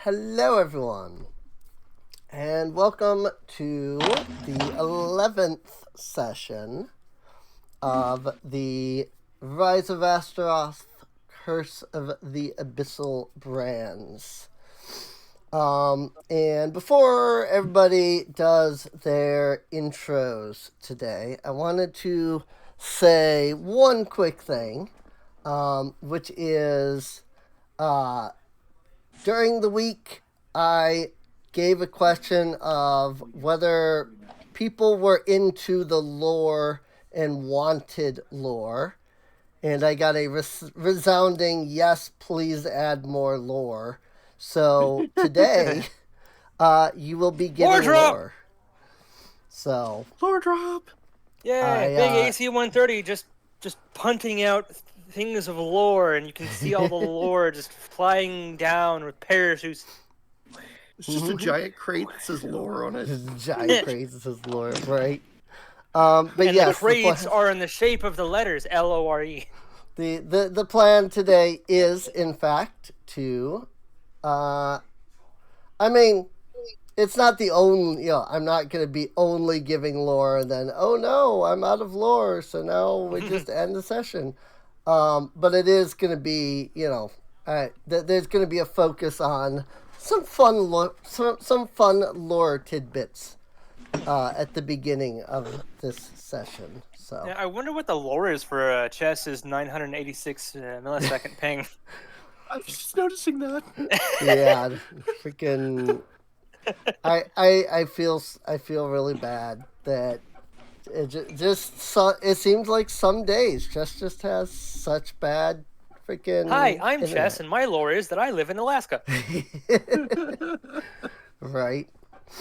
Hello, everyone, and welcome to the 11th session of the Rise of Astaroth, Curse of the Abyssal Brands. And before everybody does their intros today, I wanted to say one quick thing, which is during the week, I gave a question of whether people were into the lore and wanted lore. And I got a resounding yes, please add more lore. So today, you will be getting lore. So lore drop. Yay! Big AC 130 just punting out things of lore, and you can see all the lore just flying down with parachutes. It's just a giant crate that says lore on it. Just a giant crate that says lore, right? But and yes, the crates are in the shape of the letters LORE. The plan today is, in fact, to, it's not the only, I'm not going to be only giving lore and then, oh no, I'm out of lore, so now we just end the session. But it is going to be, there's going to be a focus on some fun lore tidbits at the beginning of this session. So yeah, I wonder what the lore is for Chess's 986 millisecond ping. I was just noticing that. Yeah, freaking. I feel really bad that it seems like some days just has such bad freaking. Hi, I'm internet. Chess, and my lore is that I live in Alaska. Right.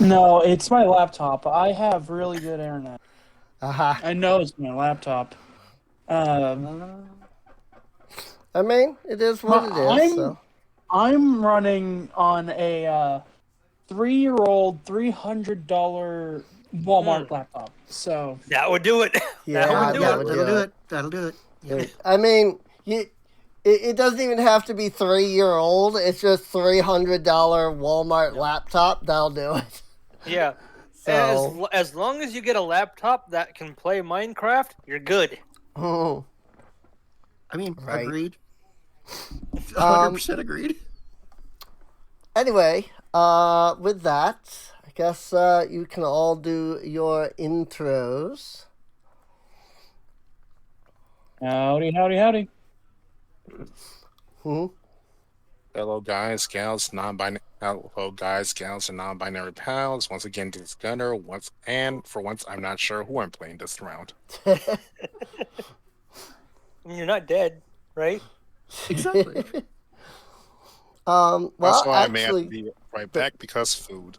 No, it's my laptop. I have really good internet. I know it's my laptop. It is what it is. I'm running on a 3-year-old $300 Walmart laptop. So that would do it. Yeah, that'll do it. Yeah. I mean, it doesn't even have to be 3-year-old. It's just $300 Walmart laptop. That'll do it. Yeah. So, as long as you get a laptop that can play Minecraft, you're good. Oh. I mean, right. Agreed. 100% agreed. Anyway, with that, I guess you can all do your intros. Howdy. Hello guys, gals, and non-binary pals. Once again, this is Gunner. For once, I'm not sure who I'm playing this round. You're not dead, right? Exactly. Well, that's why actually, I may have to be right back because food.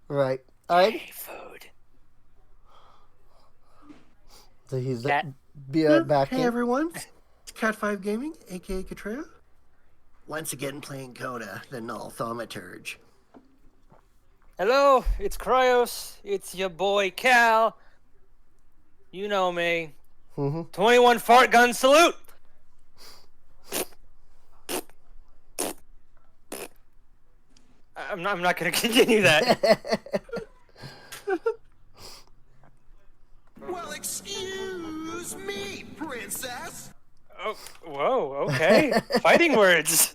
Right. All right. Hey, food. So he's back Hey everyone, it's Cat5 Gaming, aka Katrea. Once again playing Coda, the Null Thaumaturge. Hello, it's Cryos. It's your boy Cal. You know me. 21 fart gun salute. I'm not going to continue that. Well, excuse me, princess. Oh, whoa, okay. Fighting words.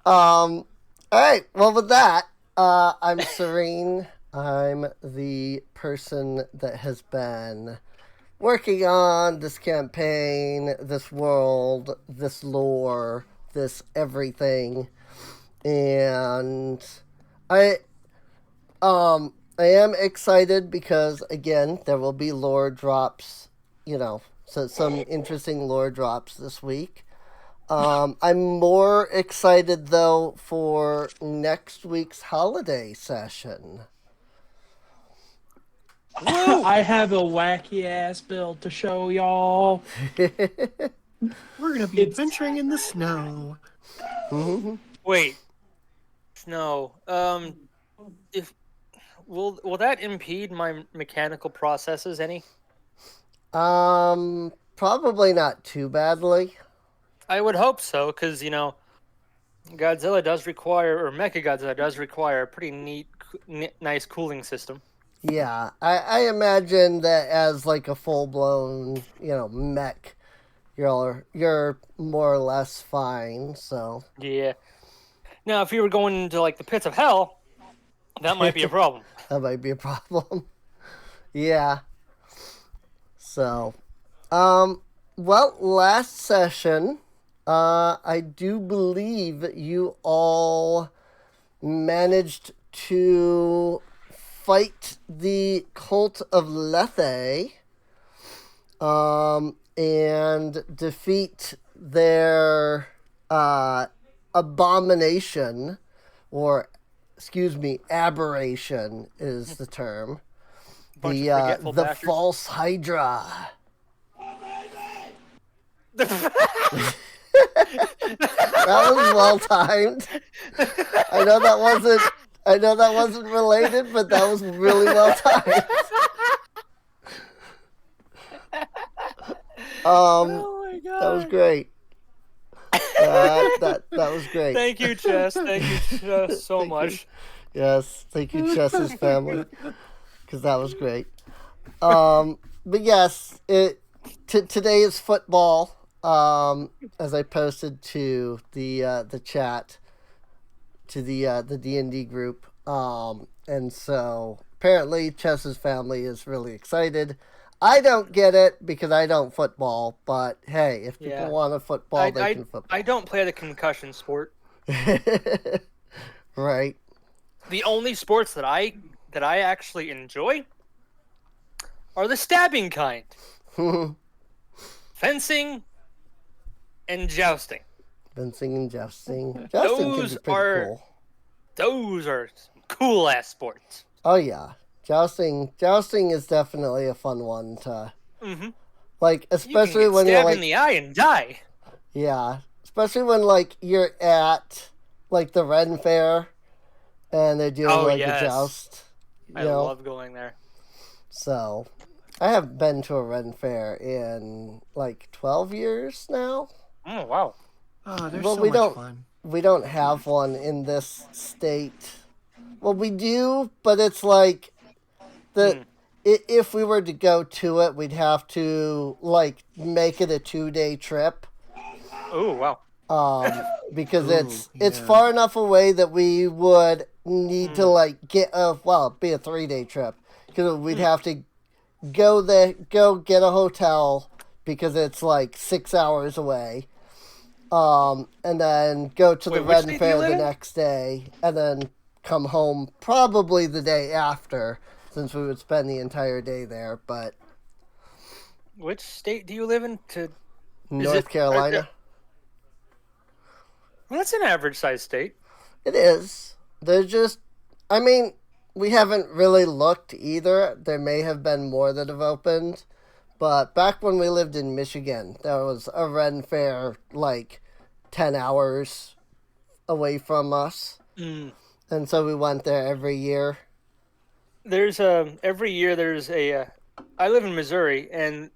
All right. Well, with that, I'm Serene. I'm the person that has been working on this campaign, this world, this lore, this everything, and I am excited because again there will be lore drops, so some interesting lore drops this week. I'm more excited though for next week's holiday session. I have a wacky ass build to show y'all. We're gonna be adventuring in the snow. Wait, snow. If will that impede my mechanical processes any? Probably not too badly. I would hope so, because Godzilla does require, or Mechagodzilla does require a pretty neat, nice cooling system. Yeah, I imagine that as like a full blown, mech, you're more or less fine. So Yeah. Now, if you were going into like the pits of hell, that might be a problem. that might be a problem. Yeah. So, well, last session, I do believe you all managed to fight the cult of Lethe, and defeat their abomination, or excuse me, aberration is the term. The false Hydra. That was well timed. I know that wasn't related, but that was really well timed. Oh my god. That was great. That was great. Thank you, Chess. Thank you, Chess, so much. Yes, thank you, Chess's family, because that was great. But yes, today is football. As I posted to the chat, to the D&D group, and so apparently Chess's family is really excited. I don't get it because I don't football, but hey, if people want to football, they can football. I don't play the concussion sport. Right. The only sports that I actually enjoy are the stabbing kind. Fencing and jousting. Fencing and jousting. Jousting can be pretty cool. Those are cool ass sports. Oh yeah. Jousting is definitely a fun one to, like, especially when you're like in the eye and die. Yeah, especially when like you're at like the Ren Fair, and they're doing a joust. I love going there. So, I haven't been to a Ren Fair in like 12 years now. Oh wow! Oh, there's so much fun. We don't have one in this state. Well, we do, but it's like if we were to go to it, we'd have to like make it a 2-day trip. Oh wow! Because it's far enough away that we would need to like be a 3-day trip, because we'd have to go get a hotel because it's like 6 hours away, and then go to the Ren Fair the next day, and then come home probably the day after, since we would spend the entire day there. But which state do you live in? North Carolina. Well, that's an average-sized state. It is. We haven't really looked either. There may have been more that have opened. But back when we lived in Michigan, there was a Ren Fair like 10 hours away from us. And so we went there every year. Every year there's I live in Missouri, and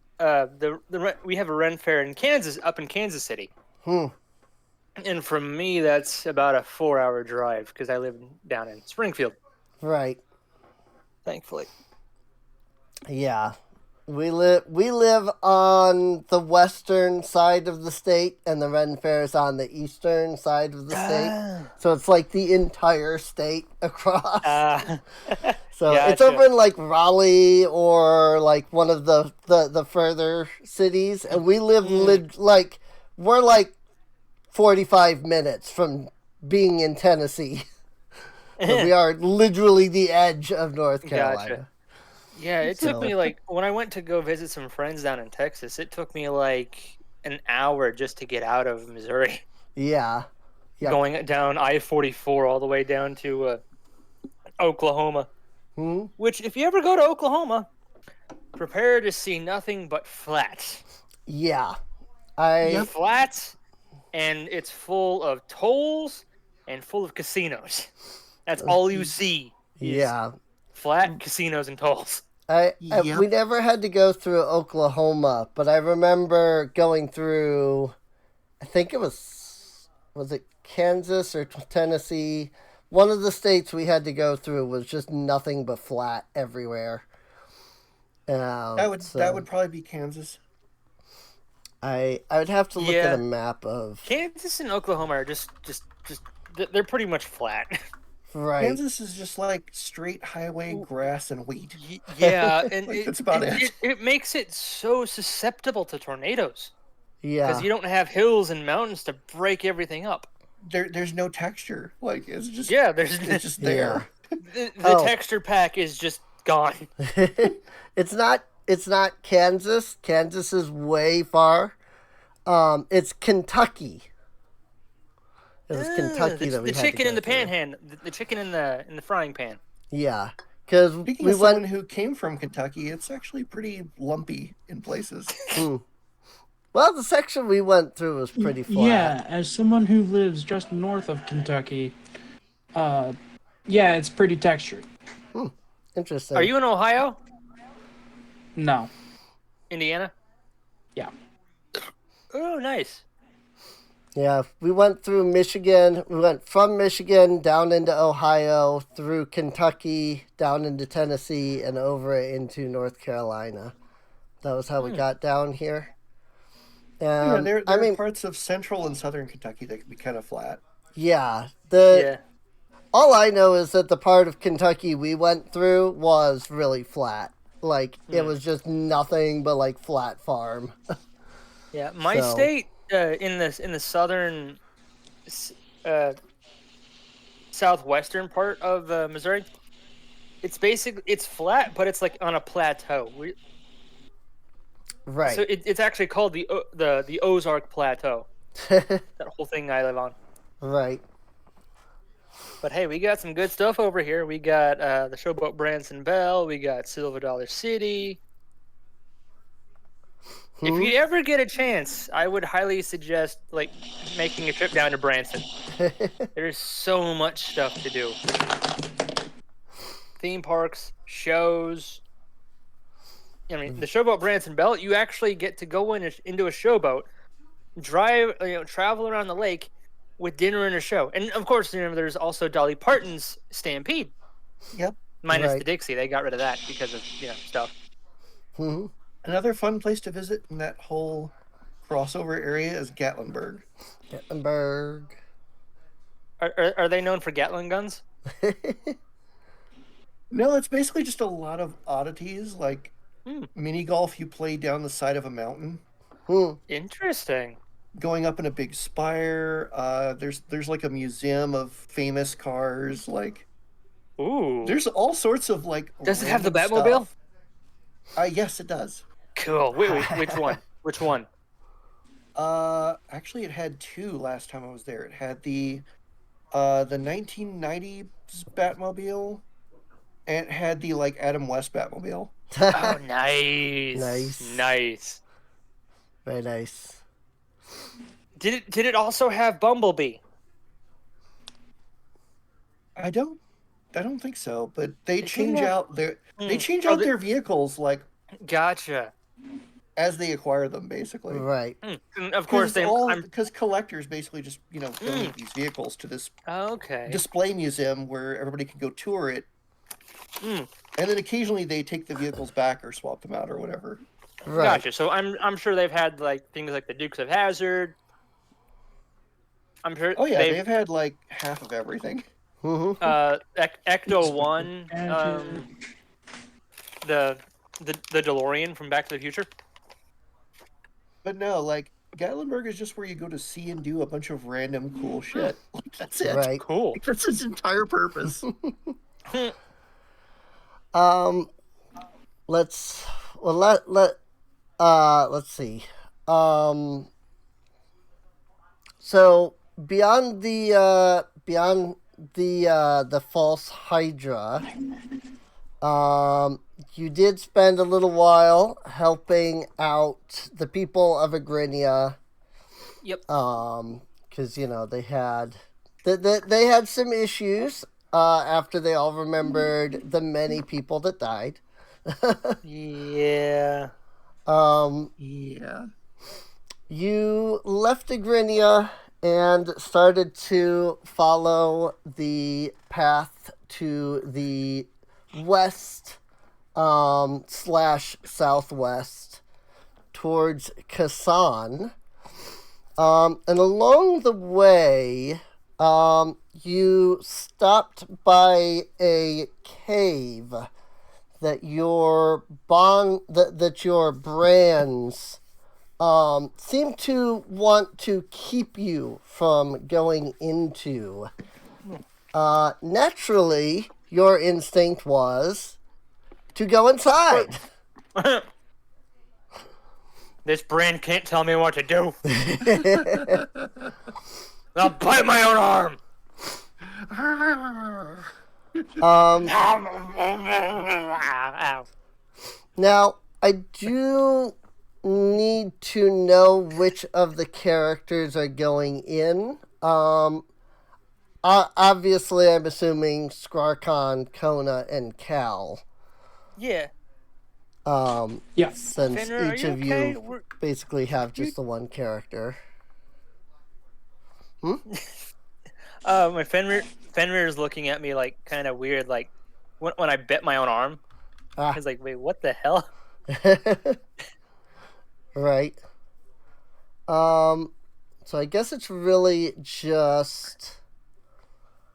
we have a Ren Fair in Kansas, up in Kansas City. And from me, that's about a 4-hour drive, because I live down in Springfield. Right. Thankfully. Yeah. We live on the western side of the state, and the Ren Fair is on the eastern side of the state. So it's like the entire state across. So gotcha. It's over in like Raleigh or like one of the further cities, and we live we're like 45 minutes from being in Tennessee. So we are literally the edge of North Carolina. Gotcha. Yeah, it took me like, when I went to go visit some friends down in Texas, it took me like an hour just to get out of Missouri. Yeah. Yep. Going down I-44 all the way down to Oklahoma. Which, if you ever go to Oklahoma, prepare to see nothing but flats. Yeah. Flats, and it's full of tolls and full of casinos. That's all you see. Yeah. Flat casinos and tolls. We never had to go through Oklahoma, but I remember going through, I think it was was it Kansas or Tennessee? One of the states we had to go through was just nothing but flat everywhere. That would probably be Kansas. I would have to look at a map of Kansas and Oklahoma are just they're pretty much flat. Right. Kansas is just like straight highway, grass, and wheat. Yeah, and like, that's about it. It makes it so susceptible to tornadoes. Yeah. Because you don't have hills and mountains to break everything up. There's no texture. Like it's just it's just there. Yeah. The texture pack is just gone. It's not Kansas. Kansas is way far. It's Kentucky. It was Kentucky that we the had chicken to in the go pan the chicken in the frying pan. Yeah, because Speaking of someone who came from Kentucky, it's actually pretty lumpy in places. Well, the section we went through was pretty flat. Yeah, as someone who lives just north of Kentucky, it's pretty textured. Interesting. Are you in Ohio? No. Indiana? Yeah. Oh, nice. Yeah, we went through Michigan. We went from Michigan down into Ohio, through Kentucky, down into Tennessee, and over into North Carolina. That was how we got down here. There are parts of central and southern Kentucky that can be kind of flat. Yeah. Yeah. All I know is that the part of Kentucky we went through was really flat. Like, it was just nothing but, like, flat farm. Yeah, my state in the southern, southwestern part of Missouri, it's flat, but it's like on a plateau. Right. So it's actually called the Ozark Plateau. That whole thing I live on. Right. But hey, we got some good stuff over here. We got the Showboat Branson Bell. We got Silver Dollar City. If you ever get a chance, I would highly suggest like making a trip down to Branson. There's so much stuff to do. Theme parks, shows. I mean, the Showboat Branson Bell, you actually get to go into a showboat, travel around the lake with dinner and a show. And of course, there's also Dolly Parton's Stampede. Yep. Minus the Dixie. They got rid of that because of, stuff. Mm-hmm. Another fun place to visit in that whole crossover area is Gatlinburg. Gatlinburg. Are they known for Gatling guns? No, it's basically just a lot of oddities, like mini golf you play down the side of a mountain. Interesting. Going up in a big spire. There's like a museum of famous cars. Like, ooh, there's all sorts of like. Does it have the Batmobile? Yes, it does. Cool. Wait, which one? Which one? Actually, it had two last time I was there. It had the 1990s Batmobile, and it had the like Adam West Batmobile. Oh, nice. Nice. Very nice. Did it also have Bumblebee? I don't think so, but they change out their their vehicles like gotcha as they acquire them, basically. Right. And of course, because collectors basically just donate these vehicles to this display museum where everybody can go tour it, and then occasionally they take the vehicles back or swap them out or whatever. Right. Gotcha. So I'm sure they've had like things like the Dukes of Hazzard. I'm sure. Oh yeah, they've had like half of everything. Ecto 1, the DeLorean from Back to the Future. But no, like Gatlinburg is just where you go to see and do a bunch of random cool shit. Like, that's it. Right. Cool. That's its entire purpose. Let's see. So beyond the false Hydra, you did spend a little while helping out the people of Agrinia. Yep. Because they had some issues after they all remembered the many people that died. Yeah. Yeah. You left Agrinia and started to follow the path to the west slash southwest towards Kasan. And along the way, you stopped by a cave that your brands seem to want to keep you from going into. Naturally, your instinct was to go inside. This brand can't tell me what to do. I'll bite my own arm. Now, I do need to know which of the characters are going in. Obviously, I'm assuming Skrarkon, Kona, and Cal. Yeah. Yeah. Since Fenrir, each of okay? you basically have just the one character. My Fenrir is looking at me like kind of weird, like when I bit my own arm. He's like, "Wait, what the hell?" Right. So I guess it's really just.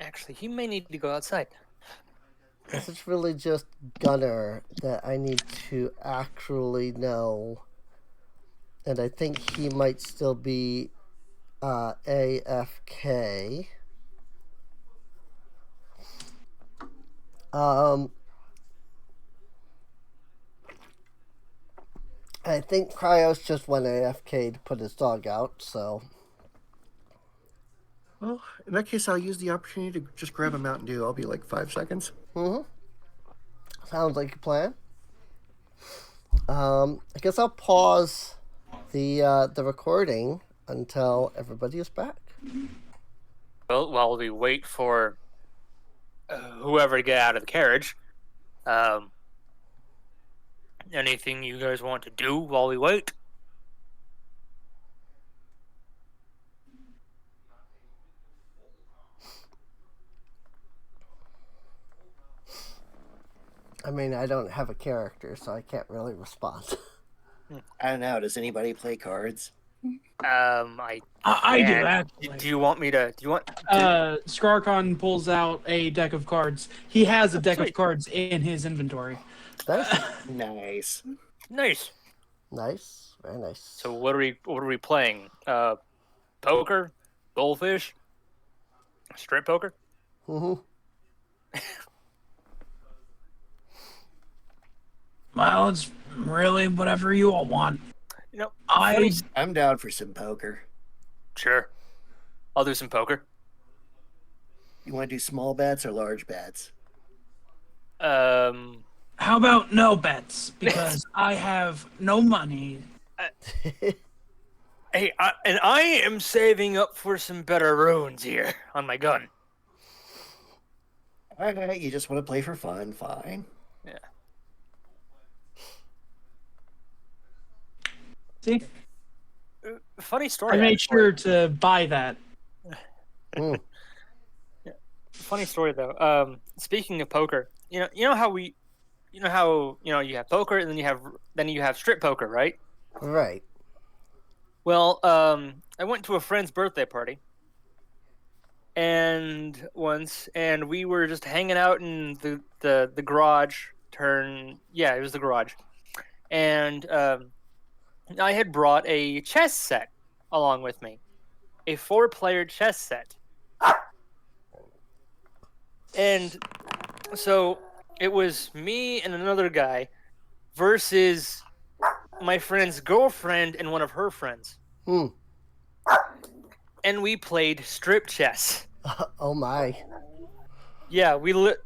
Actually, he may need to go outside. I guess it's really just Gunner that I need to actually know. And I think he might still be AFK. I think Cryos just went AFK to put his dog out, so. Well, in that case, I'll use the opportunity to just grab a Mountain Dew. I'll be like 5 seconds. Sounds like a plan. I guess I'll pause the recording until everybody is back. Well, while we wait for whoever to get out of the carriage, anything you guys want to do while we wait? I mean, I don't have a character, so I can't really respond. I don't know. Does anybody play cards? I do that. Do you want me to? Do you want? Skrarkon pulls out a deck of cards. He has a deck Sweet. of cards in his inventory. Nice. Nice. Nice. Nice. Very nice. So what are we playing? Poker, goldfish, strip poker. Well, it's really whatever you all want. You know, I'm down for some poker. Sure. I'll do some poker. You want to do small bets or large bets? How about no bets? Because I have no money. Hey, I am saving up for some better runes here on my gun. All right, you just want to play for fun. Fine. Yeah. See? Funny story. I made sure to buy that. Mm. Yeah. Funny story though. Speaking of poker, you know how you have poker and then you have strip poker, right? Right. Well, I went to a friend's birthday party, and we were just hanging out in the garage. It was the garage, and I had brought a chess set along with me, a 4-player chess set, and so it was me and another guy versus my friend's girlfriend and one of her friends. And we played strip chess. Oh my. Yeah,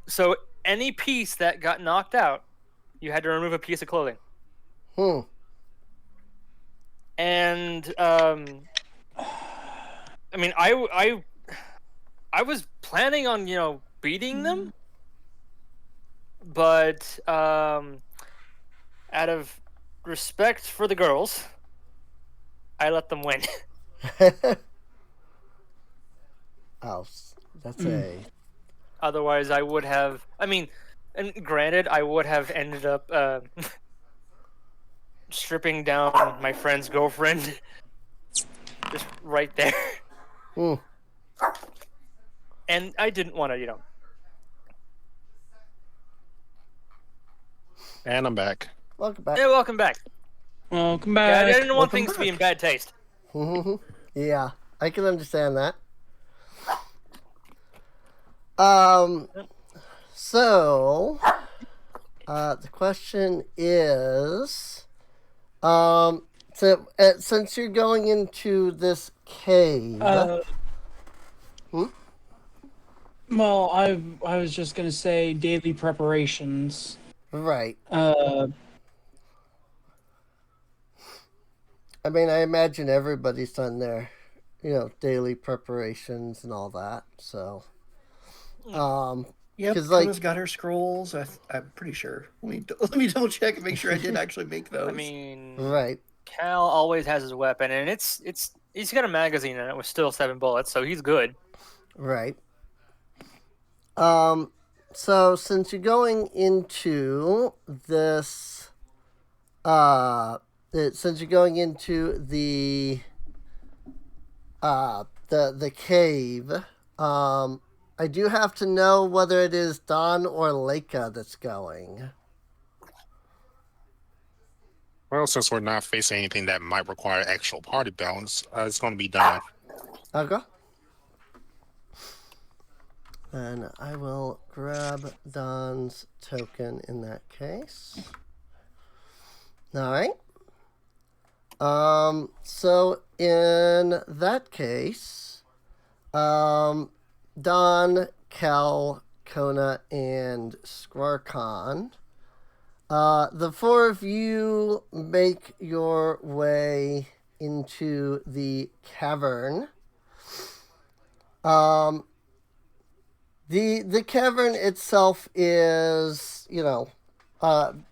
so any piece that got knocked out, you had to remove a piece of clothing. And I mean, I was planning on beating them, but out of respect for the girls, I let them win. Oh, that's a... Otherwise, I would have... I mean, and granted, I would have ended up stripping down my friend's girlfriend just right there. And I didn't want to, And I'm back. Welcome back. Yeah, welcome back. Welcome back. Yeah, I didn't want things to be in bad taste. Yeah, I can understand that. So, the question is, since you're going into this cave, well, I was just gonna say daily preparations. Right. I mean, I imagine everybody's done their, daily preparations and all that. So, Yep, Kona's got her scrolls. I'm pretty sure. Let me double check and make sure I did actually make those. I mean, right. Cal always has his weapon, and he's got a magazine in it with still 7 bullets, so he's good. Right. So since you're going into this, since you're going into the cave, I do have to know whether it is Don or Leica that's going. Well, since we're not facing anything that might require actual party balance, it's going to be Don. Okay. And I will grab Don's token in that case. All right. So in that case, Don, Cal, Kona, and Squarkon, the 4 of you make your way into the cavern. The cavern itself is,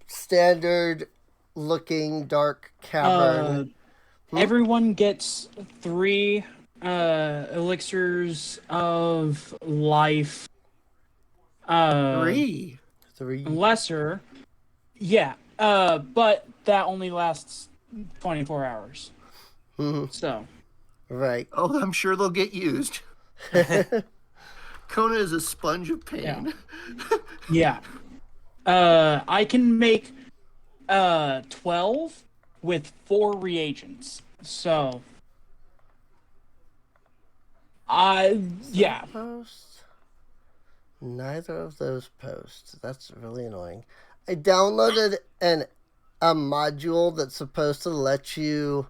standard looking dark cavern. Everyone gets 3 elixirs of life. 3 lesser. Yeah. But that only lasts 24 hours. So. Right. Oh, I'm sure they'll get used. Kona is a sponge of pain. Yeah. I can make 12 with 4 reagents. So Post? Neither of those posts. That's really annoying. I downloaded a module that's supposed to let you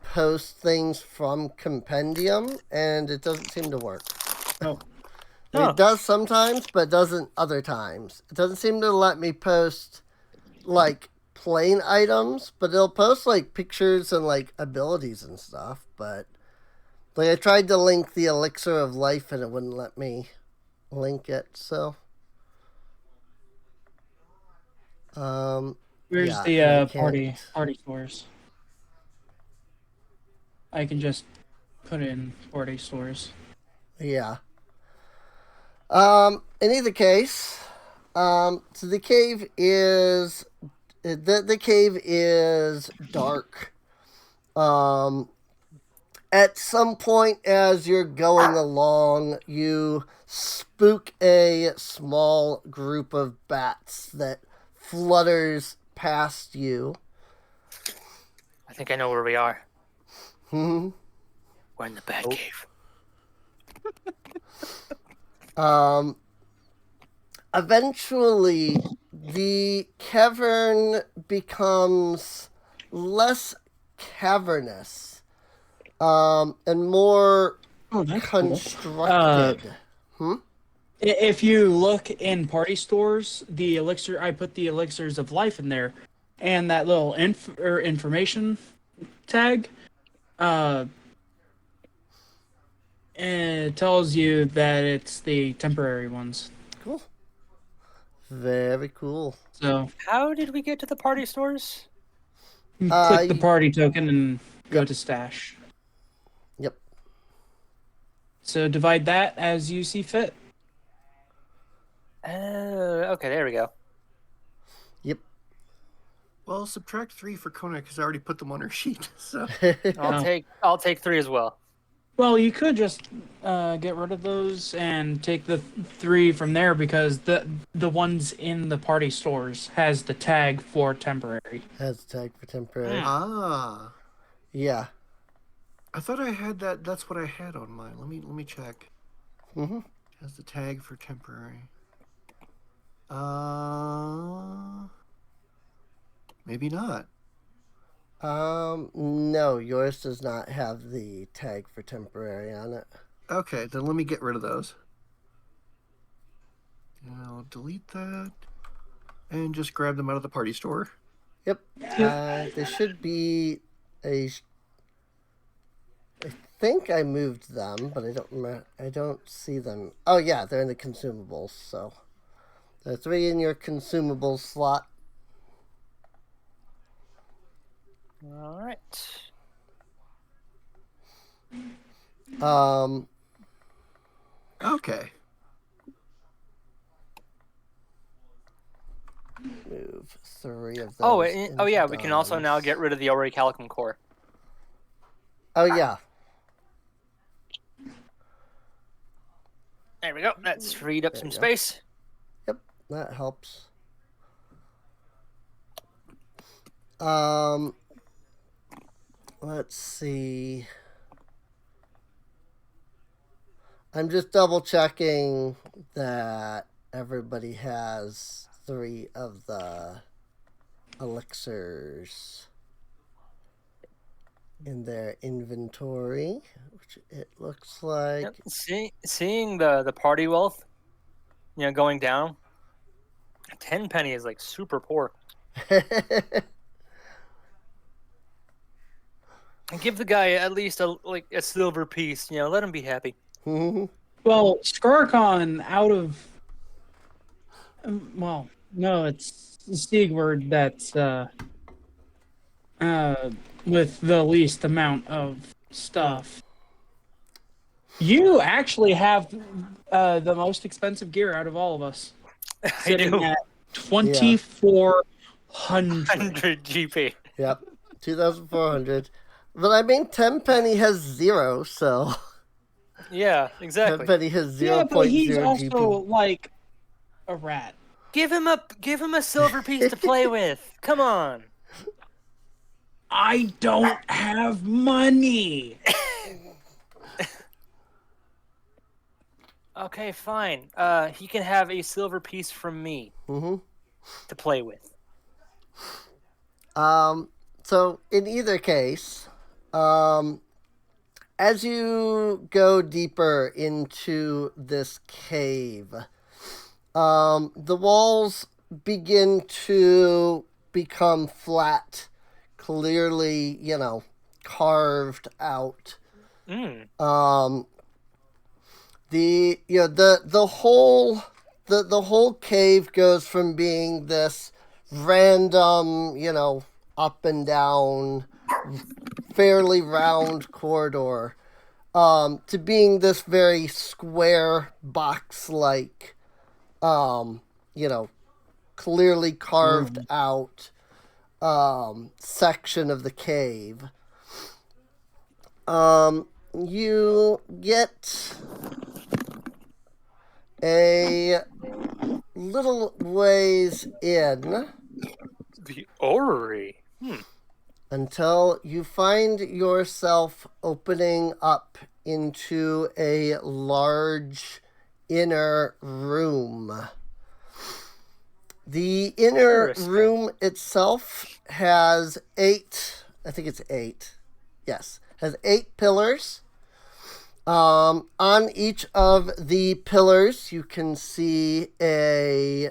post things from Compendium, and it doesn't seem to work. Oh. It does sometimes, but doesn't other times. It doesn't seem to let me post, plain items, but it'll post, pictures and, abilities and stuff, but, I tried to link the elixir of life, and it wouldn't let me link it, so. Where's the party stores? I can just put in party stores. Yeah. In either case, so the cave is dark. At some point as you're going along, you spook a small group of bats that flutters past you. I think I know where we are. We're in the bat cave. Eventually, the cavern becomes less cavernous, and more constructed. If you look in party stores, the elixir, I put the elixirs of life in there, and that little information tag, and it tells you that it's the temporary ones. Cool. Very cool. So, how did we get to the party stores? Click the party token and go to stash. Yep. So divide that as you see fit. Okay, there we go. Yep. Well, subtract 3 for Kona because I already put them on her sheet. So I'll take 3 as well. Well, you could just get rid of those and take the 3 from there because the ones in the party stores has the tag for temporary. Has the tag for temporary. Ah. Yeah. I thought I had that. That's what I had on mine. Let me check. Mm-hmm. Has the tag for temporary. Maybe not. No, yours does not have the tag for temporary on it. Okay, then let me get rid of those. And I'll delete that and just grab them out of the party store. Yep. There should be a. I think I moved them, but I don't remember. I don't see them. Oh yeah, they're in the consumables. So there are 3 in your consumables slot. All right. Okay. Move 3 of those. Oh yeah, we can also now get rid of the Orrery Calicum core. Oh yeah. There we go. That's freed up some space. Yep, that helps. Let's see. I'm just double checking that everybody has 3 of the elixirs in their inventory, which it looks like. Yep. Seeing the party wealth, going down. 10 penny is like super poor. And give the guy at least a silver piece. Let him be happy. Mm-hmm. Well, Scarcon out of... Well, no, it's Siegward that's with the least amount of stuff. You actually have the most expensive gear out of all of us. I do. At 2,400 GP. Yep, 2,400. But I mean, 10 penny has 0, so. Yeah, exactly. 10 penny has 0.0 Yeah, but he's GP. also like a rat. Give him a silver piece to play with. Come on. I don't have money. Okay, fine. He can have a silver piece from me to play with. So in either case, as you go deeper into this cave, the walls begin to become flat, clearly, carved out. The whole cave goes from being this random, up and down, fairly round corridor, to being this very square box-like, clearly carved out section of the cave. You get a little ways in. The Orrery. Until you find yourself opening up into a large inner room. The inner room itself has 8, I think it's 8, yes, has 8 pillars. On each of the pillars, you can see a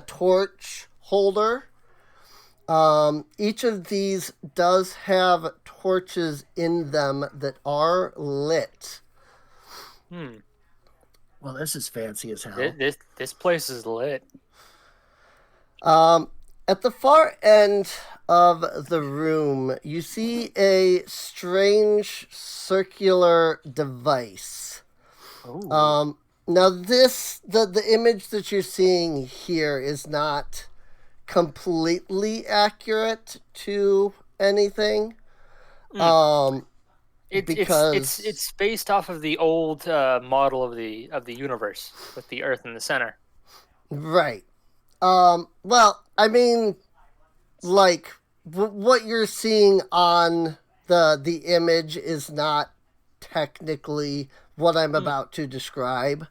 torch holder. Each of these does have torches in them that are lit. Well, this is fancy as hell. This place is lit. At the far end of the room, you see a strange circular device. Now the image that you're seeing here is not completely accurate to anything. Because it's based off of the old model of the universe with the Earth in the center. Right. Well, I mean, like what you're seeing on the image is not technically what I'm about to describe.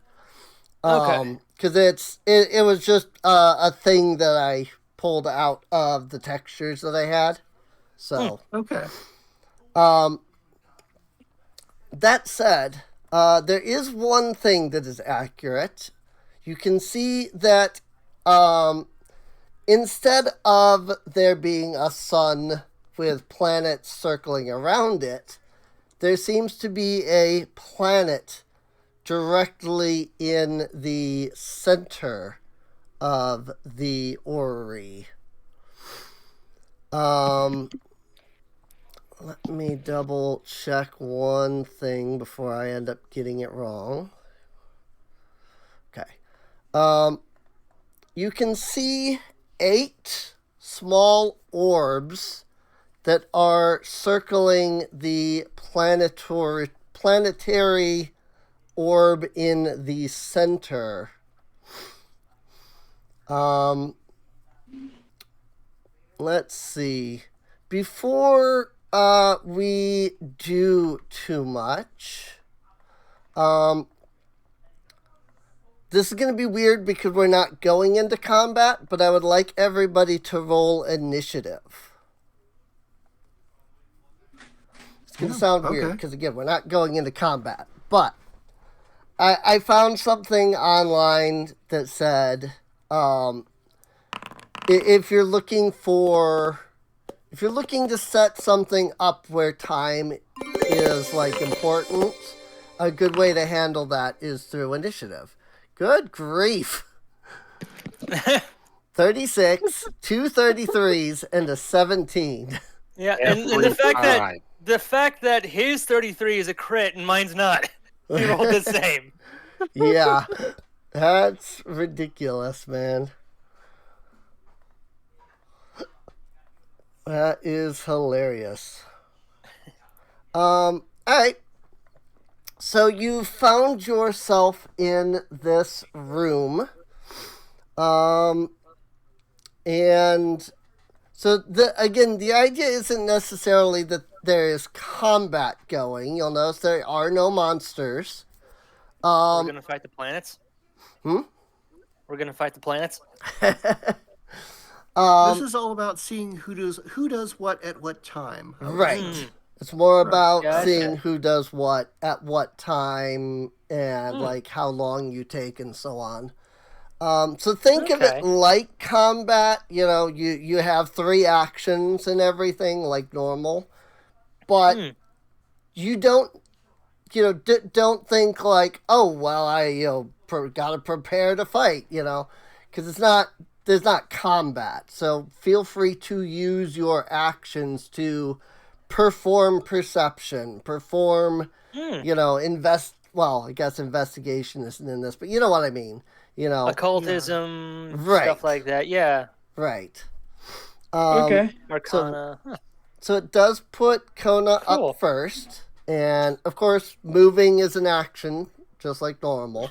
Okay. Because it was just a thing that I pulled out of the textures that I had. So. Okay. That said, there is one thing that is accurate. You can see that instead of there being a sun with planets circling around it, there seems to be a planet directly in the center of the orrery. Let me double check one thing before I end up getting it wrong. Okay. You can see 8 small orbs that are circling the planetary orb in the center. Let's see. Before we do too much, this is going to be weird because we're not going into combat, but I would like everybody to roll initiative. It's going to sound weird because, again, we're not going into combat. But I found something online that said if you're looking to set something up where time is, like, important, a good way to handle that is through initiative. Good grief. 36, 2 33s, and a 17. Yeah, and the fact that his 33 is a crit and mine's not. We rolled the same. Yeah. That's ridiculous, man. That is hilarious. Alright. So you found yourself in this room. And so the idea isn't necessarily that there is combat going. You'll notice there are no monsters. We're gonna fight the planets? We're gonna fight the planets? This is all about seeing who does what at what time. Right. It's more about seeing who does what at what time and like how long you take and so on. So think of it like combat. You know, you have 3 actions and everything like normal, but you don't don't think like, oh well, I gotta prepare to fight. Because there's not combat. So feel free to use your actions to perform perception, I guess investigation isn't in this, but you know what I mean. Occultism, stuff like that, yeah. Right. Arcana. So it does put Kona up first, and of course moving is an action, just like normal.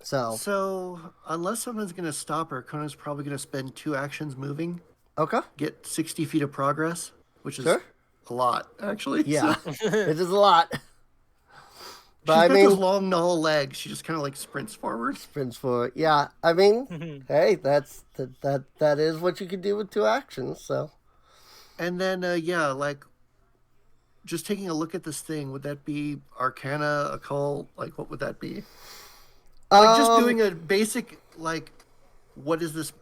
So unless someone's going to stop her, Kona's probably going to spend 2 actions moving. Okay. Get 60 feet of progress, which is a lot, actually. Yeah, it is a lot. But she's got those long, gnarled legs. She just kind of like sprints forward. Yeah, I mean, hey, that is what you could do with 2 actions. So. And then, like, just taking a look at this thing, would that be Arcana, Occult? Like, what would that be? Like, just doing a basic, like, what is this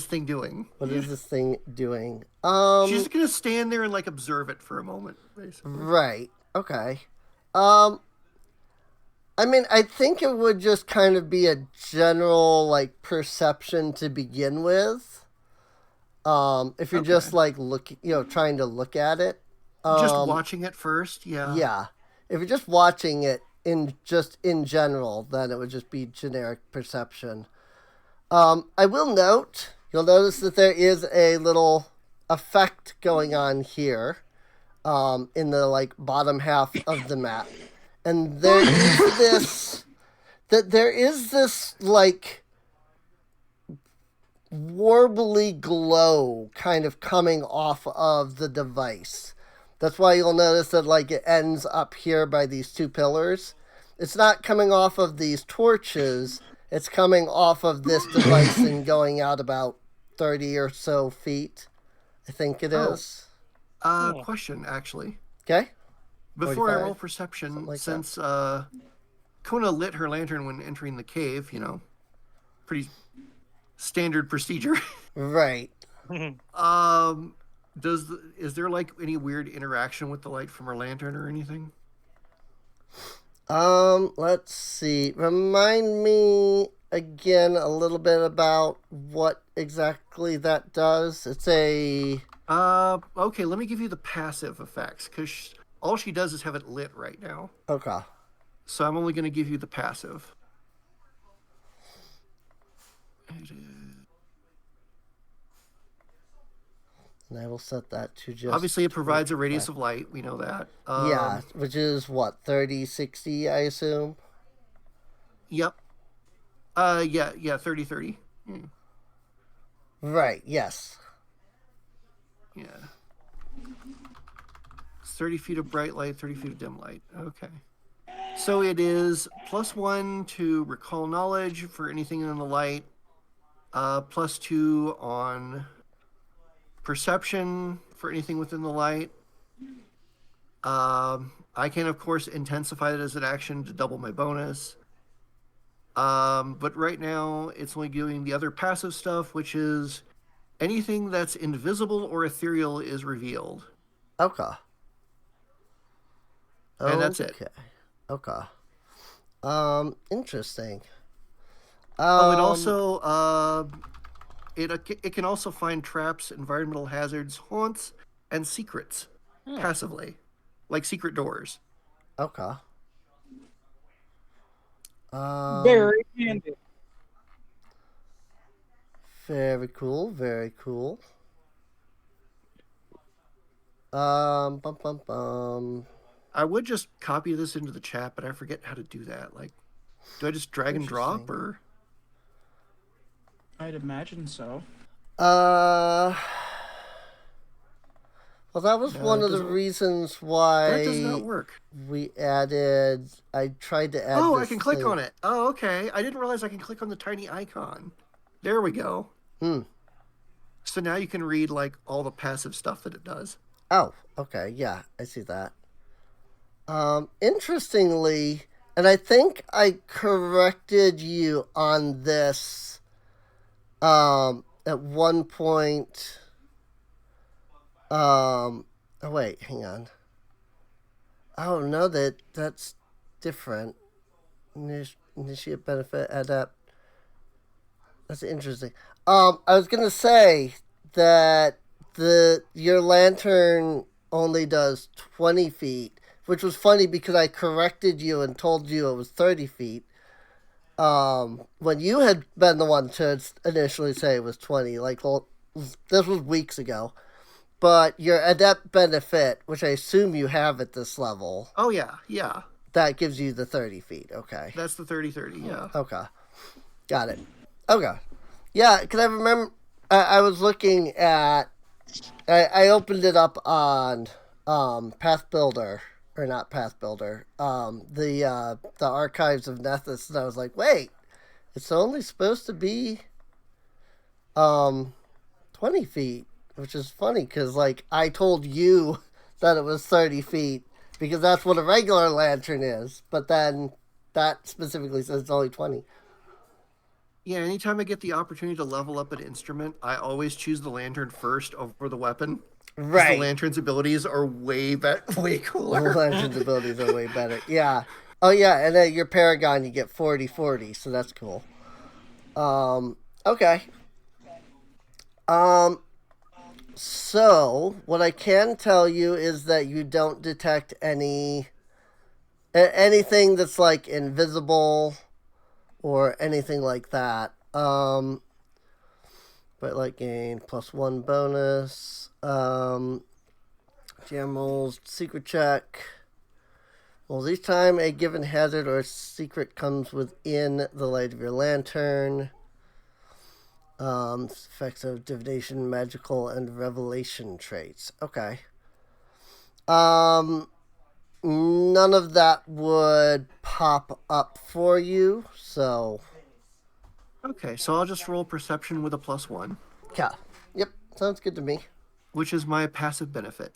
thing doing? What is this thing doing? She's just gonna stand there and, like, observe it for a moment, basically. Right. Okay. I mean, I think it would just kind of be a general, like, perception to begin with. If you're just like looking, trying to look at it. Just watching it first, yeah. Yeah. If you're just watching it in general, then it would just be generic perception. I will note, you'll notice that there is a little effect going on here, in the like bottom half of the map. And there is this like warbly glow kind of coming off of the device. That's why you'll notice that like it ends up here by these two pillars. It's not coming off of these torches. It's coming off of this device and going out about 30 or so feet. I think it is. Question, actually. Okay. Before I roll perception, like since Kona lit her lantern when entering the cave, pretty standard procedure. Right. Is there like any weird interaction with the light from her lantern or anything? Let's see. Remind me again a little bit about what exactly that does. It's a... Okay, let me give you the passive effects, because all she does is have it lit right now. Okay. So I'm only going to give you the passive. And I will set that to just... Obviously, it provides a radius of light. We know that. Yeah, which is what, 30, 60, I assume? Yep. Yeah, 30, 30. Right, yes. Yeah. 30 feet of bright light, 30 feet of dim light. Okay. So it is +1 to recall knowledge for anything in the light. +2 on perception for anything within the light. I can, of course, intensify it as an action to double my bonus. But right now, it's only doing the other passive stuff, which is anything that's invisible or ethereal is revealed. Okay. And that's it. Okay. Interesting. It also it can also find traps, environmental hazards, haunts, and secrets passively, like secret doors. Okay. Very handy. Very cool. Very cool. I would just copy this into the chat, but I forget how to do that. Like, do I just drag and drop, or? I'd imagine so. Well, that was one of the reasons why that does not work. We added. I tried to add. Oh, I can click on it. Oh, okay. I didn't realize I can click on the tiny icon. There we go. So now you can read like all the passive stuff that it does. Oh, okay. Yeah, I see that. Interestingly, and I think I corrected you on this at one point. Oh wait, hang on. Oh no, that's different. Initiate benefit adapt. That's interesting. I was gonna say that your lantern only does 20 feet, which was funny because I corrected you and told you it was 30 feet. When you had been the one to initially say it was 20, like, well, this was weeks ago. But your adept benefit, which I assume you have at this level. Oh, yeah. That gives you the 30 feet, okay. That's the 30-30, yeah. Okay. Got it. Okay. Yeah, because I remember I was looking at... I opened it up on Path Builder, or not Path Builder, the Archives of Nethys, and I was like, wait, it's only supposed to be 20 feet, which is funny, because, like, I told you that it was 30 feet, because that's what a regular lantern is, but then that specifically says it's only 20. Yeah, anytime I get the opportunity to level up an instrument, I always choose the lantern first over the weapon. Right. The lantern's abilities are way cooler. The lantern's abilities are way better. Yeah. Oh, yeah, and then your Paragon, you get 40-40, so that's cool. Okay. So what I can tell you is that you don't detect anything that's like invisible or anything like that. But like gain +1 bonus. Jam rolls, secret check. Well, each time a given hazard or secret comes within the light of your lantern. Effects of divination, magical, and revelation traits. Okay. None of that would pop up for you, so. Okay, so I'll just roll perception with a +1. Yeah. Yep. Sounds good to me. Which is my passive benefit.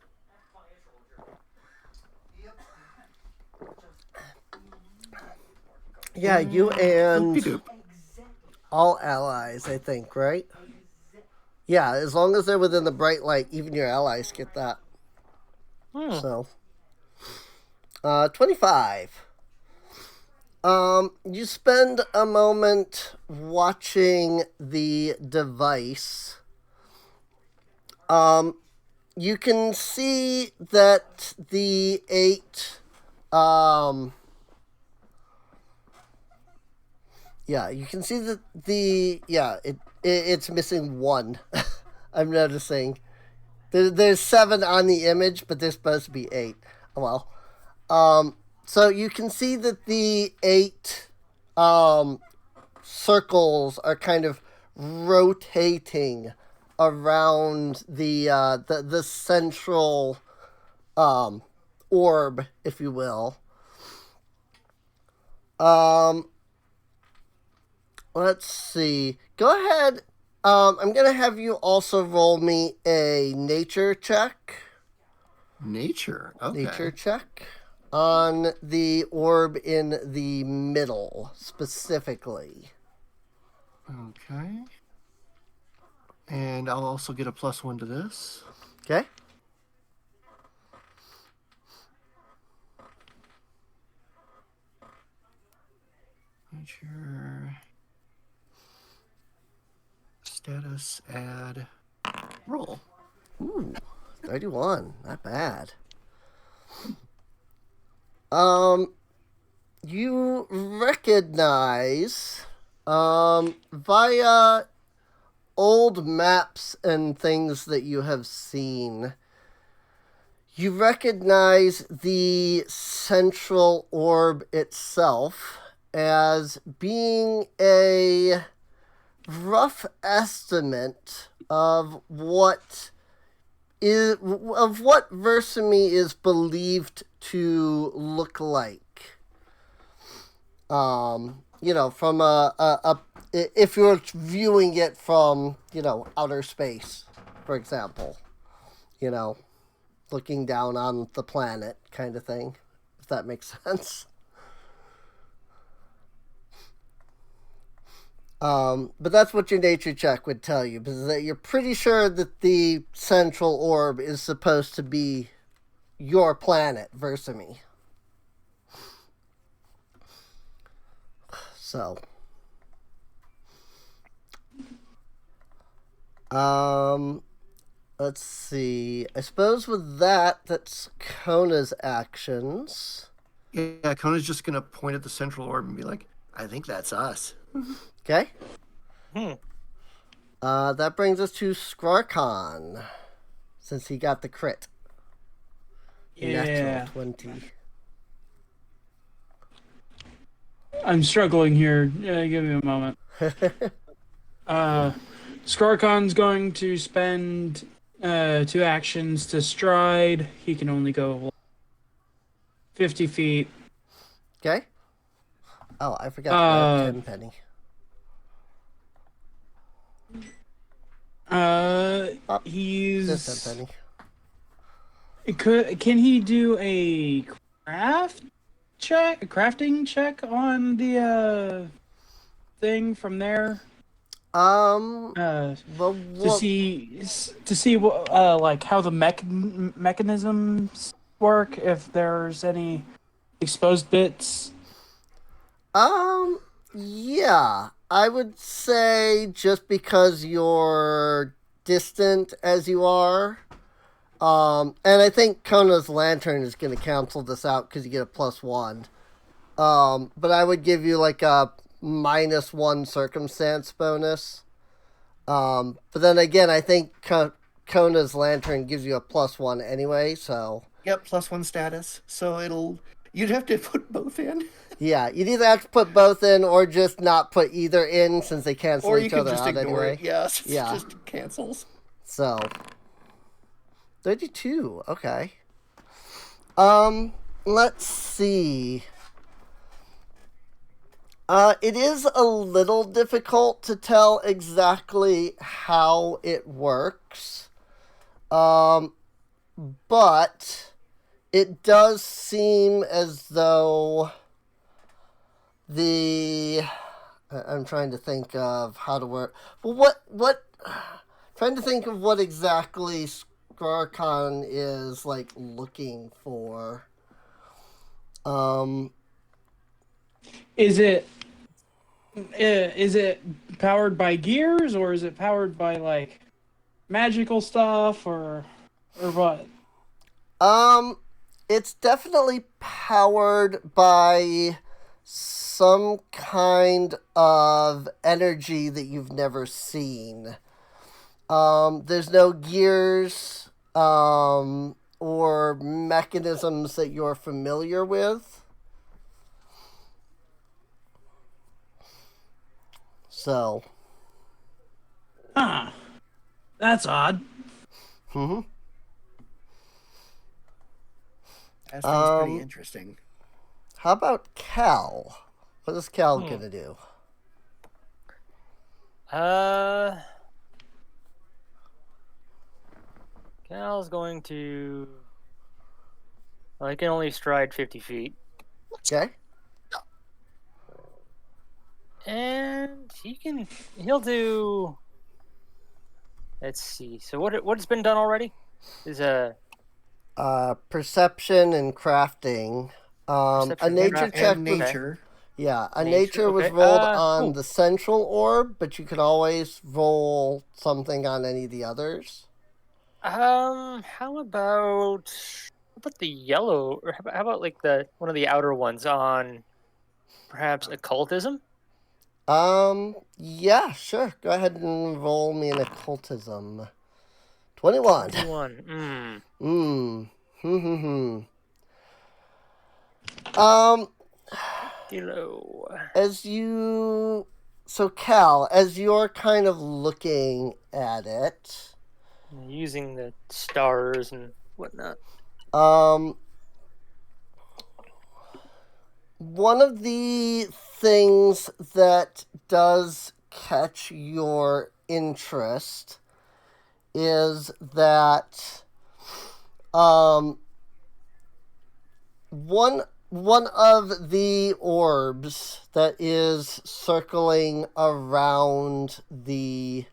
Yeah, you and Doop-de-doop. all allies, I think, right? Yeah, as long as they're within the bright light, even your allies get that. So, 25. You spend a moment watching the device. You can see that the 8, yeah, you can see that it's missing 1. I'm noticing. There's 7 on the image, but there's supposed to be 8. Oh, well. So you can see that the 8 circles are kind of rotating around the central orb, if you will. Let's see. Go ahead. I'm gonna have you also roll me a nature check. Nature. Okay. Nature check on the orb in the middle, specifically. Okay. And I'll also get a +1 to this. Okay. Nature. Status, add, roll. Ooh, 31. Not bad. You recognize, via old maps and things that you have seen, you recognize the central orb itself as being a rough estimate of what Versamy is believed to look like. From if you're viewing it from, outer space, for example, looking down on the planet kind of thing, if that makes sense. But that's what your nature check would tell you, because that you're pretty sure that the central orb is supposed to be your planet, Versamy. So, let's see. I suppose with that's Kona's actions. Yeah, Kona's just gonna point at the central orb and be like, "I think that's us." Okay. That brings us to Skrarkon, since he got the crit. Yeah. Natural 20. I'm struggling here. Give me a moment. Skrarkon's going to spend 2 actions to stride. He can only go 50 feet. Okay. Oh, I forgot to grab Tenpenny. He's Just Tenpenny. Can he do a crafting check on the thing from there? To see what like how the mechanisms work, if there's any exposed bits. Yeah, I would say just because you're distant as you are. And I think Kona's lantern is going to cancel this out because you get a +1. But I would give you like a -1 circumstance bonus. But then again, I think Kona's lantern gives you a +1 anyway, so... Yep, +1 status. So you'd have to put both in. Yeah, you'd either have to put both in or just not put either in since they cancel each other out anyway. It. Yes, yeah. It just cancels. So, 32, okay. Let's see. It is a little difficult to tell exactly how it works. But it does seem as though I'm trying to think of how to work. Well, trying to think of what exactly Skarkon is like looking for. Is it powered by gears, or is it powered by like magical stuff, or what? It's definitely powered by some kind of energy that you've never seen. There's no gears, or mechanisms that you're familiar with. So. Huh. That's odd. Mm-hmm. That sounds pretty interesting. How about Cal? What is Cal gonna do? Cal's going to... Well, he can only stride 50 feet. Okay. And he'll do... Let's see. So what's been done already? Is perception and crafting. A nature check was... Nature. Yeah, a nature was rolled on the central orb, but you could always roll something on any of the others. How about the yellow, or how about like one of the outer ones on perhaps occultism? Yeah, sure. Go ahead and roll me an occultism. 21. 21. So Cal, as you're kind of looking at it, using the stars and whatnot. One of the things that does catch your interest is that one of the orbs that is circling around the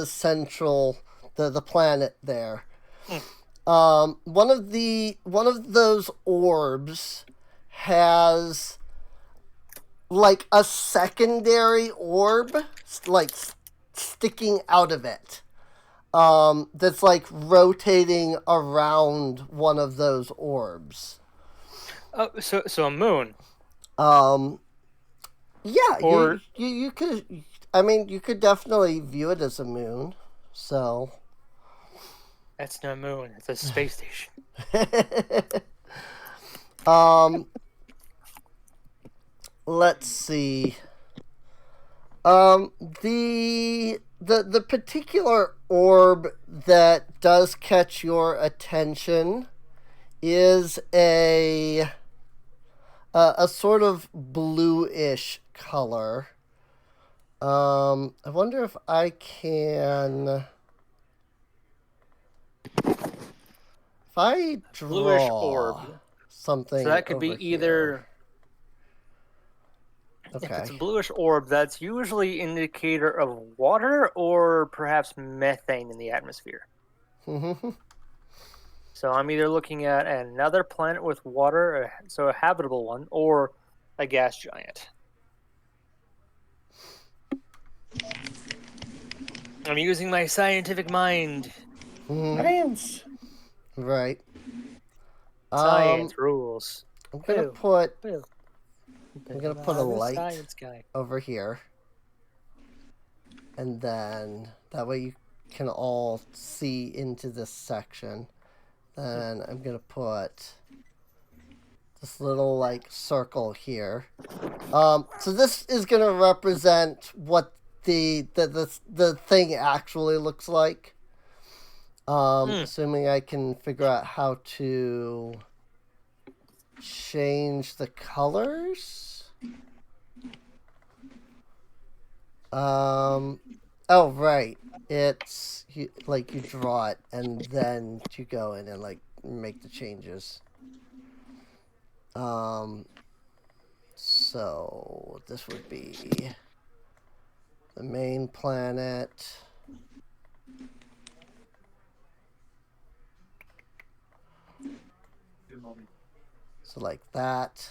central the planet there. One of those orbs has like a secondary orb like sticking out of it. That's like rotating around one of those orbs. Oh, so a moon. Yeah, or you could. I mean, you could definitely view it as a moon. So that's no moon. It's a space station. Let's see. The particular orb that does catch your attention is a sort of bluish color. I wonder if I can... If I draw bluish orb. Something so that could be either... Okay. If it's a bluish orb, that's usually indicator of water or perhaps methane in the atmosphere. Mm-hmm. So I'm either looking at another planet with water, so a habitable one, or a gas giant. I'm using my scientific mind. Science. Right. Science rules. I'm gonna put a I'm light over here, and then that way you can all see into this section. Then I'm gonna put this little like circle here. So this is gonna represent what the thing actually looks like. Assuming I can figure out how to change the colors. Oh right, it's like you draw it and then you go in and like make the changes. So this would be the main planet. So like that.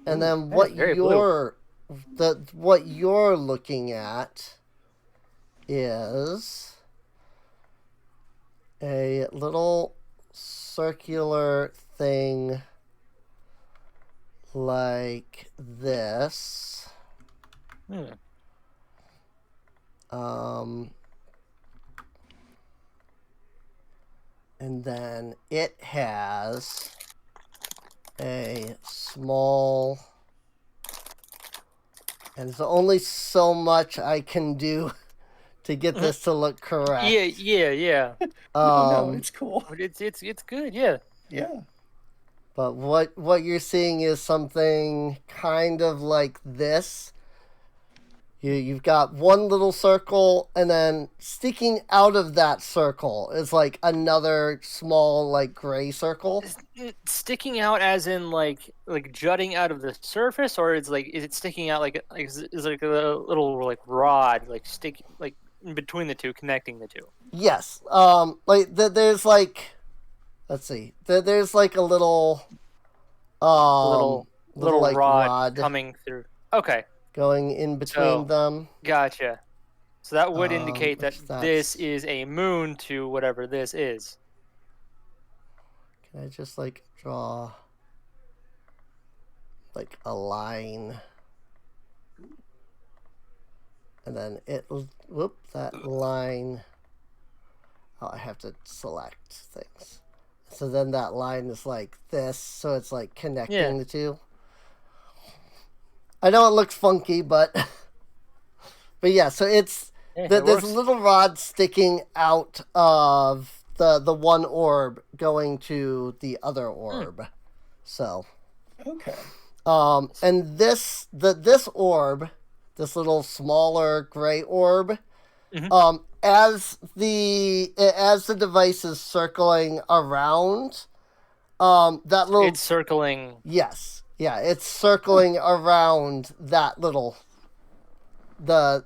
And then what you're looking at is a little circular thing like this. And then it has a small, and there's only so much I can do to get this to look correct. Yeah. No, it's cool. It's good, yeah. Yeah. But what you're seeing is something kind of like this. You've got one little circle, and then sticking out of that circle is like another small, like gray circle. Sticking out, as in like jutting out of the surface, or is it sticking out like is like a little like rod like stick like in between the two, connecting the two? Yes. Like there's like, let's see, there's like a little little like rod coming through. Okay. Going in between them. Gotcha. So that would indicate that this is a moon to whatever this is. Can I just like draw like a line? And then that line. Oh, I have to select things. So then that line is like this, so it's like connecting the two. I know it looks funky, but yeah, so it's there's a little rod sticking out of the one orb going to the other orb. So okay. And this orb, this little smaller gray orb, as the device is circling around, that little, it's circling. Yes. Yeah, it's circling around that little. This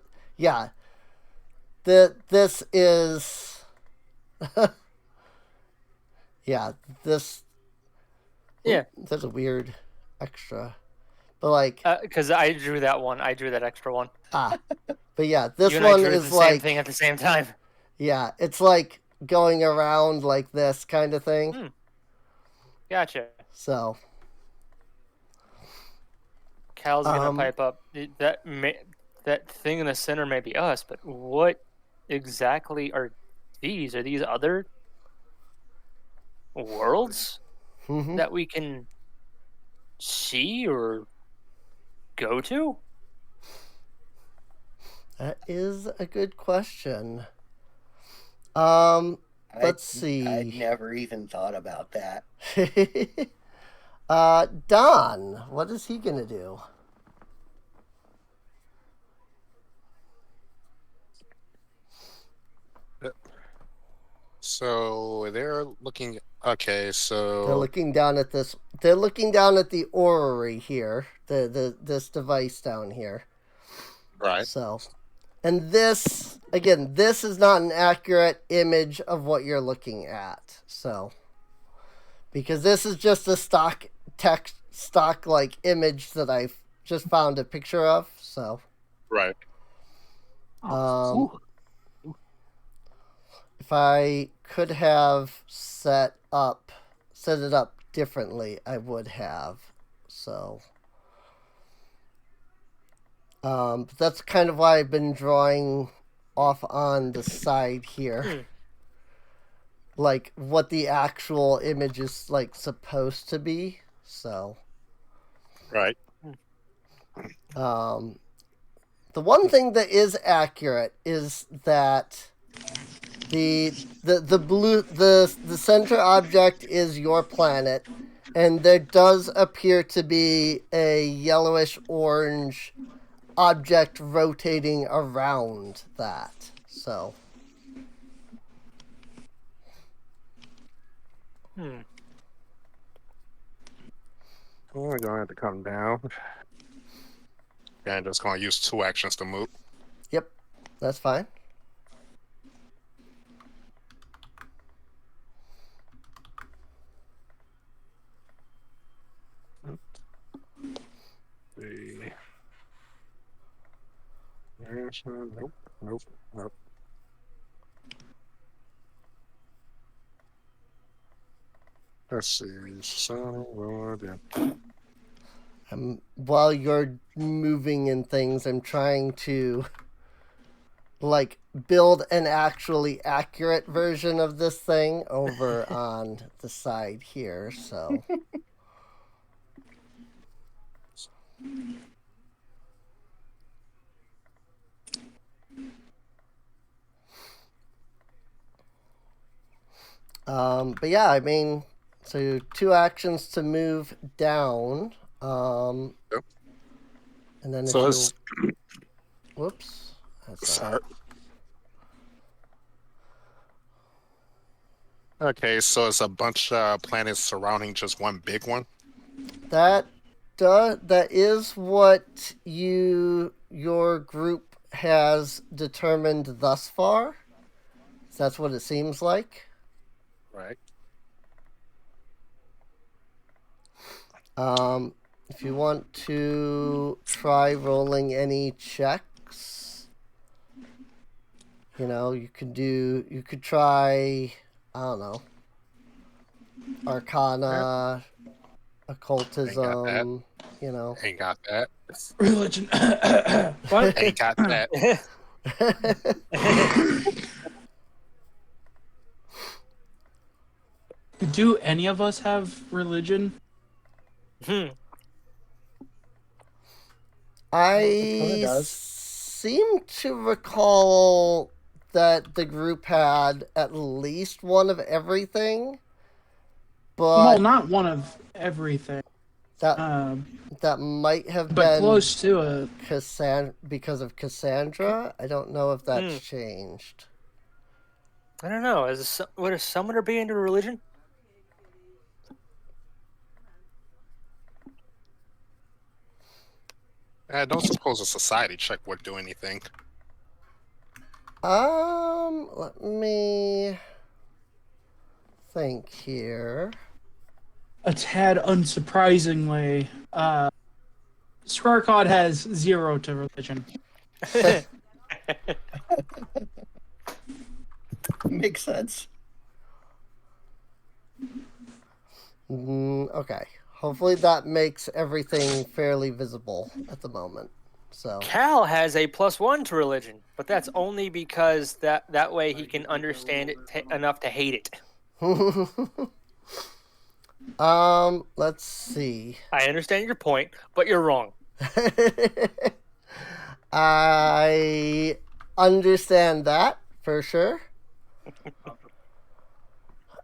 is. This. Yeah. There's a weird extra, but like. Because I drew that one. I drew that extra one. But yeah, this you and one I drew is the like same thing at the same time. Yeah, it's like going around like this kind of thing. Gotcha. So. Cal's gonna pipe up. That thing in the center may be us, but what exactly are these? Are these other worlds that we can see or go to? That is a good question. Let's see. I'd never even thought about that. Don, what is he gonna do? So they're looking. Okay, so they're looking down at this. They're looking down at the orrery here. This device down here. Right. So, and this again, this is not an accurate image of what you're looking at. So, because this is just a stock like image that I've just found a picture of. So. Right. if I could have set it up differently, I would have. So, but that's kind of why I've been drawing off on the side here, like what the actual image is like supposed to be. So, Right. the one thing that is accurate is that the center object is your planet, and there does appear to be a yellowish orange object rotating around that. So. We're going to have to come down. And just going to use 2 actions to move. Yep, that's fine. Nope. Let's see. So, while you're moving and things, I'm trying to like build an actually accurate version of this thing over on the side here. So. But yeah, I mean, so 2 actions to move down. Yep. And then if so you... Whoops. Sorry. Okay, so it's a bunch of planets surrounding just one big one? That is what your group has determined thus far. That's what it seems like. Right. If you want to try rolling any checks, you could try, I don't know, Arcana, Occultism, Ain't got that. Religion. What? Ain't got that. Do any of us have religion? I seem to recall that the group had at least one of everything, but Well, not one of everything. That might have but been close to it. because of Cassandra. I don't know if that's changed. I don't know. Would a summoner be into religion? I don't suppose a society check would do anything. Let me think here. A tad unsurprisingly, Scarcod has 0 to religion. Makes sense. Okay. Hopefully that makes everything fairly visible at the moment. So Cal has a +1 to religion, but that's only because that way he can understand it enough to hate it. Let's see. I understand your point, but you're wrong. I understand that for sure.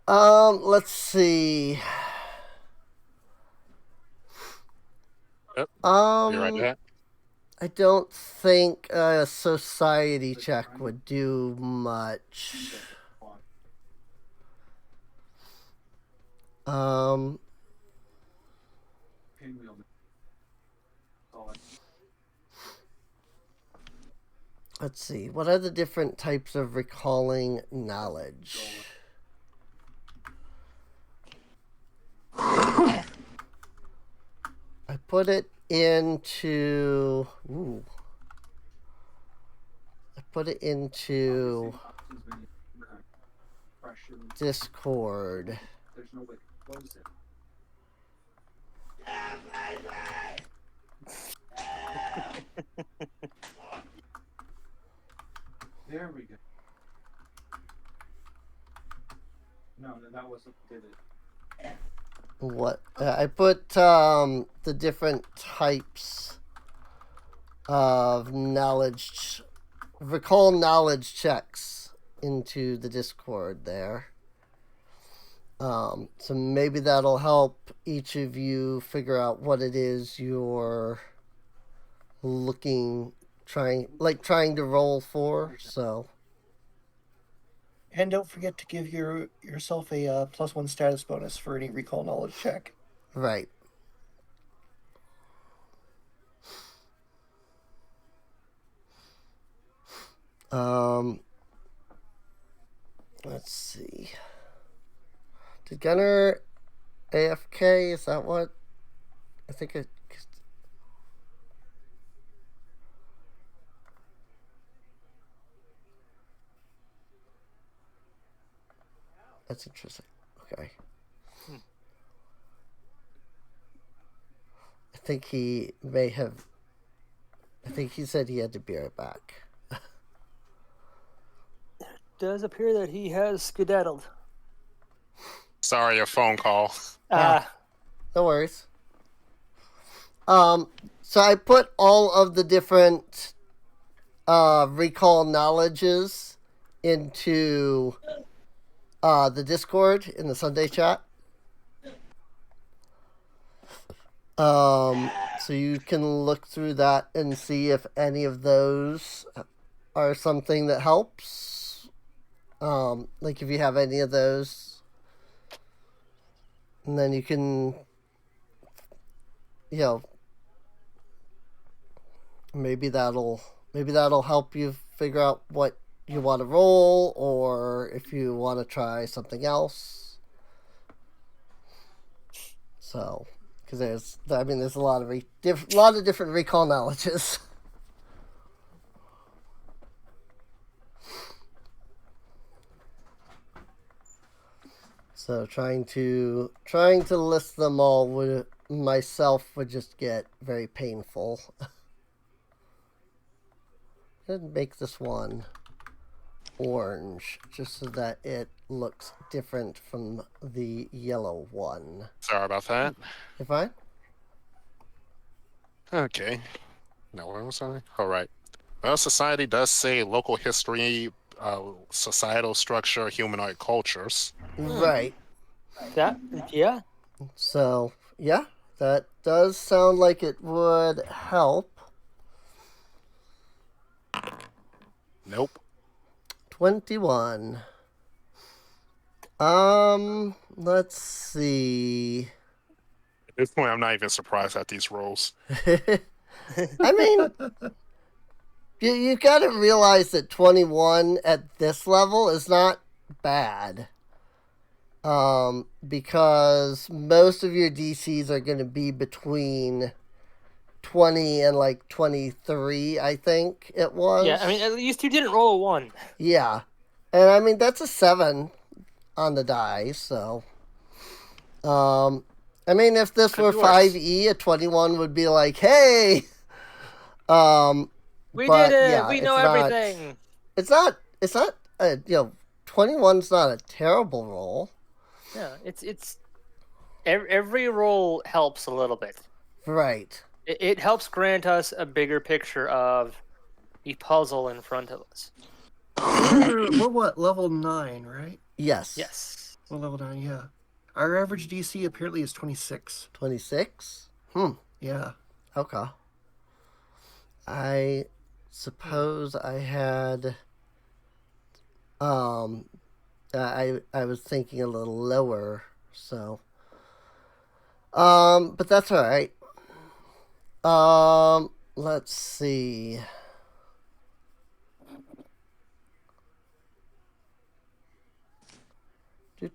Let's see. Yep. You right there? I don't think a society check would do much. Let's see. What are the different types of recalling knowledge? I put it into... Ooh. I put it into Discord. There we go. No, that wasn't did it. What I put the different types of knowledge, recall knowledge checks into the Discord there. So maybe that'll help each of you figure out what it is you're trying to roll for. So. And don't forget to give yourself a +1 status bonus for any recall knowledge check. Right. Let's see. Did Gunner AFK? Is that what? I think it. That's interesting. Okay. I think he may have. I think he said he had to be right back. Does appear that he has skedaddled. Sorry, a phone call. No worries. So I put all of the different recall knowledges into the Discord in the Sunday chat. So you can look through that and see if any of those are something that helps. Like if you have any of those, and then you can, maybe that'll help you figure out what you want to roll, or if you want to try something else. So, because there's a lot of different recall knowledges. So trying to list them all would just get very painful. And make this one orange, just so that it looks different from the yellow one. Sorry about that. You fine? Okay. No, what was I? All right. Well, society does say local history, societal structure, humanoid cultures. Right. Yeah. So, yeah, that does sound like it would help. Nope. 21. Let's see. At this point, I'm not even surprised at these rolls. I mean, you got to realize that 21 at this level is not bad. Because most of your DCs are going to be between 20 and like 23, I think it was. Yeah, I mean, at least you didn't roll a 1. Yeah. And I mean, that's a 7 on the die, so. I mean, if this were 5e, a 21 would be like, hey! We but, did it! Yeah, we know everything! It's not, 21's not a terrible roll. Yeah, it's every roll helps a little bit. Right. It helps grant us a bigger picture of the puzzle in front of us. We're what, level 9, right? Yes. Yes. We're level 9, yeah. Our average DC apparently is 26. 26? Yeah. Okay. I suppose I had... I was thinking a little lower, so... but that's alright. Let's see... I'm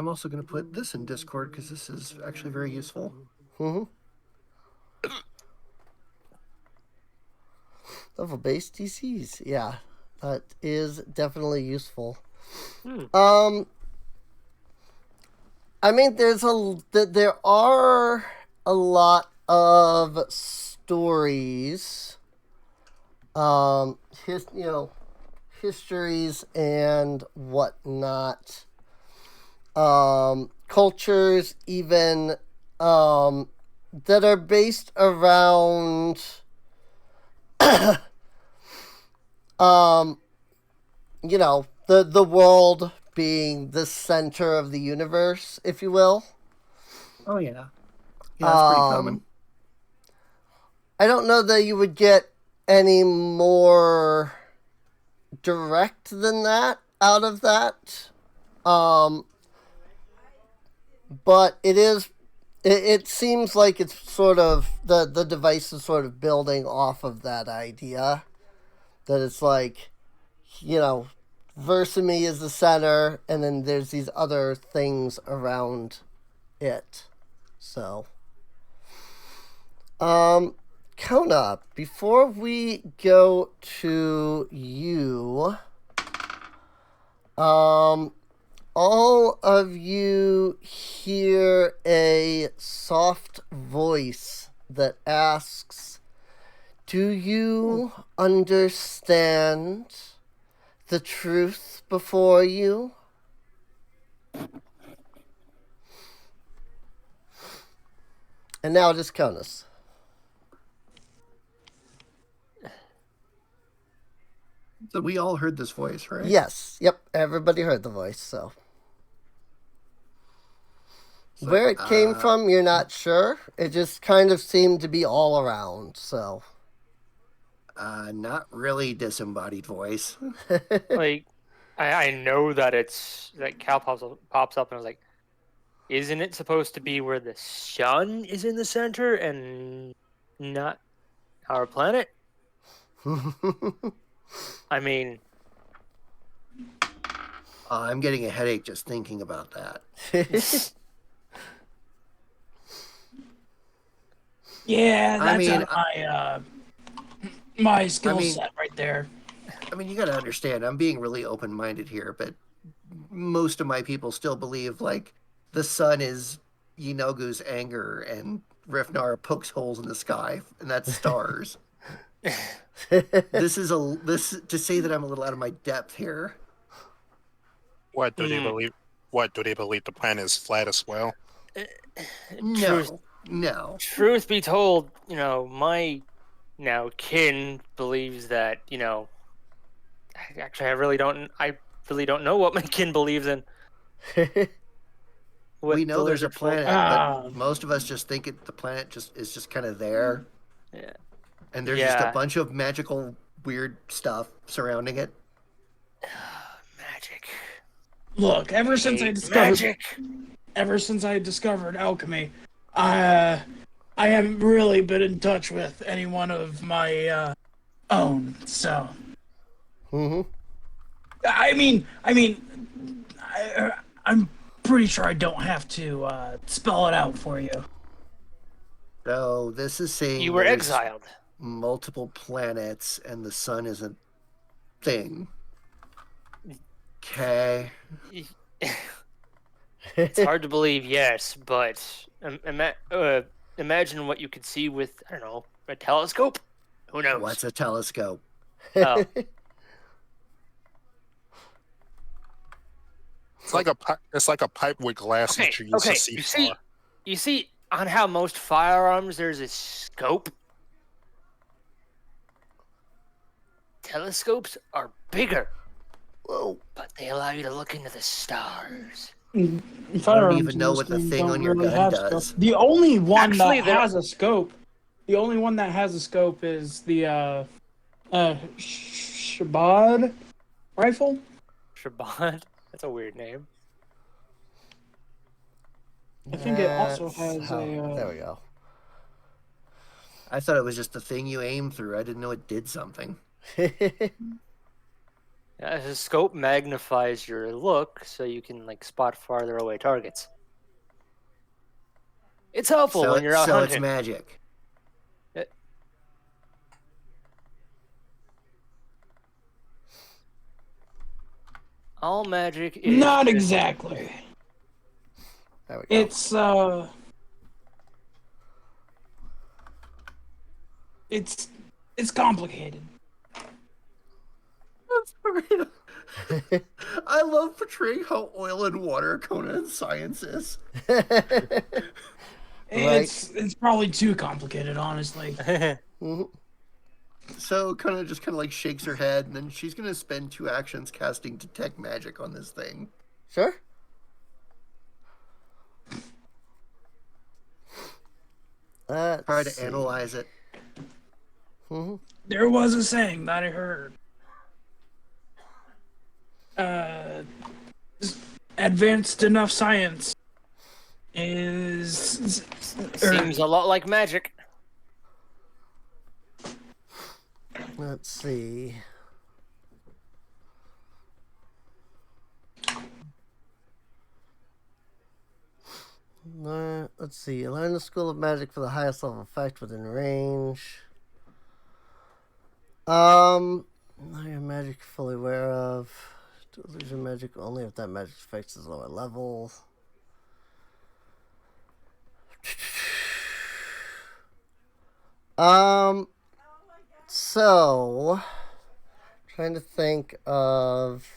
also going to put this in Discord because this is actually very useful. Level-based DCs. Yeah, that is definitely useful. I mean, there are a lot of stories, histories and whatnot, cultures even, that are based around, the world being the center of the universe, if you will. Oh yeah, yeah, that's pretty common. I don't know that you would get any more direct than that out of that. But it seems like it's sort of the device is sort of building off of that idea that it's like, Versamy is the center, and then there's these other things around it. So, Kona, before we go to you, all of you hear a soft voice that asks, "Do you understand the truth before you?" And now it is Konas. So we all heard this voice, right? Yes. Yep. Everybody heard the voice, so. Where it came from, you're not sure. It just kind of seemed to be all around, so. Not really disembodied voice. Like, I know that Cal pops up and I was like, isn't it supposed to be where the sun is in the center and not our planet? I mean, I'm getting a headache just thinking about that. Yeah, that's out of my skill set right there. I mean, you got to understand, I'm being really open-minded here, but most of my people still believe, like, the sun is Yinogu's anger and Rifnar pokes holes in the sky, and that's stars. This to say that I'm a little out of my depth here. What do they believe? What do they believe? The planet is flat as well? No. Truth be told, my kin believes that, actually I really don't know what my kin believes in. We know there's a planet, but most of us just think the planet is just kind of there. Yeah. And there's just a bunch of magical, weird stuff surrounding it. Magic. Look, ever since I discovered alchemy, I haven't really been in touch with any one of my own. So, I'm pretty sure I don't have to spell it out for you. So this is saying you were exiled. Multiple planets, and the sun is a thing. Okay. It's hard to believe, yes, but imagine what you could see with, I don't know, a telescope? Who knows? What's a telescope? Oh. It's like a pipe with glass that you use to see far. You see on how most firearms there's a scope? Telescopes are bigger. Whoa. But they allow you to look into the stars. I don't even know what the thing on your gun does. The only one that has a scope is the Shabad rifle. Shabad? That's a weird name. I think it also has There we go. I thought it was just the thing you aim through. I didn't know it did something. The scope magnifies your look so you can spot farther away targets. It's helpful when you're out hunting. So it's magic. All magic is... Not exactly. There we go. It's complicated. I love portraying how oil and water Conan science is. It's probably too complicated, honestly. Mm-hmm. So Conan just kind of like shakes her head, and then she's going to spend 2 actions casting Detect Magic on this thing. Sure. Try to analyze it. Mm-hmm. There was a saying that I heard. Advanced enough science is... Seems a lot like magic. Let's see. Let's see. Learn the School of Magic for the highest level effect within range. Know your magic you're fully aware of. Do illusion magic only if that magic effect is lower level. So trying to think of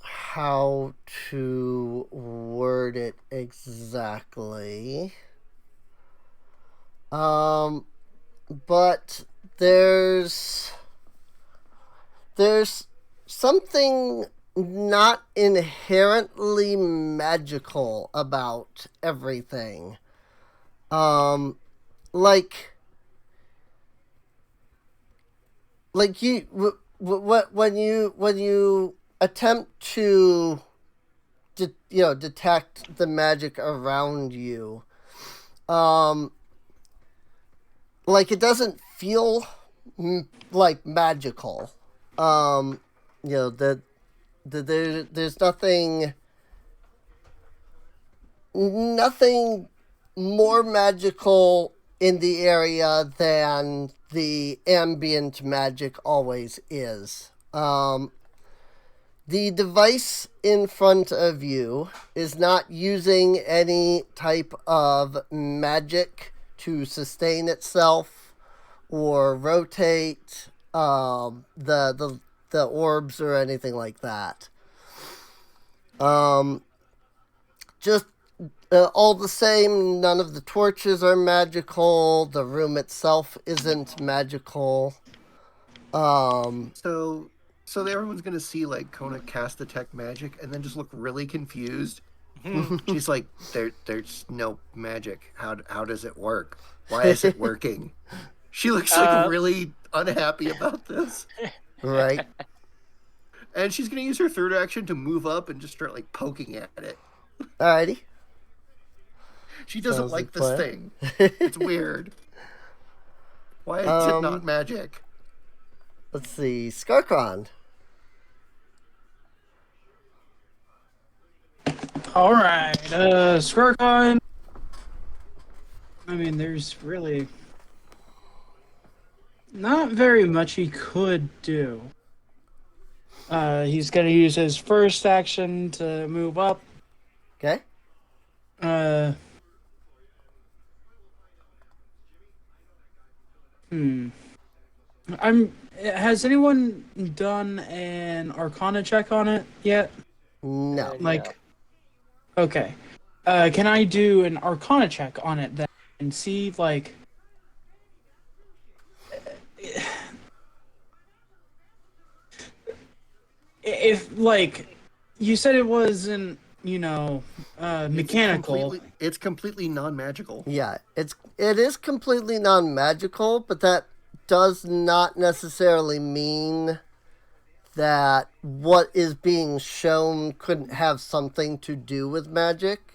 how to word it exactly. But there's something not inherently magical about everything. Like you, when you attempt to, detect the magic around you, like it doesn't feel like magical. There's nothing more magical in the area than the ambient magic always is. The device in front of you is not using any type of magic to sustain itself or rotate the orbs or anything like that. Just all the same, none of the torches are magical. The room itself isn't magical. So everyone's gonna see like Kona cast Detect Magic and then just look really confused. She's like, "There's no magic. How does it work? Why is it working?" She looks like really unhappy about this. Right. And she's gonna use her third action to move up and just start like poking at it. Alrighty. She doesn't Sounds like like this plan. thing. It's weird. Why is it not magic? Let's see. Skarkron. Alright, Skarkon. I mean, there's really not very much he could do. He's gonna use his first action to move up. Okay. Has anyone done an Arcana check on it yet? No. Okay. Can I do an Arcana check on it then and see, like... If, like, you said it wasn't, mechanical. It's completely non-magical. Yeah, it is completely non-magical, but that does not necessarily mean that what is being shown couldn't have something to do with magic.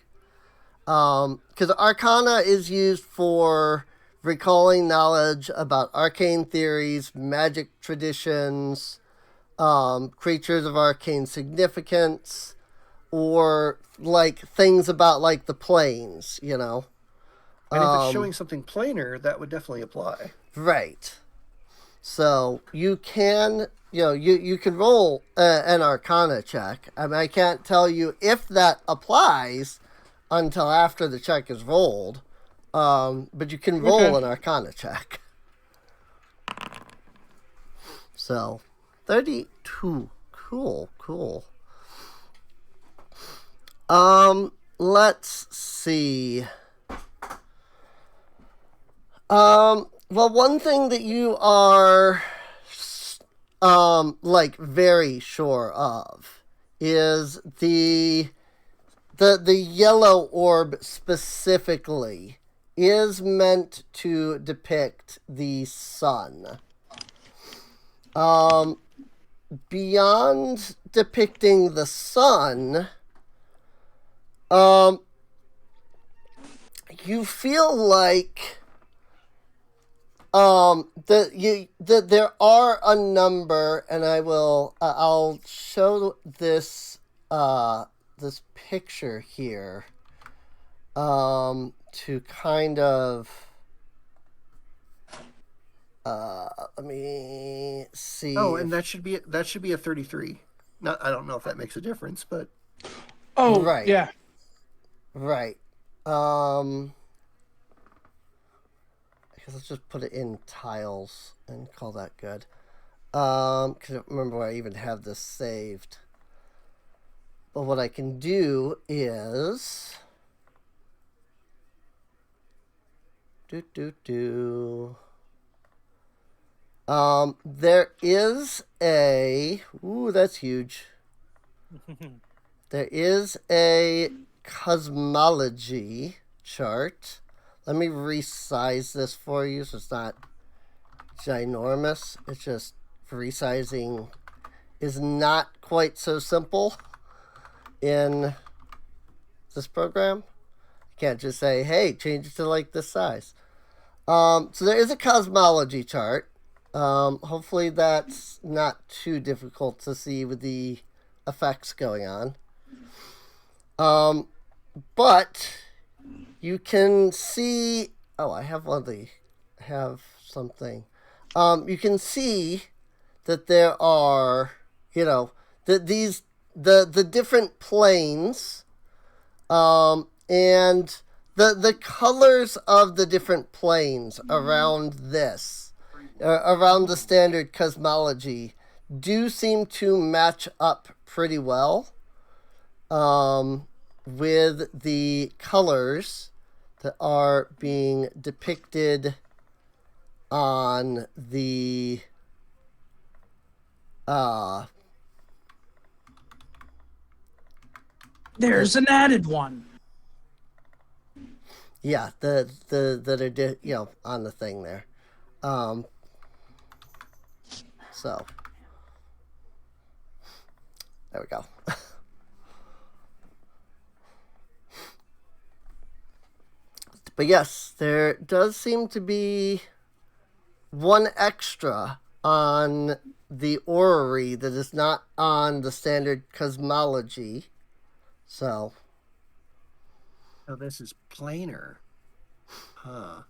Because Arcana is used for recalling knowledge about arcane theories, magic traditions, creatures of arcane significance, or like things about like the planes, And if it's showing something planar, that would definitely apply. Right. So you can, you can roll an Arcana check. I mean, I can't tell you if that applies until after the check is rolled, but you can roll an Arcana check. So, 32. Cool. Let's see. Well, one thing that you are, very sure of is the yellow orb specifically is meant to depict the sun. Beyond depicting the sun, you feel like that there are a number, and I'll show this this picture here to kind of let me see. Oh, and that should be a 33. Not, I don't know if that makes a difference, but right. Yeah. Right. I guess let's just put it in tiles and call that good. Because I don't remember where I even have this saved. But what I can do is there is a that's huge. There is a cosmology chart. Let me resize this for you so it's not ginormous. It's just resizing is not quite so simple in this program. You can't just say, hey, change it to like this size. So there is a cosmology chart. Hopefully that's not too difficult to see with the effects going on. But you can see, I have something. You can see that there are, the different planes, and the colors of the different planes around this, around the standard cosmology, do seem to match up pretty well with the colors that are being depicted on the there's an added one. Yeah, that are on the thing there. So there we go. But yes, there does seem to be one extra on the orrery that is not on the standard cosmology. So. Oh, this is planar. Huh.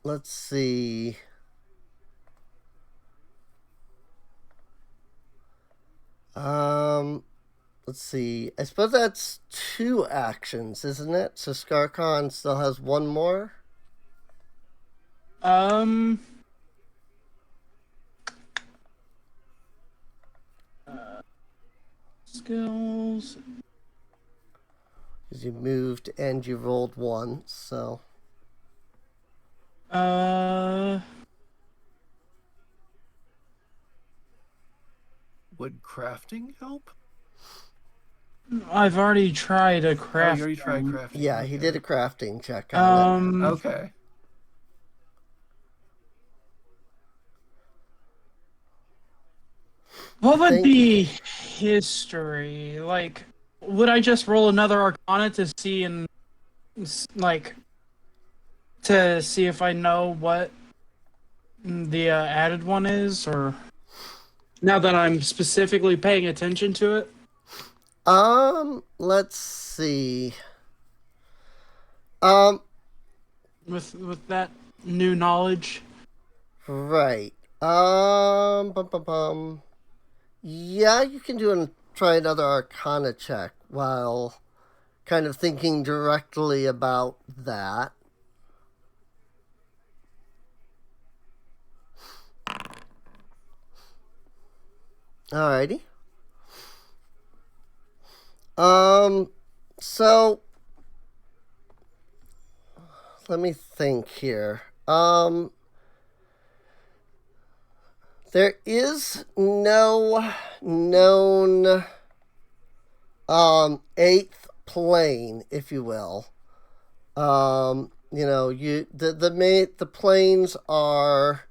Let's see. Let's see. I suppose that's 2 actions, isn't it? So Skarkon still has one more. Skills. Because you moved and you rolled 1, so. Would crafting help? I've already tried a craft. You already tried crafting. Yeah, he did a crafting check on it. Okay. What would be history? Like, would I just roll another Arcana to see to see if I know what the added one is, or now that I'm specifically paying attention to it? Let's see. With that new knowledge. Right. Yeah, you can try another Arcana check while kind of thinking directly about that. Alrighty. So let me think here. There is no known eighth plane, if you will. The planes are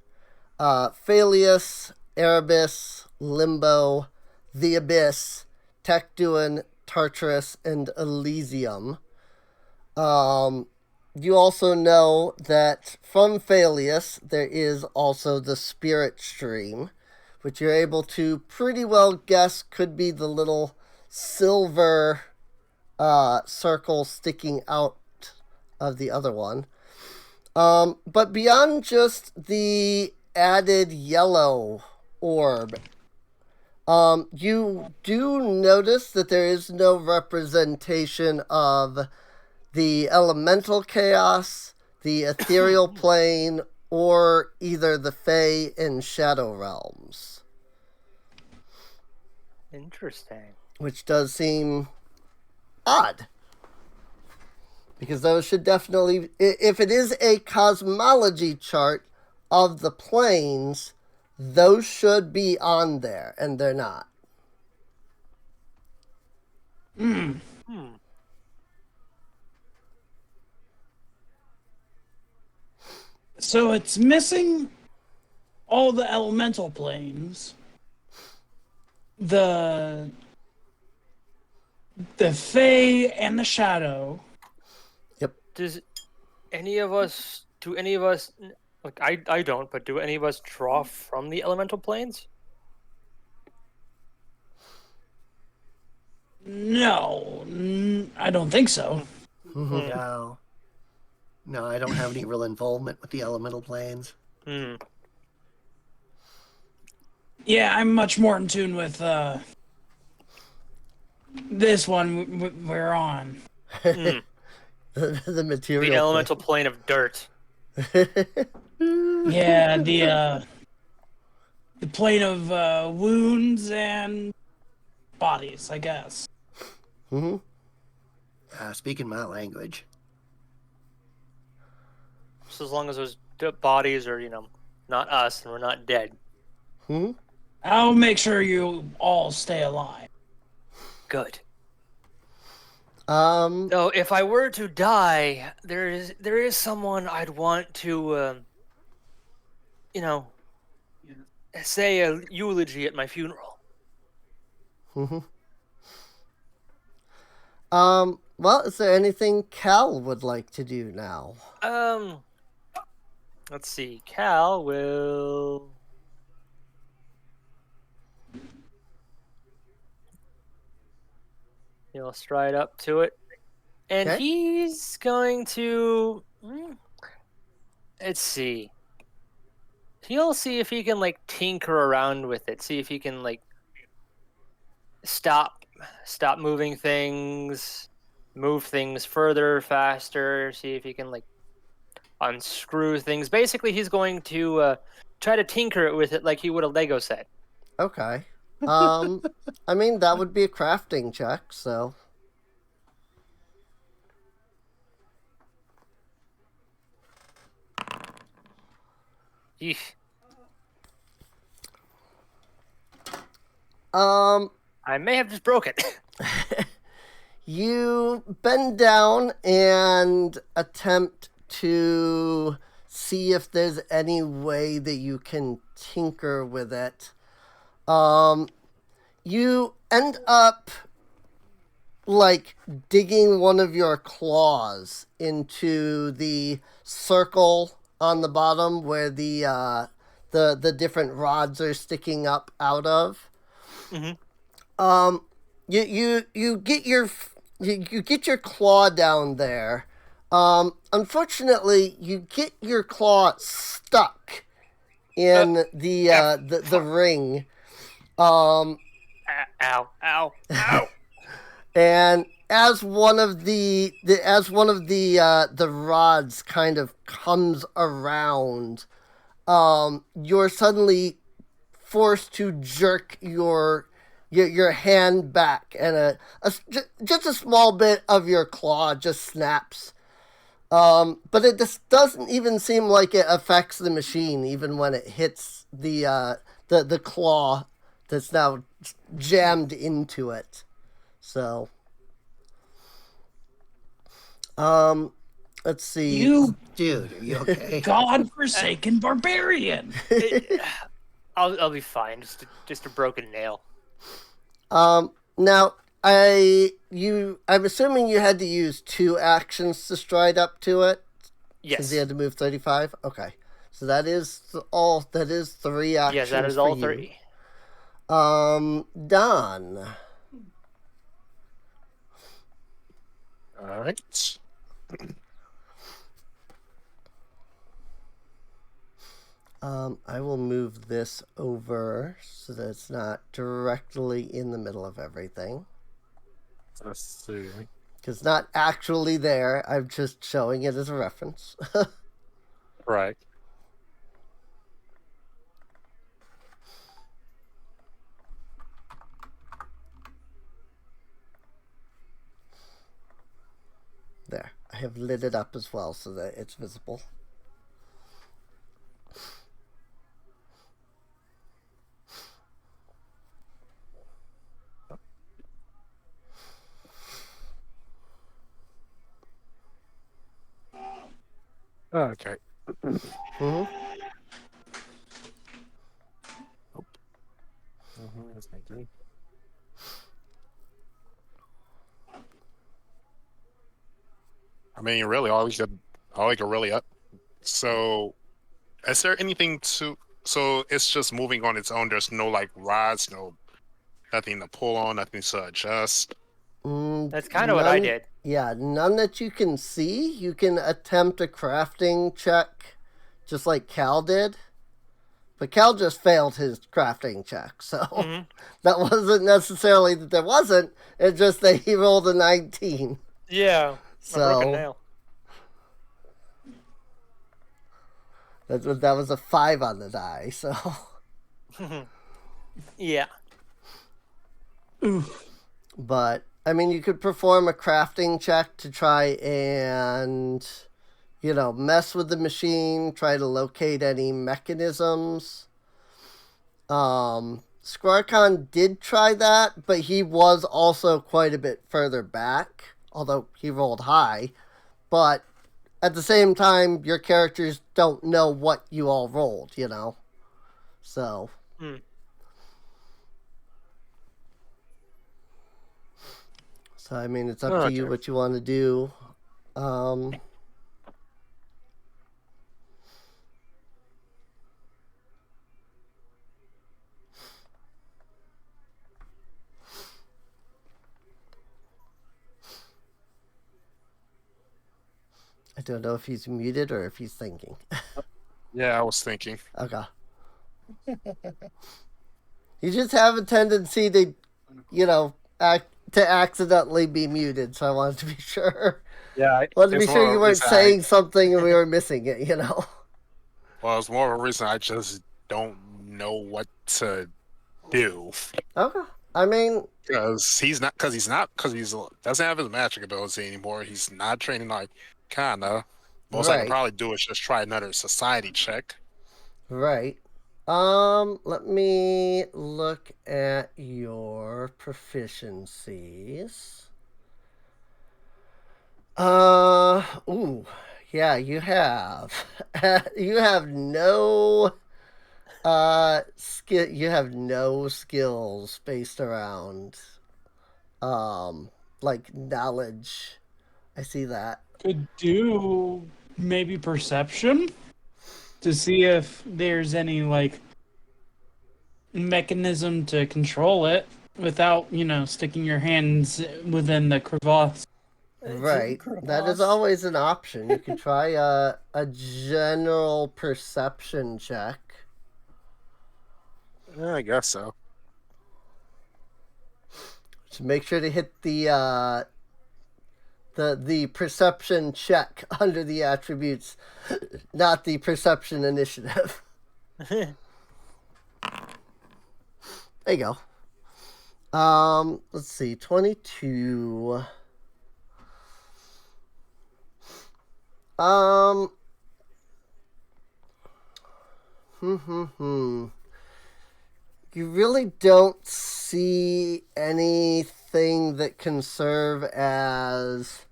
Phaleus, Erebus, Limbo, the Abyss, Tecduin, Tartarus, and Elysium. You also know that from Phaleus there is also the Spirit Stream, which you're able to pretty well guess could be the little silver circle sticking out of the other one. But beyond just the added yellow orb, you do notice that there is no representation of the elemental chaos, the ethereal plane, or either the Fey and Shadow realms. Interesting. Which does seem odd. Because those should definitely, if it is a cosmology chart of the planes, those should be on there, and they're not. So it's missing all the elemental planes, the Fey and the Shadow. Yep. Do any of us, like I don't, but do any of us draw from the elemental planes? No, I don't think so. No. No, I don't have any real involvement with the elemental planes. Yeah, I'm much more in tune with this one we're on. The material. The elemental plane of dirt. Yeah, the plane of wounds and bodies, I guess. Speaking my language. Just as long as those bodies are, not us and we're not dead. I'll make sure you all stay alive. Good. No, if I were to die, there is someone I'd want to, say a eulogy at my funeral. Well, is there anything Cal would like to do now? Let's see. Cal will... He'll stride up to it. And he's going to... Let's see. He'll see if he can, tinker around with it. See if he can, stop moving things, move things further, faster. See if he can, unscrew things. Basically, he's going to try to tinker it with it like he would a Lego set. Okay. I mean, that would be a crafting check, so... Yeesh. I may have just broke it. You bend down and attempt to see if there's any way that you can tinker with it. You end up digging one of your claws into the circle on the bottom where the different rods are sticking up out of. you get your claw down there. Unfortunately, you get your claw stuck in the ring. Ow! Ow! Ow! And as one of the rods kind of comes around, you're suddenly forced to jerk your hand back, and just a small bit of your claw just snaps. But it just doesn't even seem like it affects the machine, even when it hits the claw that's now jammed into it. So, let's see. You Dude, are you okay? godforsaken barbarian. I'll be fine. Just a broken nail. Now I'm assuming you had to use 2 actions to stride up to it. Yes. Since you had to move 35. Okay, so that is 3 actions. Yes, that is all 3. Done. All right. I will move this over so that it's not directly in the middle of everything. Let's see. Because it's not actually there. I'm just showing it as a reference. Right. There. I have lit it up as well so that it's visible. Okay. Mm-hmm. That's my dream. I mean, really, all you could really up. So, is there anything to? So it's just moving on its own. There's no like rods, nothing to pull on, nothing to adjust. That's kind of what I did. Yeah, none that you can see. You can attempt a crafting check, just like Cal did. But Cal just failed his crafting check, so that wasn't necessarily that there wasn't. It's just that he rolled a 19. Yeah. So a broken nail. That was a 5 on the die, so. Yeah. But, I mean, you could perform a crafting check to try and, mess with the machine, try to locate any mechanisms. Squarcon did try that, but he was also quite a bit further back, although he rolled high. But at the same time, your characters don't know what you all rolled, So. So, I mean, it's up to you what you want to do. I don't know if he's muted or if he's thinking. Yeah, I was thinking. Okay. You just have a tendency to, to accidentally be muted, so I wanted to be sure. Yeah, I wanted to be sure you weren't saying something and we were missing it, Well, it's more of a reason I just don't know what to do. Okay. I mean, because he doesn't have his magic ability anymore. He's not training like kinda. Most I can probably do is just try another society check. Right. Let me look at your proficiencies. Ooh, yeah, you have no skill. You have no skills based around like knowledge. I see that. Could do maybe perception to see if there's any like mechanism to control it. without, sticking your hands within the crevasse. Right. That is always an option. You could try a general perception check. I guess so. So make sure to hit the perception check under the attributes, not the perception initiative. There you go. Let's see, 22. You really don't see anything that can serve as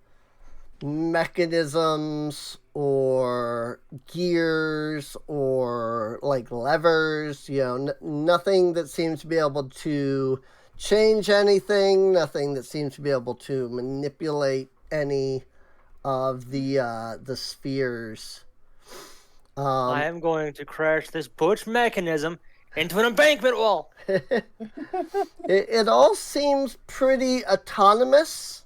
mechanisms or gears or like levers, nothing that seems to be able to change anything, nothing that seems to be able to manipulate any of the spheres. I am going to crash this butch mechanism into an embankment wall. It all seems pretty autonomous,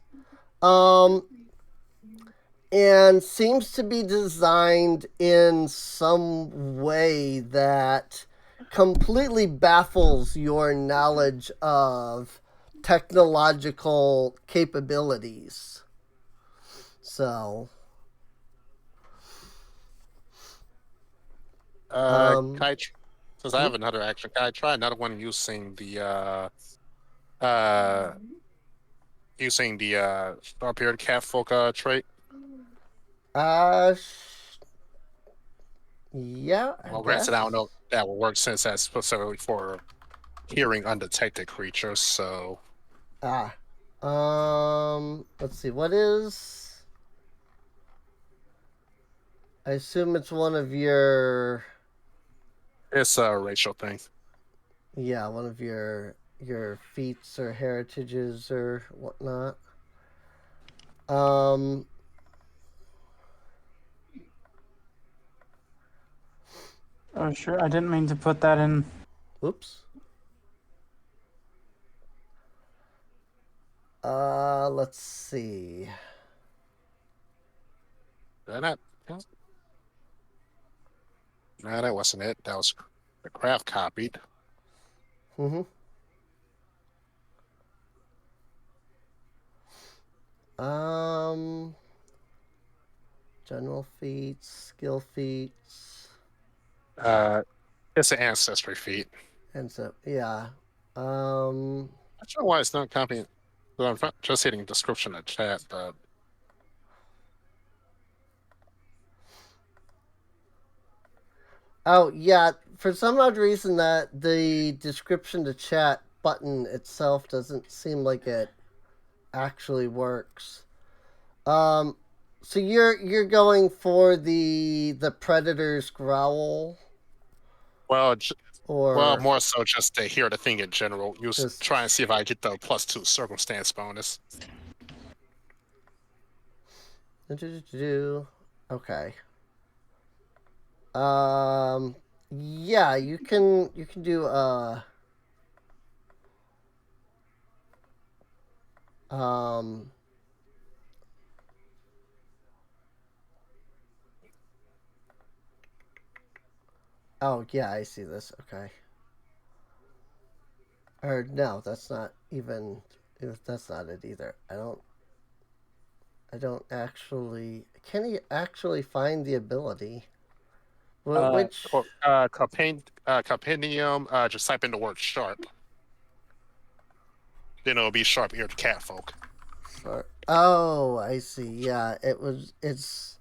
and seems to be designed in some way that completely baffles your knowledge of technological capabilities. So, since I have another action, can I try another one using the Star-Period Catfolk trait? Yeah. Well, granted, I don't know if that will work since that's specifically for hearing undetected creatures. So. Let's see. What is? I assume it's one of your. It's a racial thing. Yeah, one of your feats or heritages or whatnot. Oh, sure. I didn't mean to put that in. Oops. Let's see. No, that wasn't it. That was the craft copied. Mm-hmm. General feats, skill feats. It's an ancestry feat. And so, yeah. I'm not sure why it's not copying. So I'm just hitting description in chat, but. Oh, yeah. For some odd reason, that the description to chat button itself doesn't seem like it actually works. So you're going for the Predator's growl? Well, more so just to hear the thing in general. Try and see if I get the +2 circumstance bonus. Okay. Yeah, you can do oh yeah, I see this. Okay. Or no, that's not even. That's not it either. I don't actually. Can he actually find the ability? Which? Compendium. Just type in the word sharp. Then it'll be sharp-eared catfolk. Oh, I see. Yeah, it's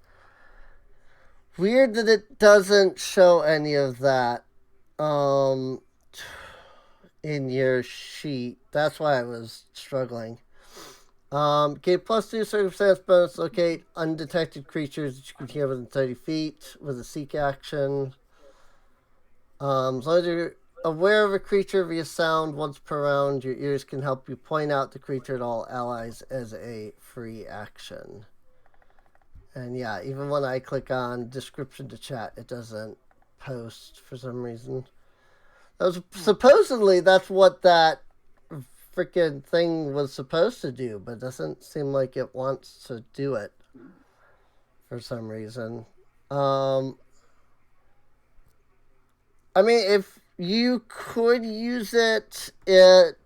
weird that it doesn't show any of that in your sheet. That's why I was struggling. Gain +2 circumstance bonus. Locate undetected creatures that you can hear within 30 feet with a seek action. As long as you're aware of a creature via sound once per round, your ears can help you point out the creature and all allies as a free action. And yeah, even when I click on description to chat, it doesn't post for some reason. Supposedly, that's what that freaking thing was supposed to do, but it doesn't seem like it wants to do it for some reason. I mean, if you could use it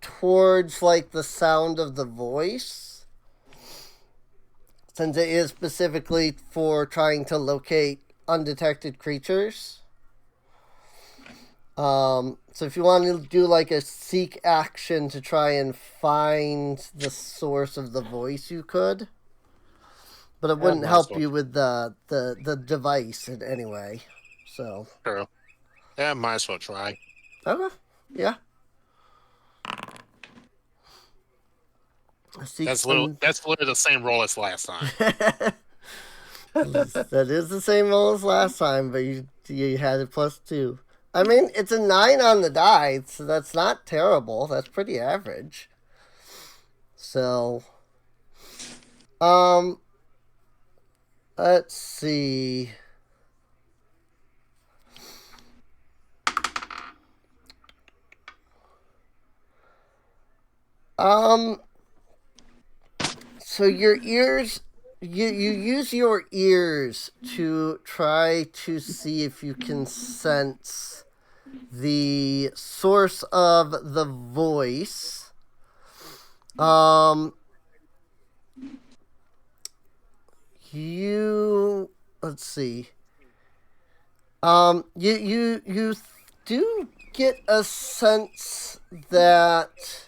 towards like the sound of the voice, since it is specifically for trying to locate undetected creatures. So if you want to do like a seek action to try and find the source of the voice, you could. But it wouldn't help you with the device in any way. So. True. Yeah, might as well try. Okay. Yeah. That's literally the same roll as last time. That is the same roll as last time, but you had it +2. I mean, it's a 9 on the die, so that's not terrible. That's pretty average. So, let's see. So your ears, you use your ears to try to see if you can sense the source of the voice. Let's see. You do get a sense that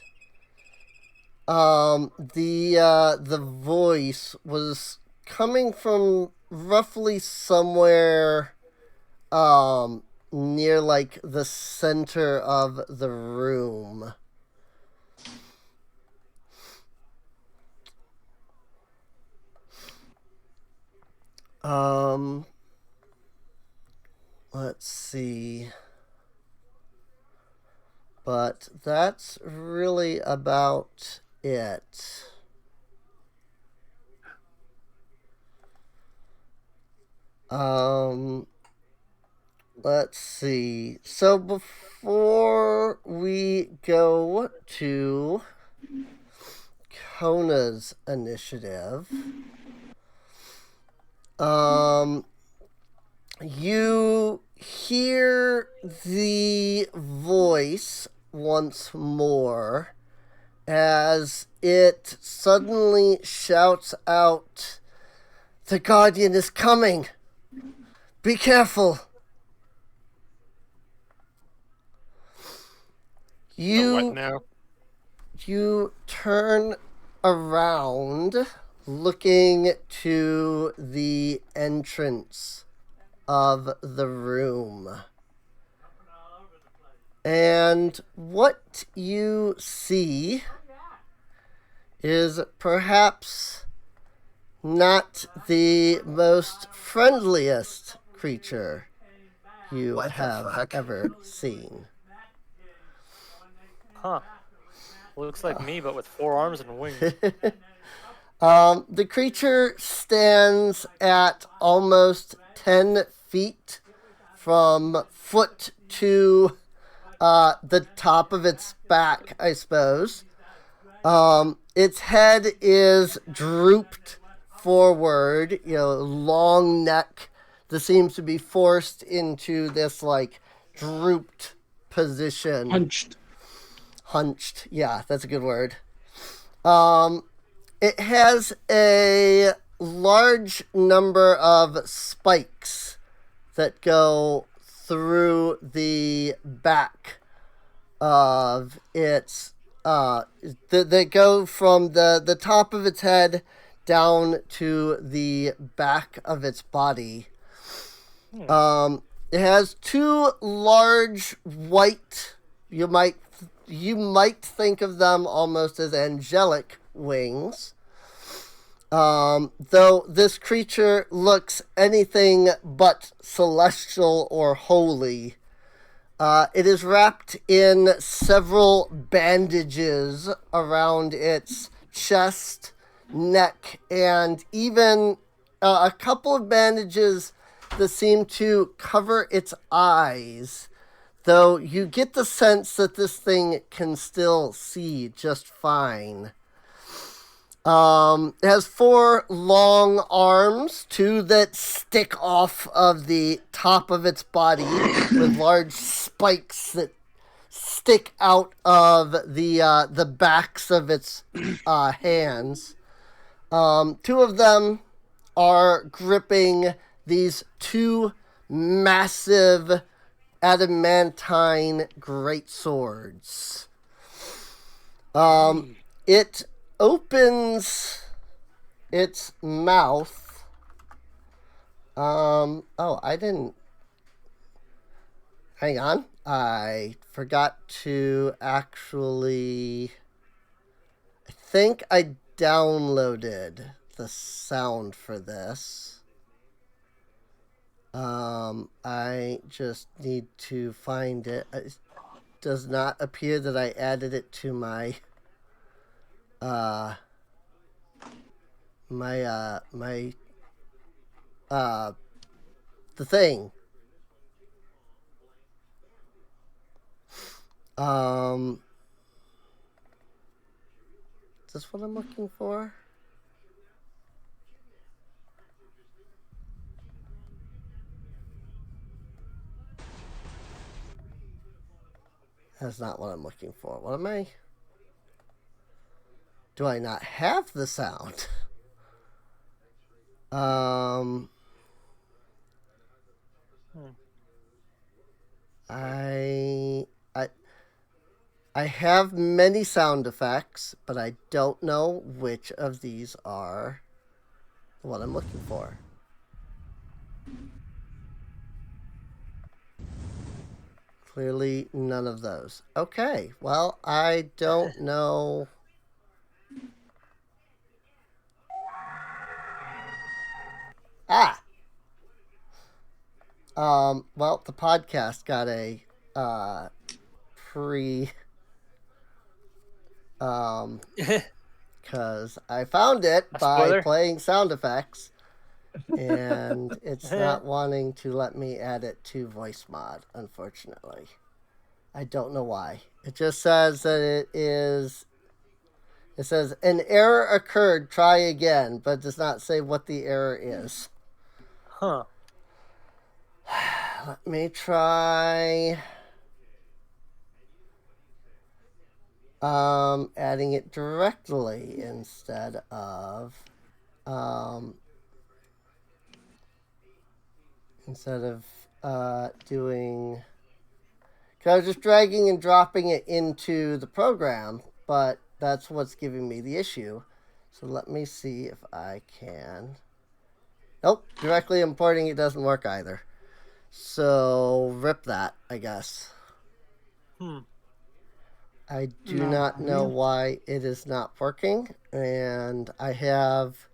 the voice was coming from roughly somewhere near like the center of the room. Let's see. But that's really about it. Let's see. So before we go to Kona's initiative, you hear the voice once more as it suddenly shouts out, "The Guardian is coming! Be careful!" What now? You turn around, looking to the entrance of the room. And what you see is perhaps not the most friendliest creature you have ever seen. Huh. Looks like me, but with 4 arms and wings. The creature stands at almost 10 feet from foot to the top of its back, I suppose. Its head is drooped forward, long neck that seems to be forced into this like drooped position. Hunched. Yeah, that's a good word. It has a large number of spikes that go through the back of its that go from the top of its head down to the back of its body. It has 2 large white, you might think of them almost as angelic wings. Though this creature looks anything but celestial or holy. It is wrapped in several bandages around its chest, neck, and even a couple of bandages that seem to cover its eyes though you get the sense that this thing can still see just fine. It has 4 long arms, 2 that stick off of the top of its body with large spikes that stick out of the backs of its hands. 2 of them are gripping these 2 massive adamantine great swords. It opens its mouth. I didn't. Hang on. I forgot to actually. I think I downloaded the sound for this. I just need to find it. It does not appear that I added it to my the thing. Is this what I'm looking for? That's not what I'm looking for. What am I? Do I not have the sound? I have many sound effects, but I don't know which of these are what I'm looking for. Clearly none of those. Okay, well, I don't know. Well, the podcast got a pre because I found it by playing sound effects, and it's not wanting to let me add it to voice mod, unfortunately. I don't know why. It just says that it says an error occurred, try again, but does not say what the error is. Huh. Let me try adding it directly instead of doing, because I was just dragging and dropping it into the program, but that's what's giving me the issue. So let me see if I can. Nope, directly importing it doesn't work either. So rip that, I guess. I do not know why it is not working, and I have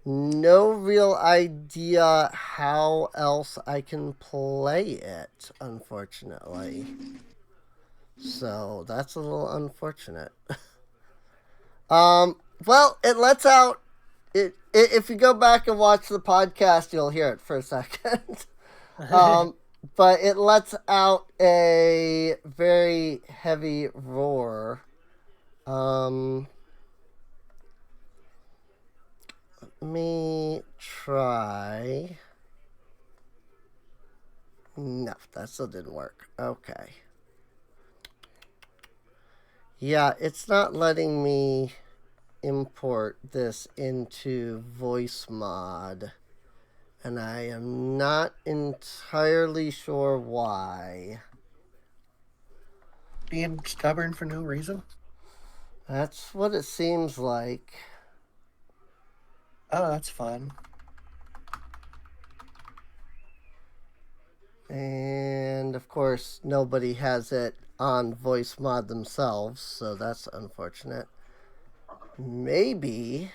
no real idea how else I can play it, unfortunately. So that's a little unfortunate. Well, it lets out it. If you go back and watch the podcast, you'll hear it for a second. But it lets out a very heavy roar. Let me try. No, that still didn't work. Okay. Yeah, it's not letting me import this into voice mod. And I am not entirely sure why. Being stubborn for no reason? That's what it seems like. Oh, that's fun. And, of course, nobody has it on voice mod themselves, so that's unfortunate. Maybe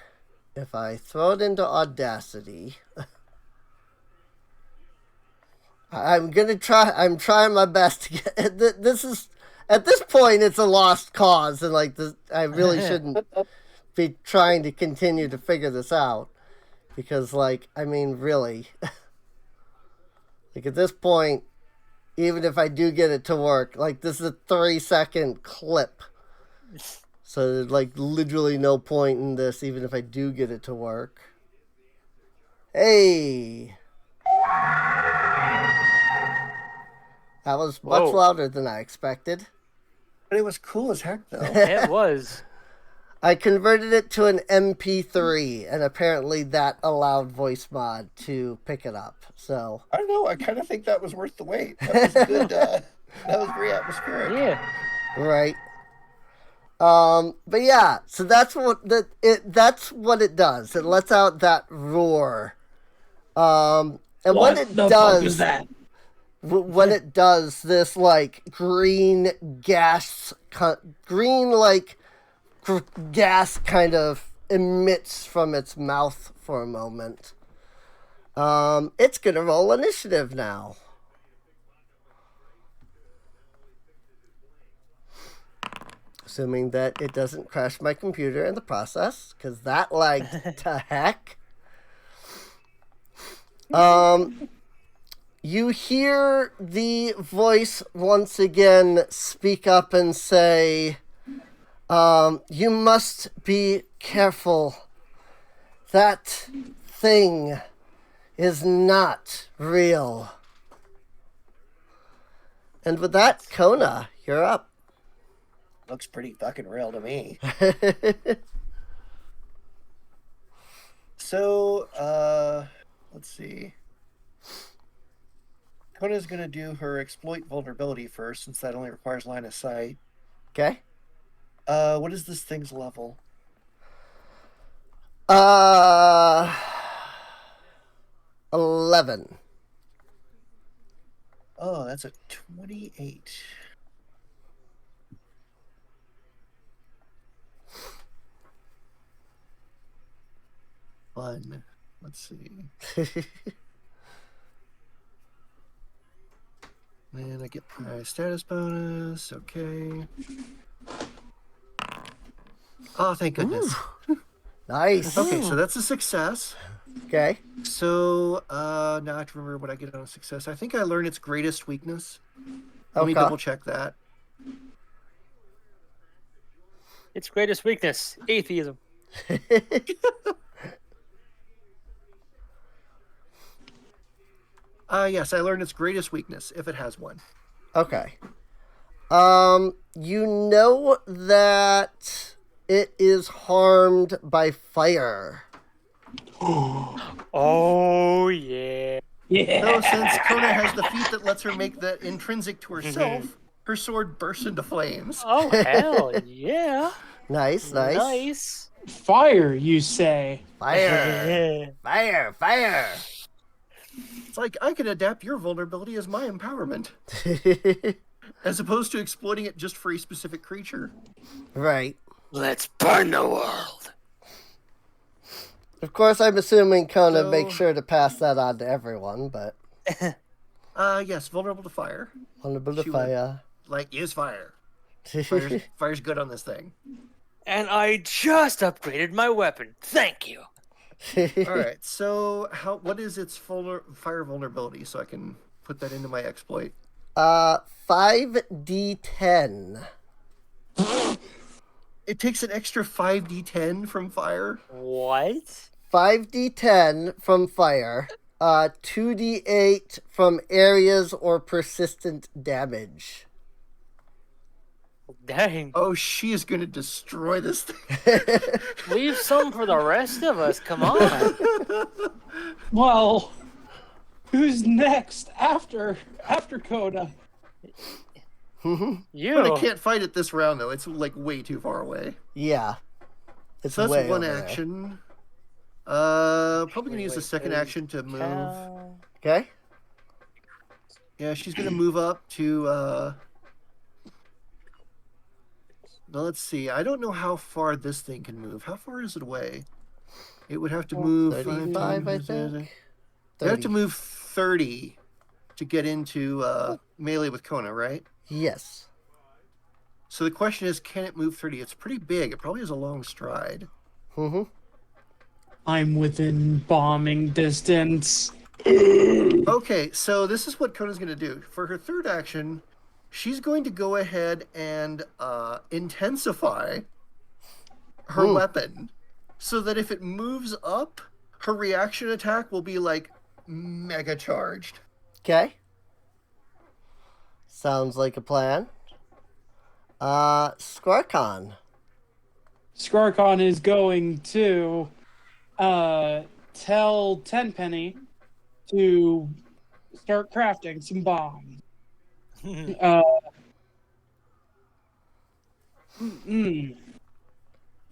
if I throw it into Audacity... I'm trying my best to get this is at this point it's a lost cause, and like this, I really shouldn't be trying to continue to figure this out, because like, I mean, really, like at this point even if I do get it to work. Like, this is a 3-second clip. So there's, like, literally no point in this, even if I do get it to work. Hey! That was much louder than I expected. But it was cool as heck, though. It was. I converted it to an MP3, and apparently that allowed voice mod to pick it up. So I don't know. I kind of think that was worth the wait. That was good. That was very atmospheric. Yeah. Right. But yeah, so that's what that's what it does. It lets out that roar. And what it does is that? When it does this, like, green gas kind of emits from its mouth for a moment. It's gonna roll initiative now. Assuming that it doesn't crash my computer in the process, because that lagged to heck. You hear the voice once again speak up and say, you must be careful. That thing is not real. And with that, Kona, you're up. Looks pretty fucking real to me. So, let's see. Kona's going to do her exploit vulnerability first, since that only requires line of sight. Okay. What is this thing's level? 11. Oh, that's a 28. Fun. Let's see. And I get my status bonus. Okay. Oh, thank goodness. Nice. Okay, so that's a success. Okay. So, now I have to remember what I get on a success. I think I learned its greatest weakness. Let me double check that. Its greatest weakness, atheism. Yes, I learned its greatest weakness, if it has one. Okay. You know that it is harmed by fire. Oh, yeah. Yeah. So, since Kona has the feat that lets her make that intrinsic to herself, her sword bursts into flames. Oh, hell yeah. Nice. Nice. Fire, you say? Fire. Fire. It's like, I can adapt your vulnerability as my empowerment, as opposed to exploiting it just for a specific creature. Right. Let's burn the world. Of course, I'm assuming Kona makes sure to pass that on to everyone, but... Yes, vulnerable to fire. Vulnerable to fire. Use fire. Fire's good on this thing. And I just upgraded my weapon. Thank you. Alright, so what is its fire vulnerability, so I can put that into my exploit? 5d10. It takes an extra 5d10 from fire? What? 5d10 from fire. 2d8 from areas or persistent damage. Dang. Oh, she is going to destroy this thing. Leave some for the rest of us. Come on. Well, who's next after Coda? You. But I can't fight it this round, though. It's, like, way too far away. Yeah. It's so that's way one over there. action. Probably going to use the second action to move. Okay. Yeah, she's going to move up to... Now, let's see. I don't know how far this thing can move. How far is it away? It would have to move... 35, I think. They have to move 30 to get into melee with Kona, right? Yes. So the question is, can it move 30? It's pretty big. It probably has a long stride. Mm-hmm. I'm within bombing distance. Okay, so this is what Kona's going to do. For her third action, she's going to go ahead and intensify her weapon so that if it moves up, her reaction attack will be like mega charged. Okay. Sounds like a plan. Squarcon. Squarcon is going to tell Tenpenny to start crafting some bombs.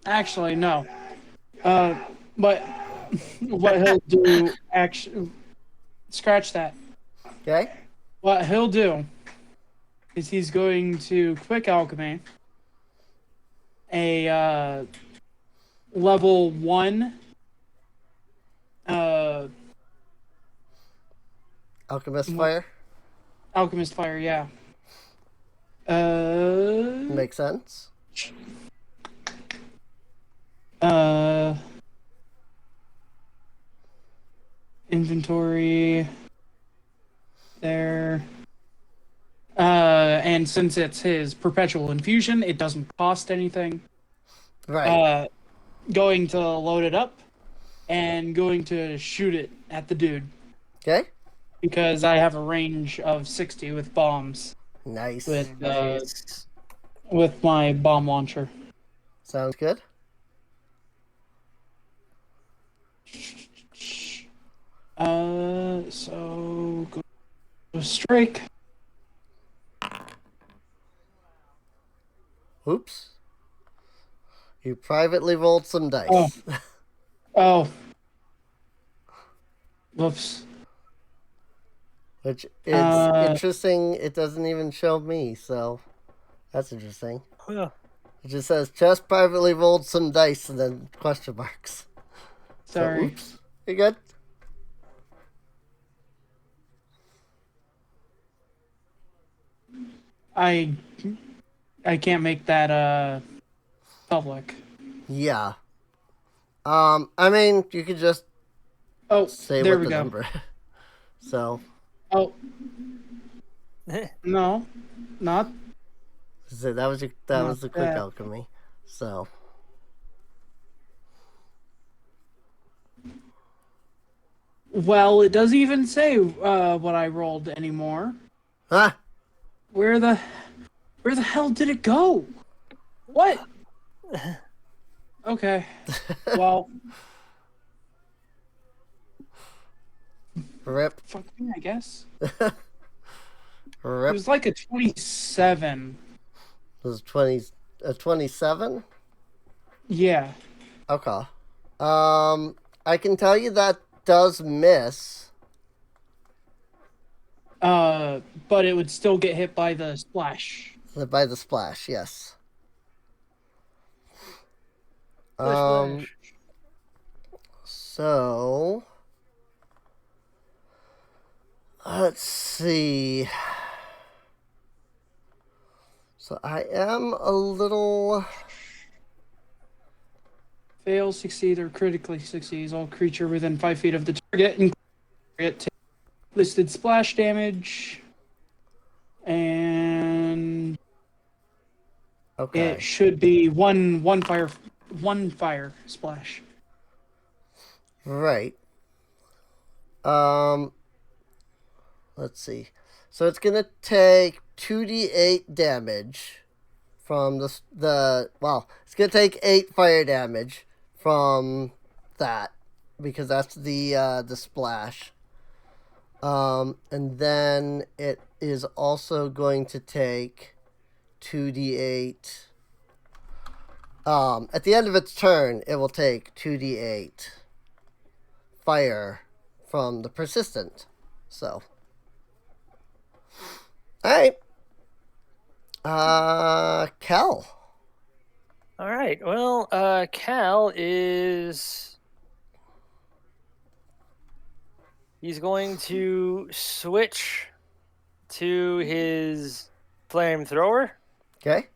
Actually, no. But what he'll do, actually, scratch that. Okay. What he'll do is he's going to quick alchemy a level 1 Alchemist Fire. Alchemist Fire, yeah. Makes sense. Inventory there. And since it's his perpetual infusion, it doesn't cost anything. Right. Going to load it up and going to shoot it at the dude. Okay. Because I have a range of 60 with bombs. Nice. With my bomb launcher. Sounds good. So go strike. Oops. You privately rolled some dice. Oh. Whoops. Which is interesting. It doesn't even show me, so that's interesting. Yeah. It just says just privately rolled some dice and then question marks. Sorry. So, oops. You good? I can't make that public. Yeah. I mean, you could just say there what we the go. number. So. Oh. No, not. So that was the quick alchemy. So. Well, it doesn't even say what I rolled anymore. Huh? Where the hell did it go? What? Okay. Well. Rip. Fuck me, I guess. Rip. It was like a 27. It was a 27? Yeah. Okay. I can tell you that does miss. But it would still get hit by the splash. By the splash, yes. Splash. So let's see. So I am a little. Fail, succeed, or critically succeeds. All creature within 5 feet of the target, including target, take listed splash damage. And Okay. it should be one fire splash. Right. Let's see. So it's gonna take 2d8 damage from the well, it's gonna take 8 fire damage from that because that's the splash. And then it is also going to take 2d8. At the end of its turn, it will take 2d8 fire from the persistent. So, all right. Cal. All right. Well, Cal is. He's going to switch to his flamethrower. Okay.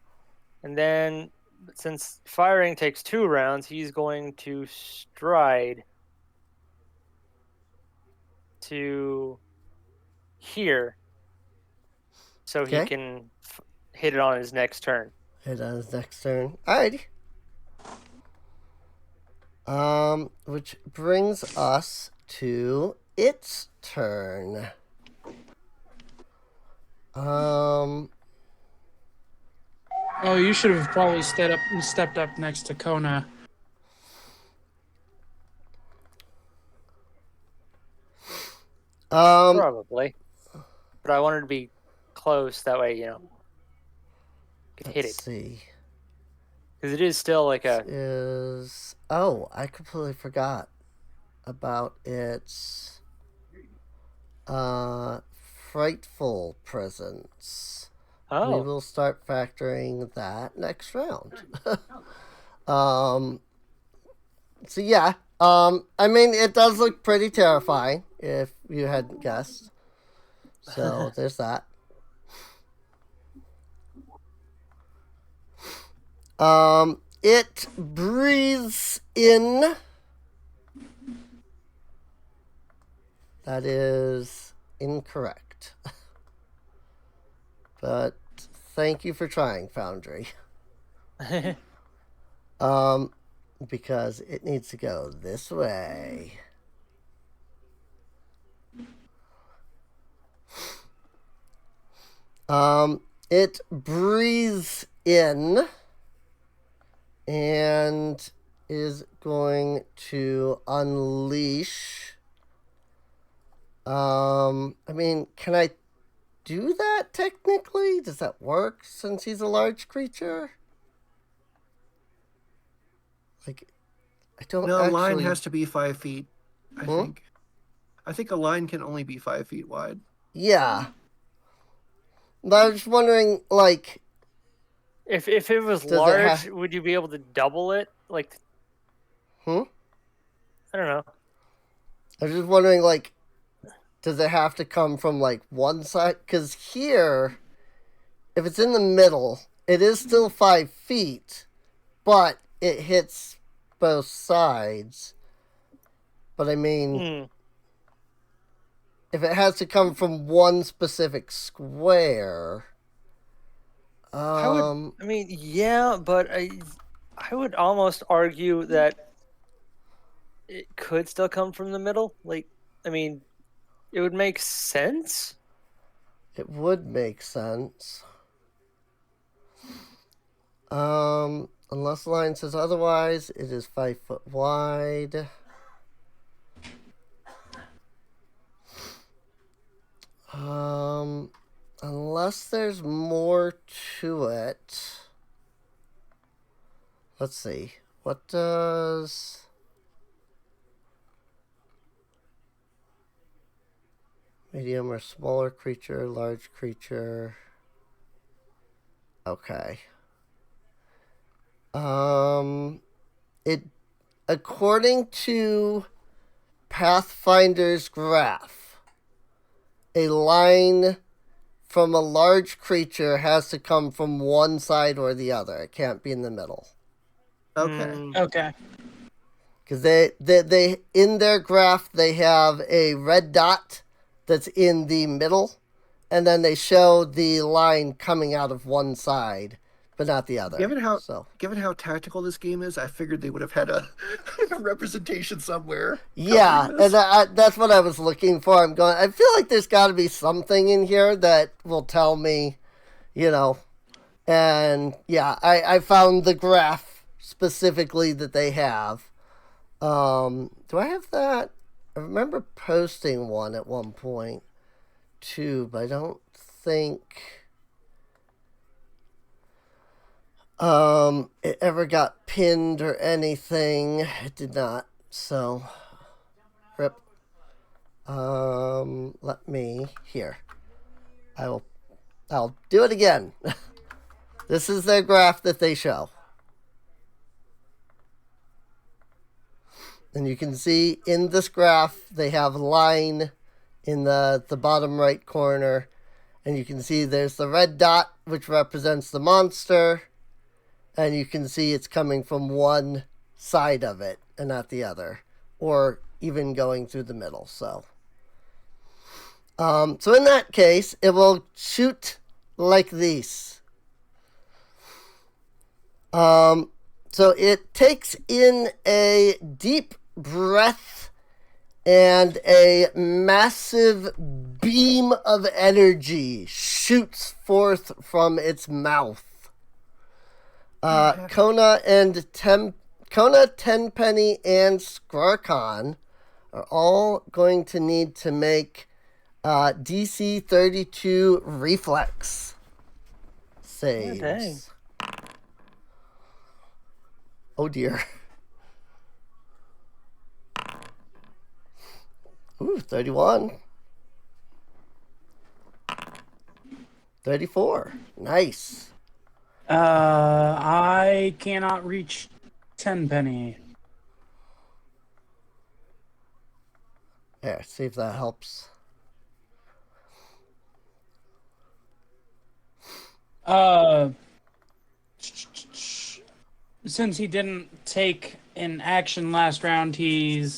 And then, since firing takes 2 rounds, he's going to stride. to here, so he Okay. can hit it on his next turn. Hit on his next turn. Alrighty. Which brings us to its turn. Oh, you should have probably stepped up next to Kona. Probably. But I wanted to be close, that way, could hit it. Let's see. Because it is still like a... Oh, I completely forgot about its frightful presence. Oh. We will start factoring that next round. So yeah, I mean, it does look pretty terrifying if you hadn't guessed. So there's that. It breathes in. That is incorrect. But thank you for trying, Foundry. Because it needs to go this way. It breathes in and is going to unleash. I mean, can I do that technically? Does that work since he's a large creature? Like, I don't No, actually... a line has to be 5 feet, I think. I think a line can only be 5 feet wide. Yeah. But I was just wondering, like... If it was large, would you be able to double it? Like... I don't know. I was just wondering, like, does it have to come from, like, one side? Because here, if it's in the middle, it is still 5 feet, but it hits both sides. But, I mean, if it has to come from one specific square... I mean, yeah, but I would almost argue that it could still come from the middle. Like, I mean, it would make sense. It would make sense. Unless the line says otherwise, it is 5 foot wide. Unless there's more to it. Let's see. What does... medium or smaller creature, large creature. Okay. It, according to Pathfinder's graph, a line from a large creature has to come from one side or the other. It can't be in the middle. Okay. Okay. Because they in their graph they have a red dot that's in the middle, and then they show the line coming out of one side, but not the other. Given how tactical this game is, I figured they would have had a representation somewhere. Yeah, and that's what I was looking for. I'm going, I feel like there's got to be something in here that will tell me, and yeah, I found the graph specifically that they have. Do I have that? I remember posting one at one point too, but I don't think it ever got pinned or anything. It did not. So rip. Let me here. I'll do it again. This is their graph that they show. And you can see in this graph, they have a line in the bottom right corner. And you can see there's the red dot, which represents the monster. And you can see it's coming from one side of it and not the other. Or even going through the middle. So So in that case, it will shoot like this. So it takes in a deep breath and a massive beam of energy shoots forth from its mouth. Kona, Tenpenny, and Skrarkon are all going to need to make DC 32 reflex saves. Oh dear. Ooh, 31. 34. Nice. I cannot reach Tenpenny. There, see if that helps. Since he didn't take an action last round, I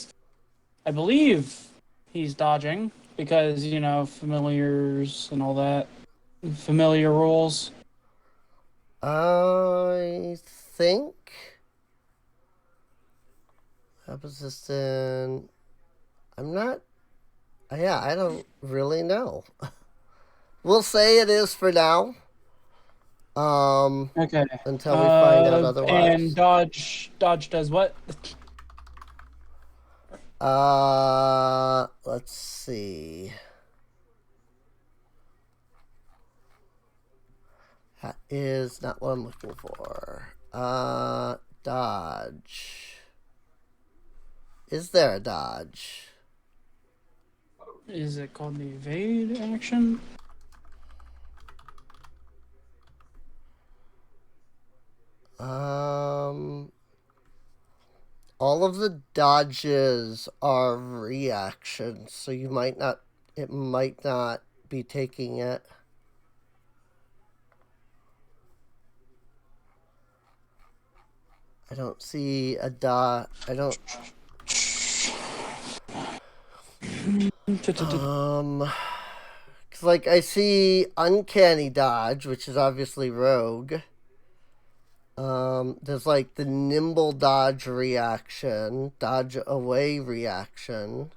believe he's dodging because, familiars and all that. Familiar rules. I think resistant. I'm not. Yeah, I don't really know. We'll say it is for now. Okay. Until we find out otherwise. And dodge does what? Let's see. That is not what I'm looking for. Dodge. Is there a dodge? Is it called the evade action? All of the dodges are reactions, so it might not be taking it. I don't see a dot. I don't. Cause like I see uncanny dodge, which is obviously rogue. There's like the nimble dodge reaction, dodge away reaction.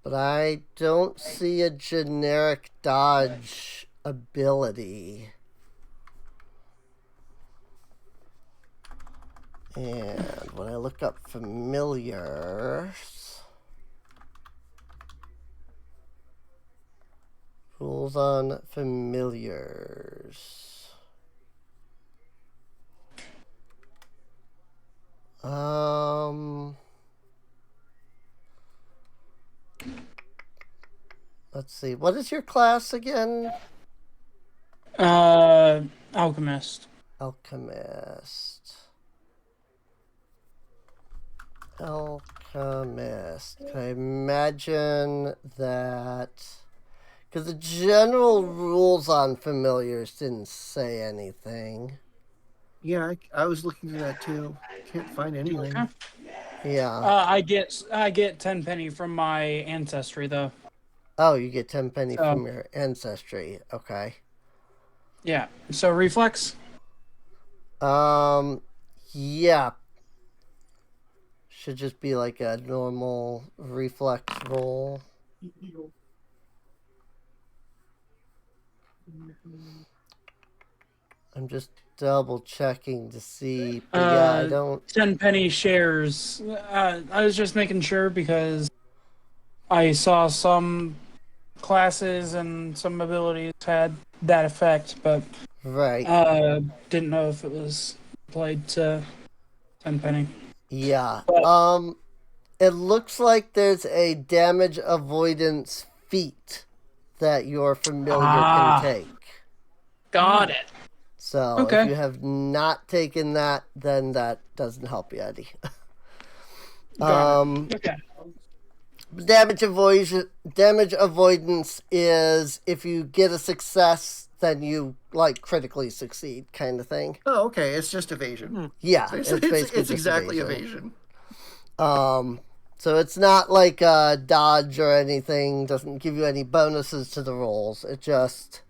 But I don't see a generic dodge ability. And when I look up familiars, rules on familiars. Let's see. What is your class again? Alchemist. Alchemist. Can I imagine that? Because the general rules on familiars didn't say anything. Yeah, I was looking for that too. Can't find anything. Okay. Yeah. I get Tenpenny from my ancestry though. Oh, you get Tenpenny from your ancestry. Okay. Yeah. So reflex? Yeah. Should just be like a normal reflex roll. I'm just double checking to see. But yeah, I don't. Tenpenny shares. I was just making sure because I saw some classes and some abilities had that effect, but right. Didn't know if it was applied to Tenpenny. Yeah. But, it looks like there's a damage avoidance feat that your familiar can take. Got it. So if you have not taken that, then that doesn't help you, Eddie. Okay. Damage avoidance is if you get a success, then you like critically succeed, kind of thing. Oh, okay. It's just evasion. Yeah, It's exactly evasion. So it's not like dodge or anything. Doesn't give you any bonuses to the rolls. It just,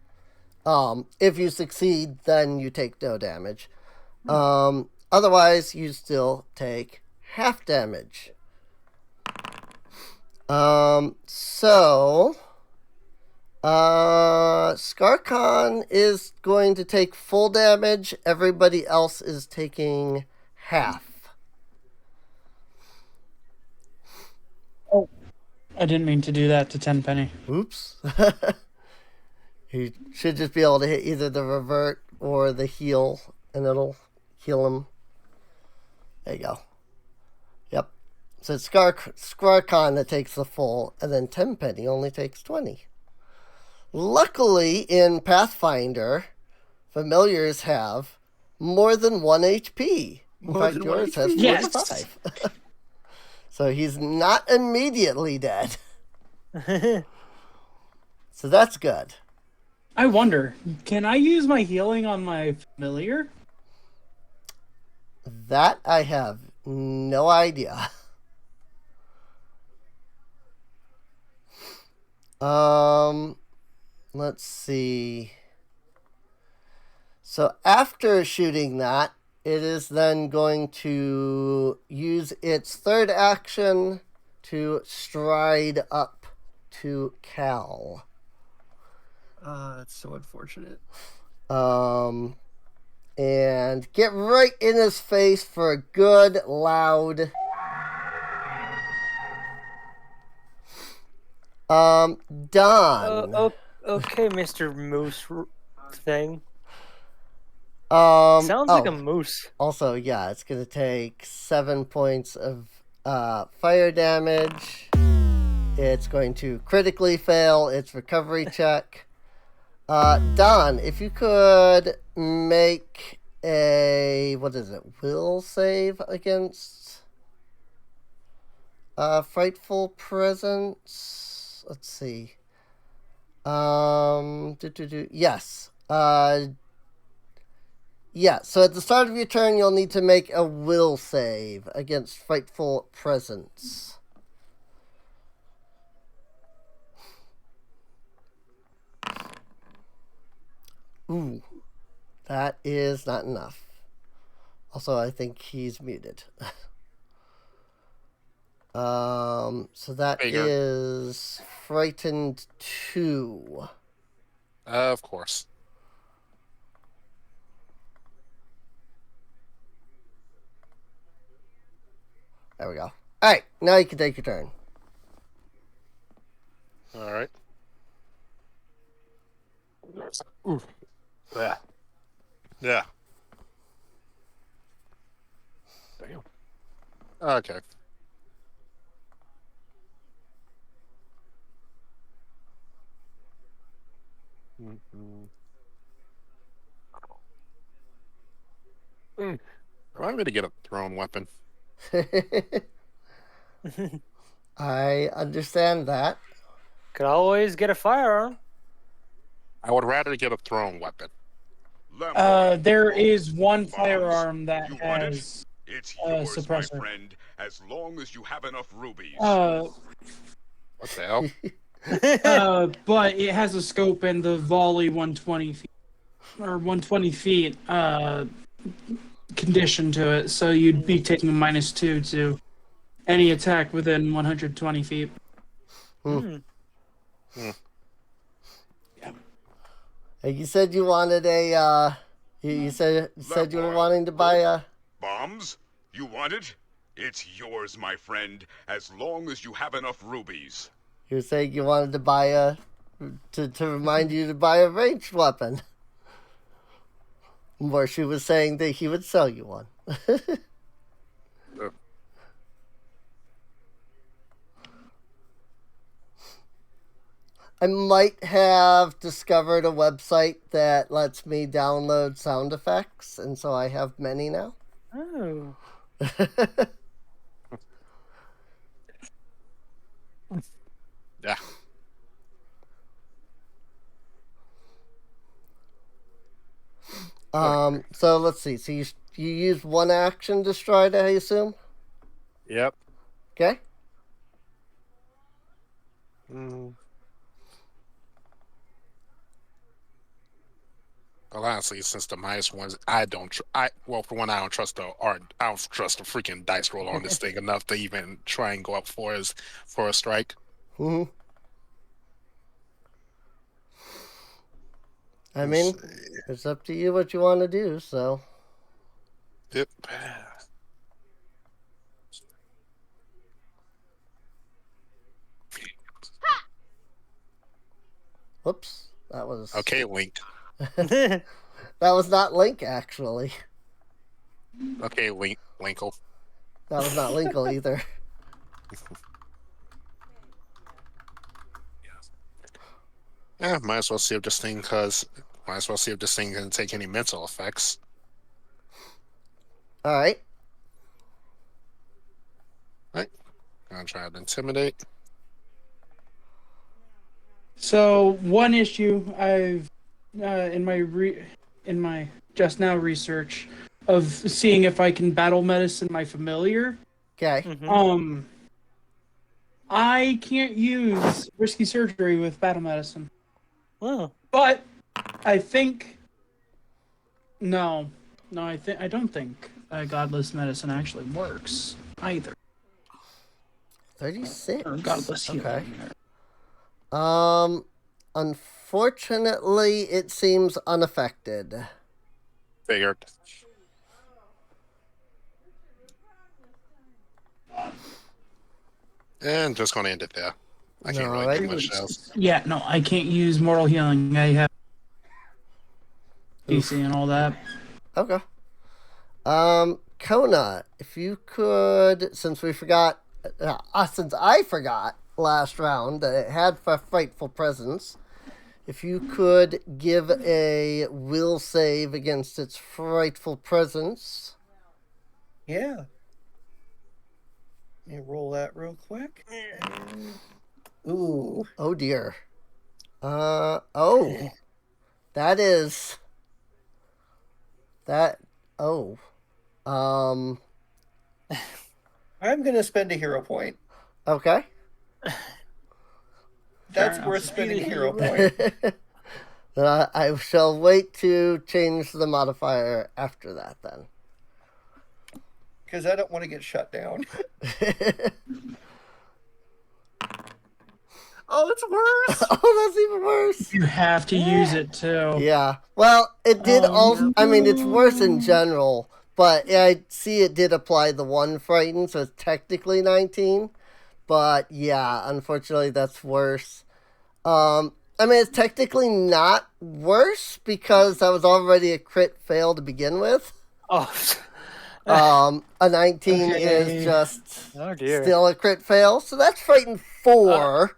if you succeed, then you take no damage. Otherwise, you still take half damage. Skarkon is going to take full damage. Everybody else is taking half. Oh, I didn't mean to do that to Tenpenny. Oops. He should just be able to hit either the revert or the heal, and it'll heal him. There you go. Yep. So it's Skarkon that takes the full, and then Tenpenny only takes 20. Luckily, in Pathfinder, familiars have more than 1 HP. In fact, yours has 45. Yes. So he's not immediately dead. So that's good. I wonder, can I use my healing on my familiar? That I have no idea. Let's see. So after shooting that, it is then going to use its third action to stride up to Cal. That's so unfortunate. And get right in his face for a good, loud... Don. Okay, Mr. Moose thing. Sounds like a moose. Also, yeah, it's going to take 7 points of fire damage. It's going to critically fail its recovery check. Don, if you could make a, will save against Frightful Presence? Let's see. Yes. Yeah, so at the start of your turn, you'll need to make a will save against Frightful Presence. Ooh, that is not enough. Also, I think he's muted. So that is Frightened 2. Of course. There we go. Alright, now you can take your turn. Alright. Yeah. Yeah. Damn. Okay. I'm going to get a thrown weapon. I understand that. Could always get a firearm. I would rather get a thrown weapon. There is one firearm that has it's yours, suppressor. My friend, as long as you have enough rubies. What the hell? But it has a scope and the volley 120 feet or 120 feet condition to it, so you'd be taking a -2 to any attack within 120 feet. Yeah. You said you wanted a. You said you were wanting to buy a. Bombs? You want it? It's yours, my friend, as long as you have enough rubies. You were saying you wanted to buy a. To remind you to buy a ranged weapon. Morshu was saying that he would sell you one. I might have discovered a website that lets me download sound effects, and so I have many now. Oh. Yeah. So let's see. So you use one action to stride, I assume? Yep. Okay. Well, honestly, since the minus ones, I don't. For one, I don't trust the art. I don't trust the freaking dice roll on this thing enough to even try and go up for a strike. I mean, it's up to you what you want to do. So. Yep. Whoops, that was okay. Link. That was not Link, actually. Okay, Linkle. That was not Linkle either. Yeah, might as well see if this thing can take any mental effects. All right. Right. Gonna try to intimidate. So one issue I've in my just now research of seeing if I can battle medicine my familiar. Okay. I can't use risky surgery with battle medicine. Wow. But I think I don't think godless medicine actually works either. 36. Or godless healing. Okay. Unfortunately, it seems unaffected. Figured. And just gonna end it there. I can't really do much else. Yeah, no, I can't use mortal healing. I have DC and all that. Okay. Kona, if you could, since I forgot last round that it had a frightful presence, if you could give a will save against its frightful presence. Yeah. Let me roll that real quick. Ooh. Oh dear. Oh. That is. That. Oh. I'm gonna spend a hero point. Okay. That's worth spending a hero point. I shall wait to change the modifier after that then. Because I don't want to get shut down. Oh, it's worse. Oh, that's even worse. You have to use it too. Yeah. Well, it did also. I mean, it's worse in general, but I see it did apply the one frighten, so it's technically 19. But yeah, unfortunately, that's worse. I mean, it's technically not worse because that was already a crit fail to begin with. Oh. A 19 is just still a crit fail, so that's frightened 4.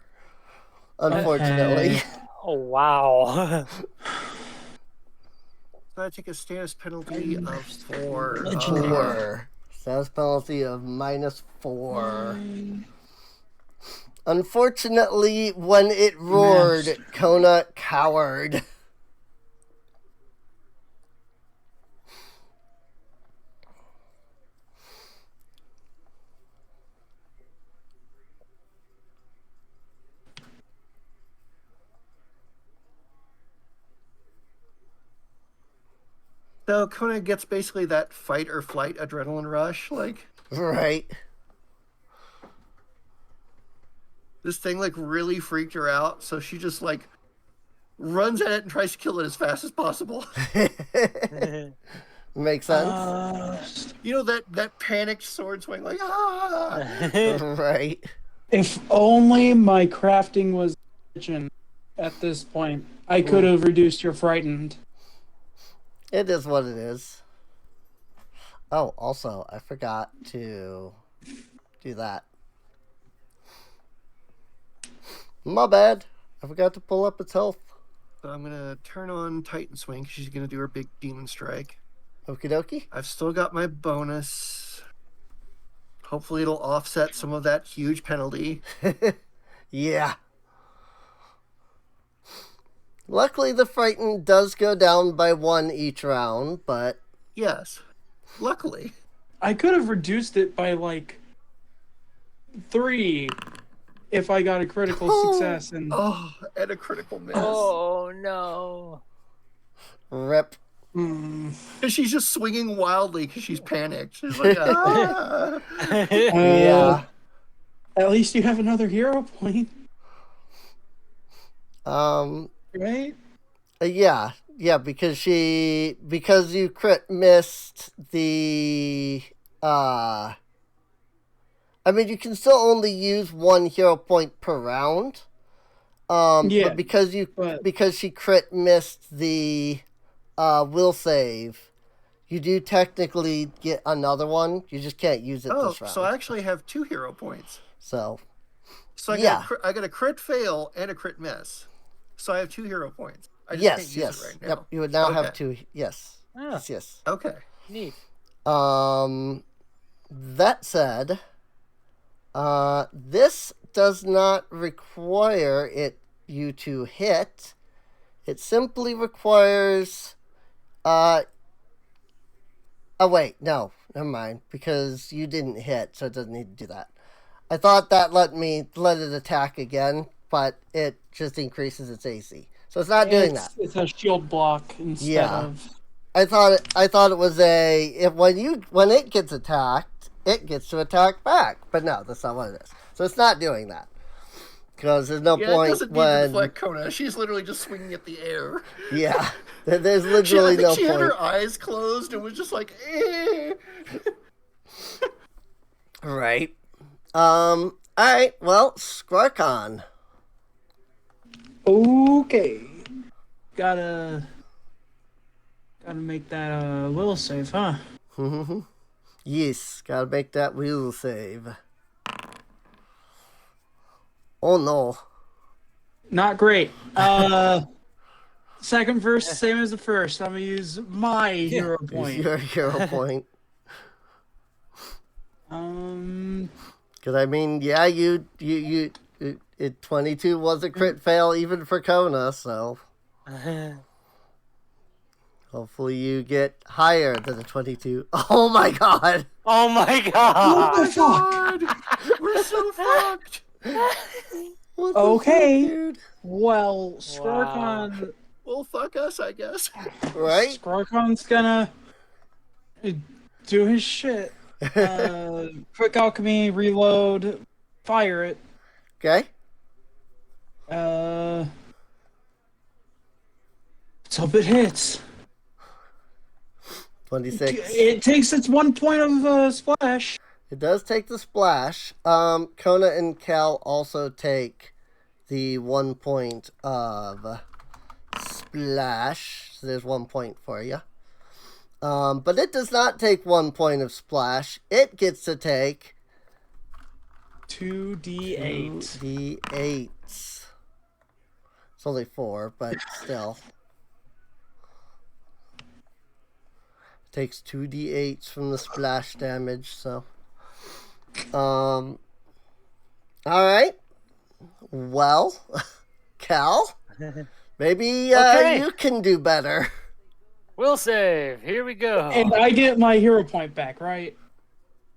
Unfortunately. Oh wow. So I take a status penalty of 4. 4. Status penalty of -4. Unfortunately, when it roared, Kona cowered. So Kona gets basically that fight or flight adrenaline rush, like. Right. This thing like really freaked her out, so she just like runs at it and tries to kill it as fast as possible. Makes sense. You know that panicked sword swing, like ah. Right. If only my crafting was at this point, I could have reduced your frightened. It is what it is. Oh, also, I forgot to do that. My bad. I forgot to pull up its health. So I'm gonna turn on Titan Swing. She's gonna do her big demon strike. Okie dokie. I've still got my bonus. Hopefully it'll offset some of that huge penalty. Yeah. Luckily, the frightened does go down by 1 each round, but... Yes. Luckily. I could have reduced it by, 3. if I got a critical success. And and a critical miss. Oh no! Rip. And she's just swinging wildly because she's panicked. She's like, ah. Yeah. At least you have another hero point. Right? Yeah, because you crit missed the I mean, you can still only use one hero point per round. But because she crit missed the will save, you do technically get another one. You just can't use it this round. So I actually have 2 hero points. So I got a crit fail and a crit miss. So I have 2 hero points. I just can't use it right now. Yep, you would now have 2. Yes. Oh. Yes. Okay. Neat. That said, this does not require you to hit. It simply requires oh wait, no, never mind, because you didn't hit, so it doesn't need to do that. I thought that let it attack again, but it just increases its AC. So it's not doing that. It's a shield block instead of. I thought it was when it gets attacked, it gets to attack back. But no, that's not what it is. So it's not doing that. Because there's no point it doesn't need to deflect Kona. She's literally just swinging at the air. Yeah. There's literally no point. She had her eyes closed and was just like, eh. Right. Alright, well, Skrarkon. Okay. Gotta make that will save, huh? Yes, gotta make that will save. Oh no. Not great. Second verse, same as the first. I'm gonna use my hero point. Use your hero point. Because I mean, yeah, you 22 was a crit fail even for Kona, so hopefully you get higher than a 22. Oh my god! Oh my god! What the fuck? We're so fucked. Okay. Fuck, dude? Well, Skrarkon. Wow. Well, fuck us, I guess. Right? Skrarkon's gonna do his shit. Quick alchemy, reload, fire it. Okay. Let's hope it hits. 26. It takes its 1 point of splash. It does take the splash. Kona and Cal also take the 1 point of splash. So there's 1 point for you. But it does not take 1 point of splash. It gets to take 2d8. 2d8. It's only 4, but still. Takes 2d8s from the splash damage, so. Alright. Well, Cal, maybe you can do better. Will save. Here we go. And I get my hero point back, right?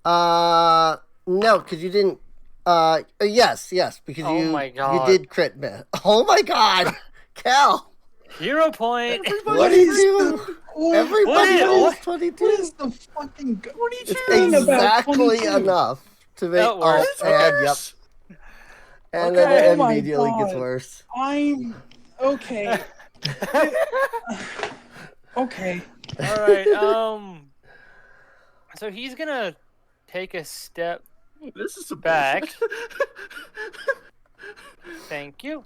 No, because you didn't. Yes, because you did crit miss. Oh my god, Cal! Hero point. What are you doing? Everybody is 22. What is the fucking? What are you It's doing exactly about enough to make. That works. And yep. And Okay, then it oh my immediately gets God. worse. I'm okay. Okay. All right. So he's gonna take a step This is some back. bullshit. Thank you.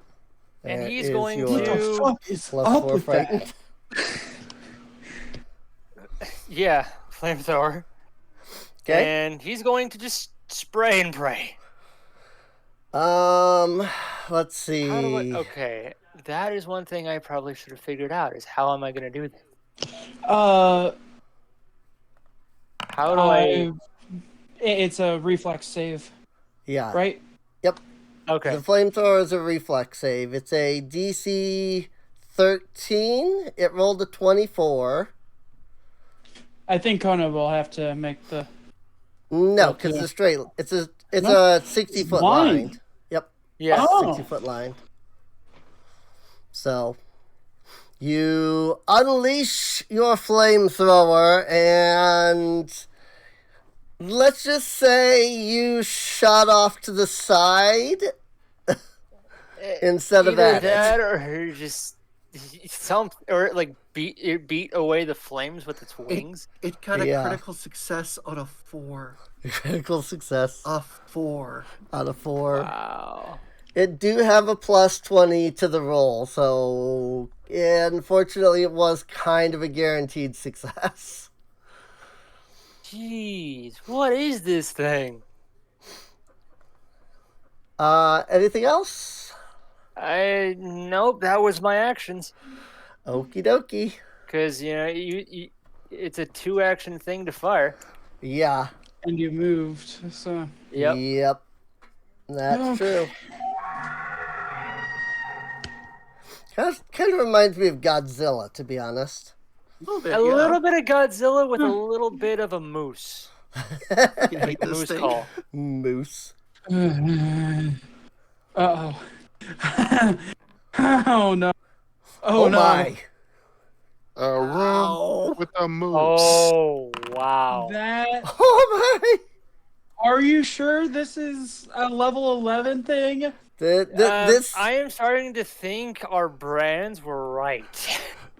And That he's is going your What the to. fuck is plus up 4 with frightened. that? Yeah, flamethrower. Okay. And he's going to just spray and pray. Let's see. Okay, that is one thing I probably should have figured out. Is how am I going to do this? How How do I? It's a reflex save, Yeah. right? Yep. Okay. The flamethrower is a reflex save. It's a DC 13. It rolled a 24. I think Kona will have to make the. No, because Okay. it's straight. It's a No, 60-foot blind. line. Yep. Yeah. 60-foot line. So you unleash your flamethrower, and let's just say you shot off to the side instead of Either at that, it. or just or like beat away the flames with its wings. It got a critical success on a 4. Critical success. A 4 out of 4. Wow. It do have a plus 20 to the roll, so unfortunately it was kind of a guaranteed success. Jeez, what is this thing? Anything else? Nope, that was my actions. Okie dokie. Because you it's a 2-action thing to fire. Yeah. And you moved, so. Yep. That's true. Kind of reminds me of Godzilla, to be honest. A little bit, A little bit of Godzilla with a little bit of a moose. Like a moose call. Moose. Uh-oh. Oh, no. Oh no. my. A room with a moose. Oh, wow. Oh my. Are you sure this is a level 11 thing? This I am starting to think our brands were right.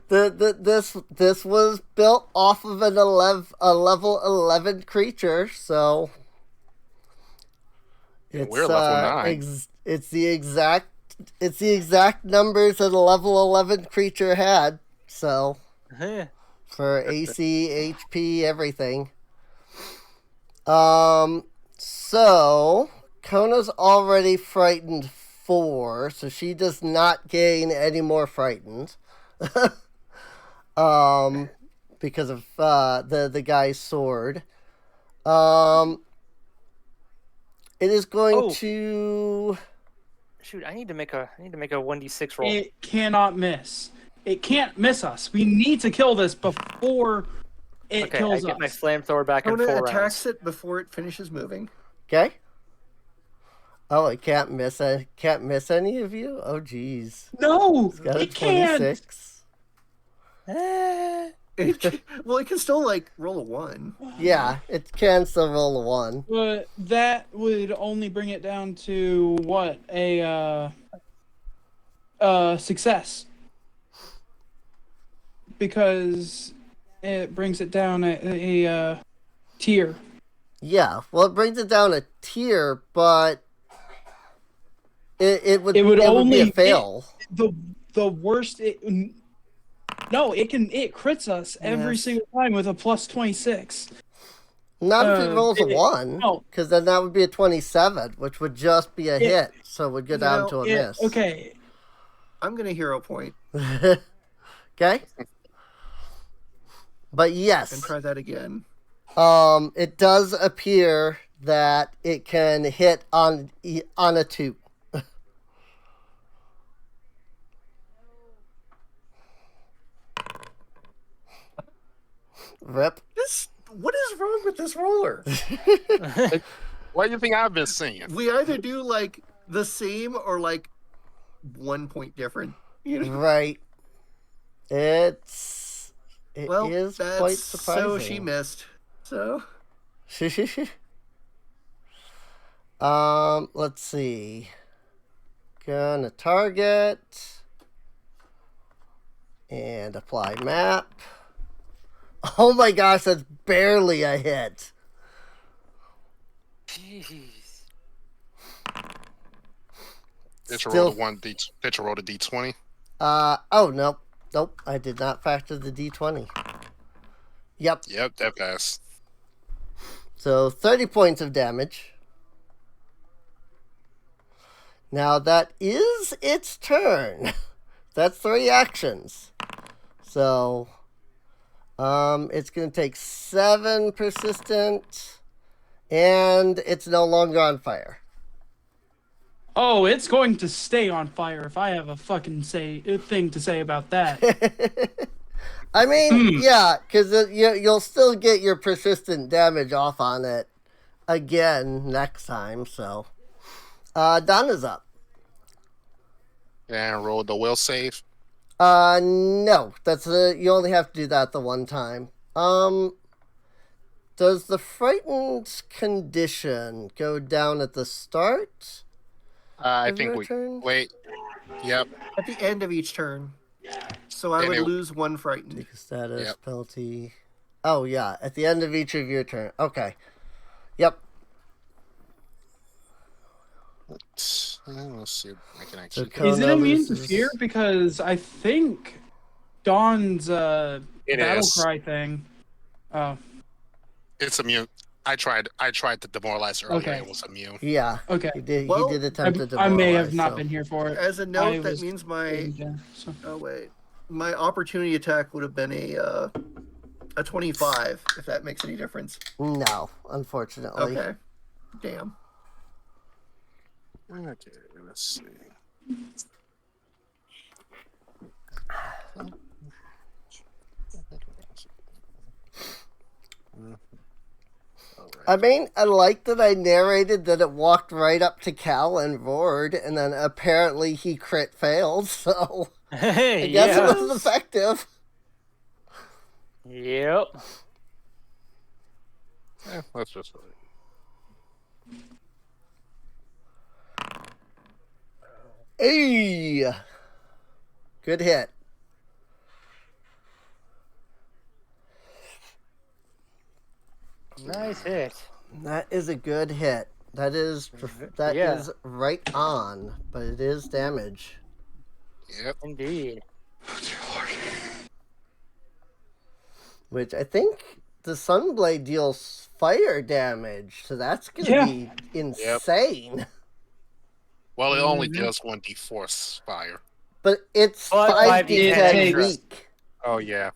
This was built off of a level 11 creature, so it's we're level 9. It's the exact numbers that a level 11 creature had. So for AC, HP, everything. So Kona's already frightened 4, so she does not gain any more frightened. Because of the guy's sword. It is going to. Shoot, I need to make a 1d6 roll. It cannot miss. It can't miss us. We need to kill this before it kills us. I get my flamethrower back in 4 Kona rounds. attacks it before it finishes moving. Okay. Oh, it can't miss. Can't miss any of you. Oh, jeez. No, It's got a it can't. 26. It can still roll a 1. Yeah, it can still roll a 1. But that would only bring it down to what? A success. Because it brings it down a tier. Yeah, well, it brings it down a tier, but it would only be a fail. The worst. No, it crits us every single time with a plus 26. Not if it rolls a 1, because then that would be a 27, which would just be a hit, so it would go down to a miss. Okay. I'm going to hero point. Okay? But yes. And try that again. It does appear that it can hit on a 2. Rip. What is wrong with this roller? What do you think I've been seeing? We either do the same or 1 point different. Right. It is quite surprising. So she missed. So. Let's see. Gonna target and apply map. Oh my gosh, that's barely a hit. Jeez. Did you roll a D20? Oh nope. Nope, I did not factor the D20. Yep, that passed. So 30 points of damage. Now that is its turn. That's 3 actions. So it's going to take 7 persistent, and it's no longer on fire. Oh, it's going to stay on fire if I have a fucking thing to say about that. I mean, yeah, because you'll still get your persistent damage off on it again next time, so. Donna's up. And roll the will save. No. That's you only have to do that the one time. Does the frightened condition go down at the start? I think we wait. Yep. At the end of each turn. So I would lose one frightened. Take a status penalty. Oh yeah, at the end of each of your turn. Okay. Yep. Let's see if I can actually. Is it immune to fear? Because I think Dawn's battle cry thing. Oh. It's immune. I tried to demoralize earlier. Okay. It was immune. Yeah. Okay. He did attempt to demoralize. I may have not been here for it. As a note, that means my. Oh wait, my opportunity attack would have been a 25. If that makes any difference. No, unfortunately. Okay. Damn. Okay, let's see. I mean, I like that I narrated that it walked right up to Cal and roared, and then apparently he crit failed, so I guess it was effective. Yep. That's just right. Hey! Good hit. Nice hit. That is a good hit. That is right on, but it is damage. Yep. Indeed. Which I think the Sunblade deals fire damage, so that's gonna be insane. Yep. Well, it only does 1d4 fire. But it's 5d10 weak. Oh yeah.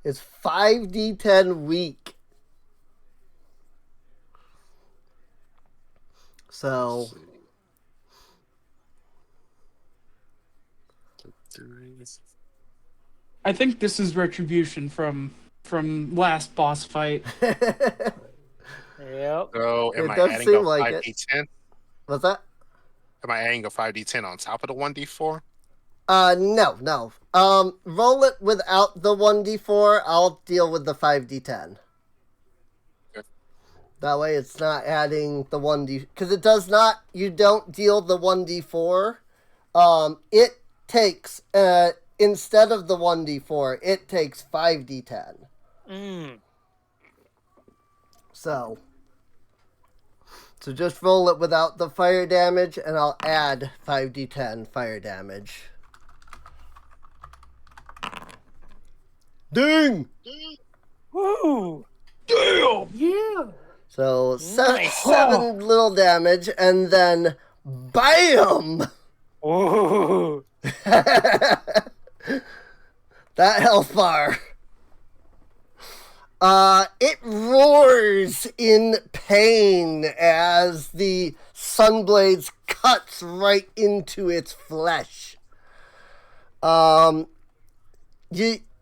It's 5d10 weak. So I think this is retribution from last boss fight. Yep. So am I does adding seem a like 5d10? What's that? Am I adding a 5d10 on top of the 1d4? No. Roll it without the 1d4. I'll deal with the 5d10. Okay. That way it's not adding the 1d... Because it does not... You don't deal the 1d4. It takes... instead of the 1d4, it takes 5d10. So just roll it without the fire damage, and I'll add 5d10 fire damage. Ding! Woo! Damn! Yeah! So, seven little damage, and then BAM! Ooh! That health bar. It roars in pain as the Sunblades cuts right into its flesh.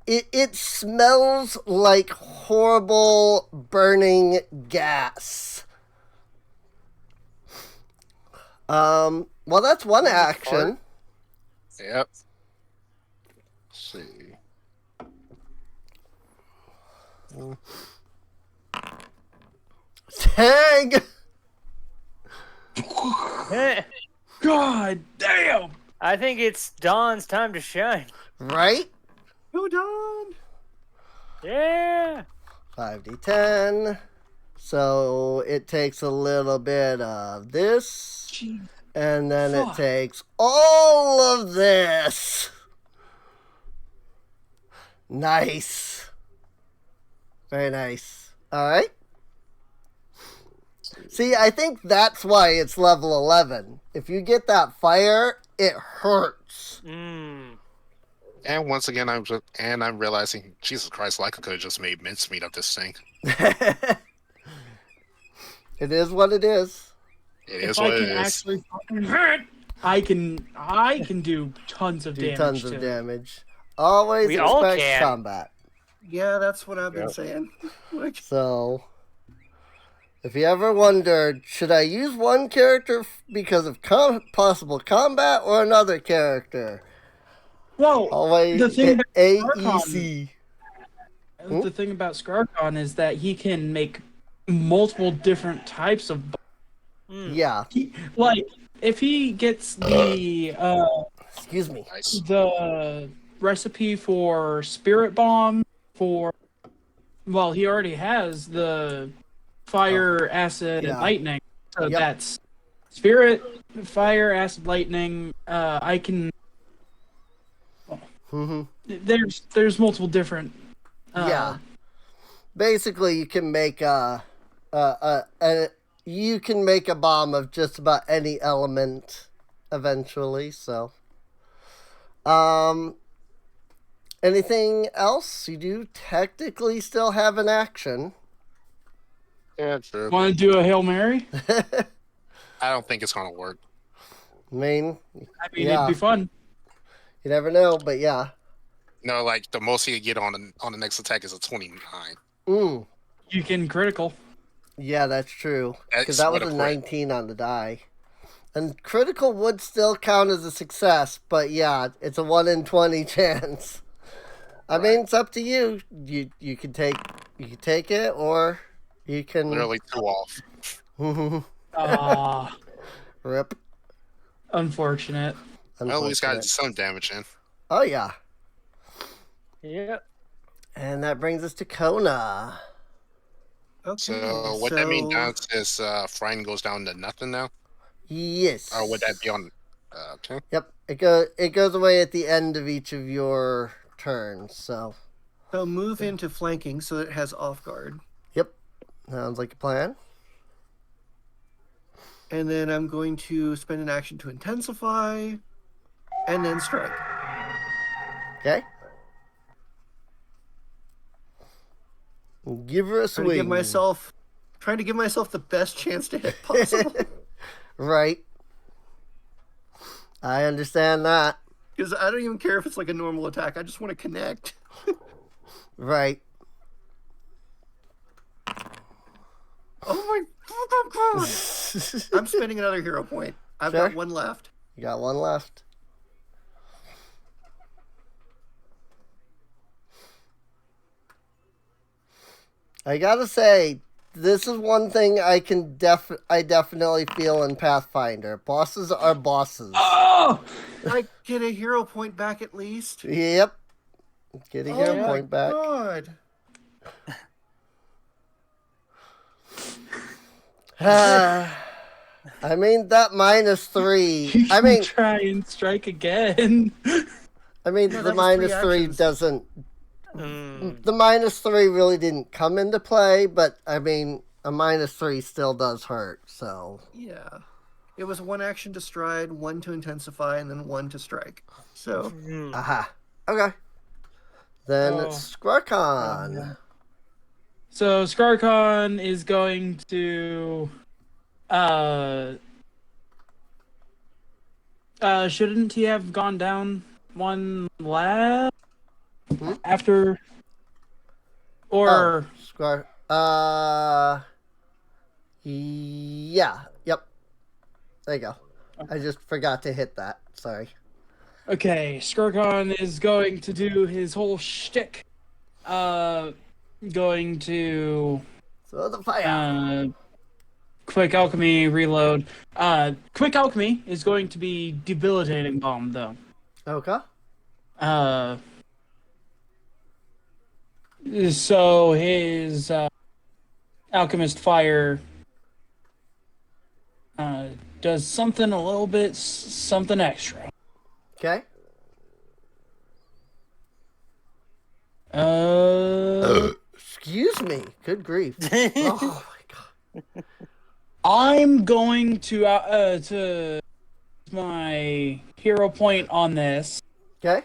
It smells like horrible burning gas. Well, that's one action. Yep. Let's see. Tag! God damn! I think it's Dawn's time to shine. Right? Go Dawn! Yeah! 5d10. So it takes a little bit of this. And then it takes all of this. Nice. Very nice. All right. See, I think that's why it's level 11. If you get that fire, it hurts. Mm. And once again, I'm realizing, Jesus Christ, like I could have just made mincemeat of this thing. It is what it is. It is what it is. Actually fucking hurt, I can do tons of damage. Tons of damage. Always expect combat. Yeah, that's what I've been saying. So If you ever wondered, should I use one character because of possible combat or another character? Well, always the thing about AEC. The thing about Scarcon is that he can make multiple different types of. Yeah. Like if he gets the excuse me, the recipe for Spirit Bomb for. Well, he already has the fire, acid, and lightning. So that's Spirit, fire, acid, lightning. I can. There's multiple different. Basically, you can make you can make a bomb of just about any element eventually. So, anything else? You do technically still have an action. Yeah, true. Want to do a Hail Mary? I don't think it's gonna work. I mean, it'd be fun. You never know, but yeah. No, like the most you get on the next attack is a 29. You can critical. Yeah, that's true. Because that was a 19 on the die. And critical would still count as a success, but yeah, it's a 1 in 20 chance. I mean, it's up to you. You can take it, or you can literally 2 off. Rip. Unfortunate. Well, at least got some damage in. Oh yeah. Yep. And that brings us to Kona. Okay. So what that means is Frighten goes down to nothing now? Yes. Or would that be on? Okay. Yep. It goes away at the end of each of your turns. So move into flanking so that it has off guard. Yep. Sounds like a plan. And then I'm going to spend an action to intensify, and then strike. Okay. Give her a swing. Trying to give myself the best chance to hit possible. Right. I understand that. Because I don't even care if it's like a normal attack. I just want to connect. Right. Oh my God. I'm spending another hero point. I've got one left. You got one left. I gotta say, this is one thing I definitely feel in Pathfinder. Bosses are bosses. Oh! I get a hero point back at least. Yep. Get a hero point back. God. I mean, that -3. I mean, try and strike again. I mean, the -3 doesn't. The -3 really didn't come into play, but I mean, a -3 still does hurt. So yeah, it was 1 action to stride, 1 to intensify, and then 1 to strike. So aha, okay. Then it's Scarcon. So Scarcon is going to shouldn't he have gone down one lap after or yeah, yep. There you go. I just forgot to hit that. Sorry. Okay, Scarcon is going to do his whole shtick. Going to throw the fire. Quick Alchemy reload. Quick Alchemy is going to be Debilitating Bomb, though. Okay. So his Alchemist Fire does something a little bit, something extra. Okay. Excuse me. Good grief. Oh my God. I'm going to my hero point on this. Okay.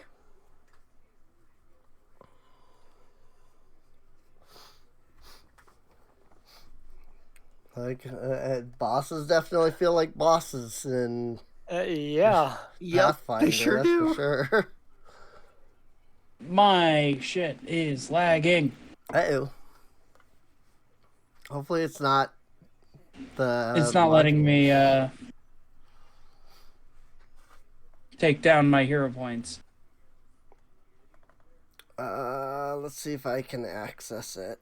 Like bosses definitely feel like bosses in yeah. Pathfinder, they sure that's do. for sure. My shit is lagging. Uh-oh. Hopefully it's not It's not letting me take down my hero points. Let's see if I can access it.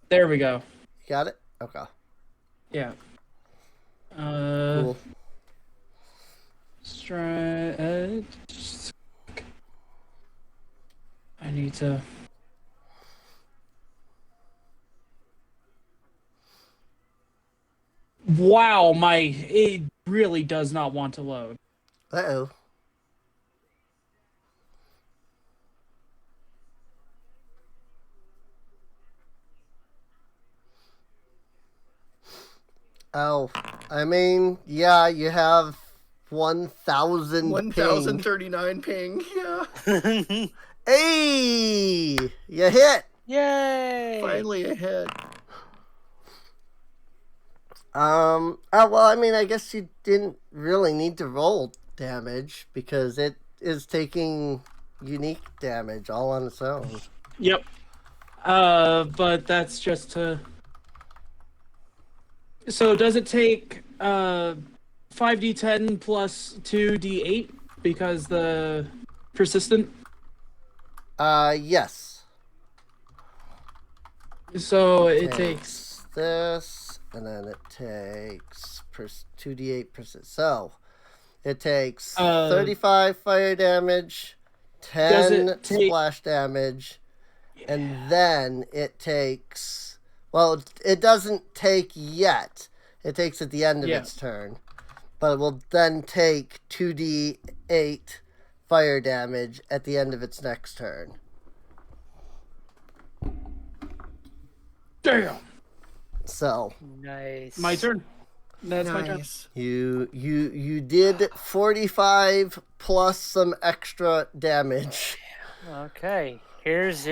There we go. You got it? Okay. Yeah. Cool. I need to. Wow, it really does not want to load. Uh-oh. Oh, I mean, yeah, you have 1,039 ping. Yeah. Hey, you hit. Yay! Finally a hit. Oh, well, I mean, I guess you didn't really need to roll damage because it is taking unique damage all on its own. Yep. But that's just to. So does it take 5d10 plus 2d8 because the persistent? Yes. So it takes this, and then it takes 2d8%. So it takes 35 fire damage, 10 splash damage, and then it takes. Well, it doesn't take yet. It takes at the end of its turn, but it will then take 2d8 fire damage at the end of its next turn. Damn. So nice. My turn. That's my turn. You did 45 plus some extra damage. Okay. Here's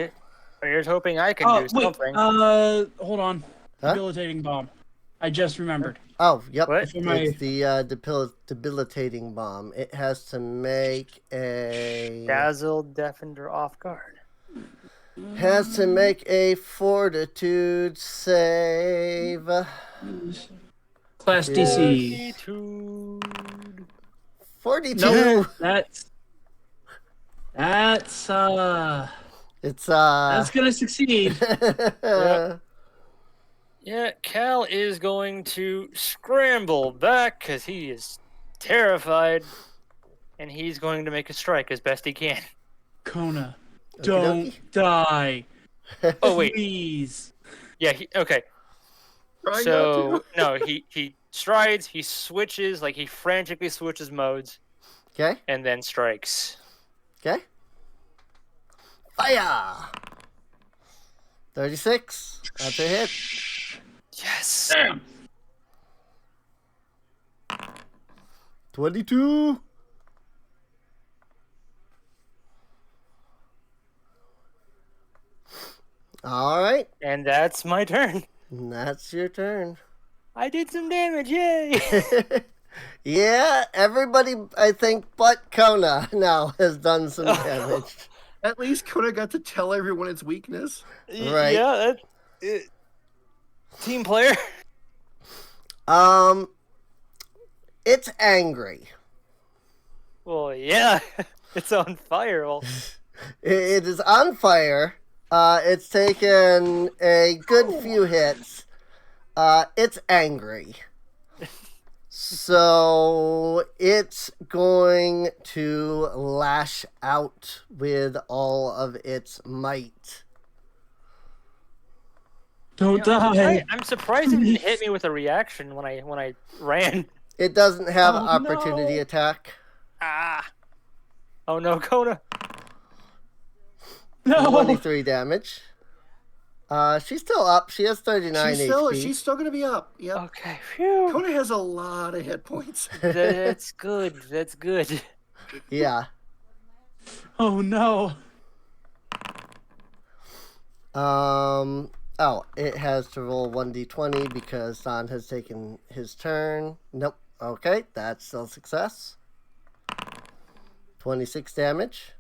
hoping I can do something. Hold on. Huh? Debilitating bomb. I just remembered. Oh, yep. What? It's the debilitating bomb. It has to make a Dazzle, Defender, off guard. Has to make a fortitude save. Class DC. 42. No, that's It's that's gonna succeed. Yep. Yeah, Cal is going to scramble back because he is terrified, and he's going to make a strike as best he can. Kona, don't die. Oh wait, please. Yeah. Okay. So no, he strides. He switches, like he frantically switches modes. Okay. And then strikes. Okay. Fire. 36. That's a hit. Yes. Damn. 22. All right. And that's my turn. That's your turn. I did some damage. Yay. Yeah, everybody, I think, but Kona now has done some damage. At least Kona got to tell everyone its weakness. Right. Yeah. Team player. It's angry. Well, yeah. It's on fire. Well, it is on fire. It's taken a good few hits. It's angry. So it's going to lash out with all of its might. Don't die. I'm surprised it didn't hit me with a reaction when I ran. It doesn't have opportunity attack. Ah. Oh no, Kona. No. 23 damage. She's still up. She has 39 HP. She's still going to be up. Yep. Okay. Phew. Kona has a lot of hit points. That's good. That's good. Yeah. Oh no. Oh, it has to roll 1d20 because Don has taken his turn. Nope. Okay, that's still a success. 26 damage.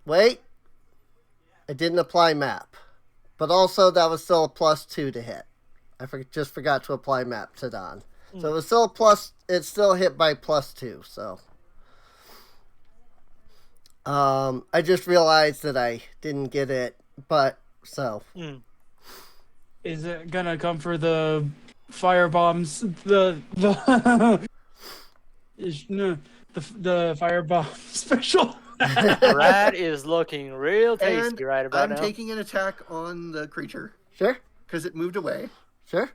Wait. I didn't apply map. But also, that was still a +2 to hit. I just forgot to apply map to Don. So it was still a plus. It's still hit by +2. So, I just realized that I didn't get it. But so, is it gonna come for the fire bombs? The firebomb special. That is looking real tasty right about now. I'm taking an attack on the creature. Sure. Because it moved away. Sure.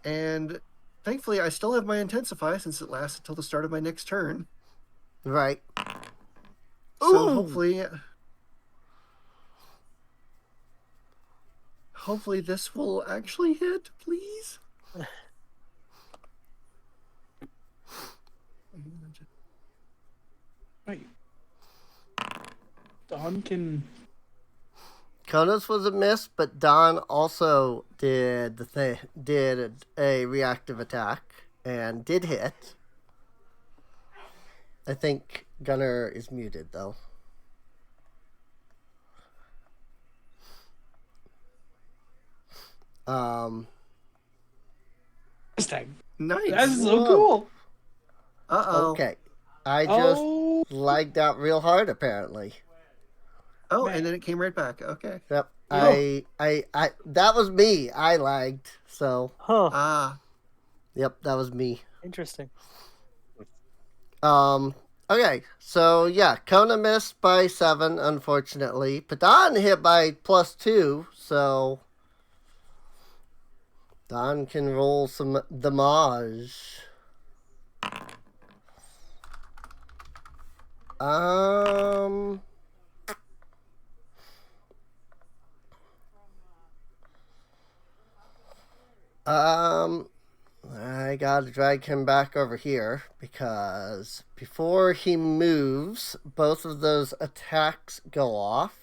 And thankfully, I still have my Intensify since it lasts until the start of my next turn. Right. So hopefully this will actually hit, please. Wait. Don can... Kona's was a miss, but Don also did a reactive attack and did hit. I think Gunner is muted though. Nice. That's so cool. Okay. I just lagged out real hard apparently. Oh, man. And then it came right back. Okay. Yep. I that was me. I lagged. So. Yep, that was me. Interesting. Okay. So yeah, Kona missed by 7, unfortunately. Padan hit by +2, so Don can roll some damage. I gotta drag him back over here because before he moves, both of those attacks go off.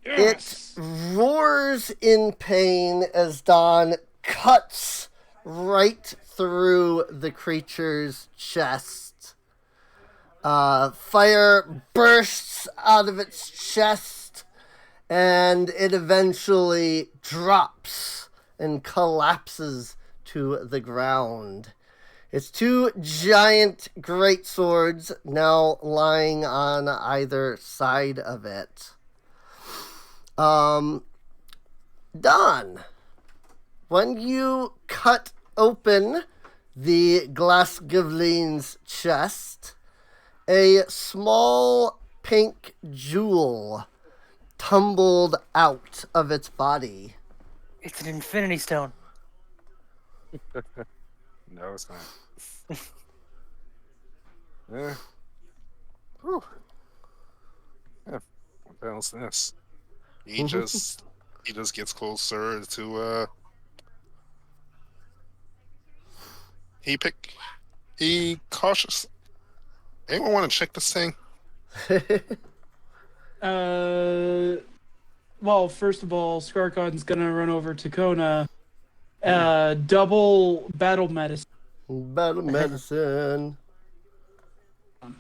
It roars in pain as Don cuts right through the creature's chest. Fire bursts out of its chest, and it eventually drops and collapses to the ground. Its 2 giant greatswords now lying on either side of it. Don, when you cut open the glass goblin's chest, a small pink jewel tumbled out of its body. It's an infinity stone. No, it's not. Yeah. Whew. Yeah. What the hell's this? He just gets closer to he cautious. Anyone want to check this thing? Well, first of all, Skarkon's gonna run over to Kona. Double battle medicine. Battle medicine. I'm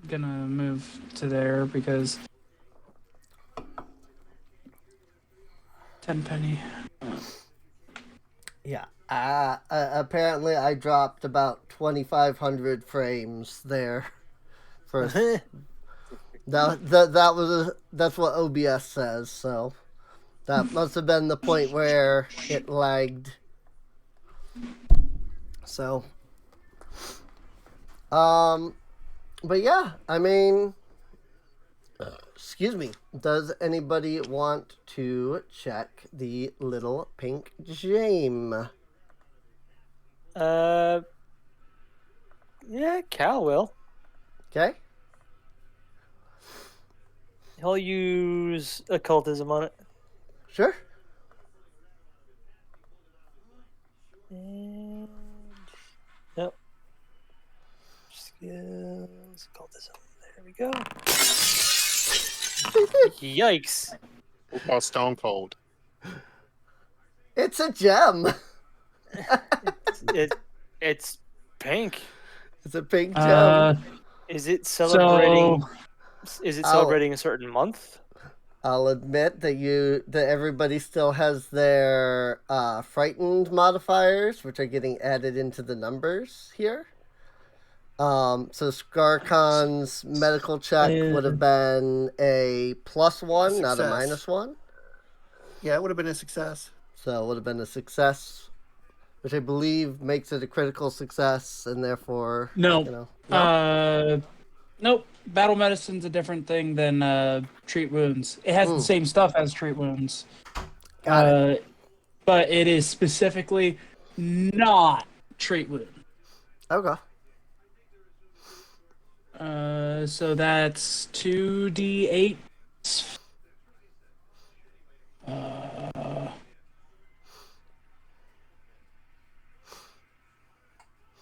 gonna move to there because 10 penny. Yeah. Apparently I dropped about 2,500 frames there. First. That's what OBS says, so that must have been the point where it lagged. So, but yeah, I mean, excuse me. Does anybody want to check the little pink gem? Yeah, Cal will. Okay. He'll use occultism on it. Sure. And yep. Skills, occultism. There we go. Yikes! Oh, Stone Cold. It's a gem. It's pink. It's a pink gem. Is it celebrating? So, is it celebrating a certain month? I'll admit that everybody still has their frightened modifiers, which are getting added into the numbers here. So Skarkon's medical check would have been a +1, not a -1. Yeah, it would have been a success. So it would have been a success, which I believe makes it a critical success, and therefore, no. Nope. Battle medicine's a different thing than treat wounds. It has the same stuff as treat wounds. Got it. But it is specifically not treat wound. Okay. So that's 2d8.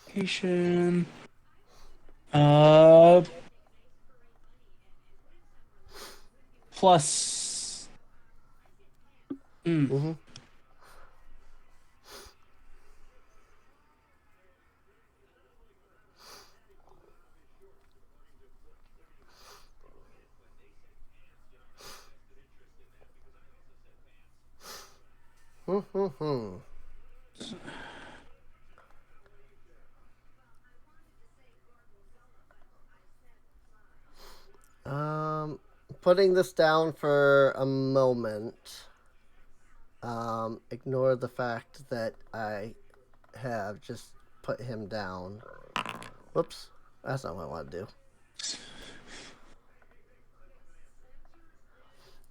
Patient. Plus. Mm-hmm. Mm-hmm. Putting this down for a moment. Ignore the fact that I have just put him down. Whoops. That's not what I want to do.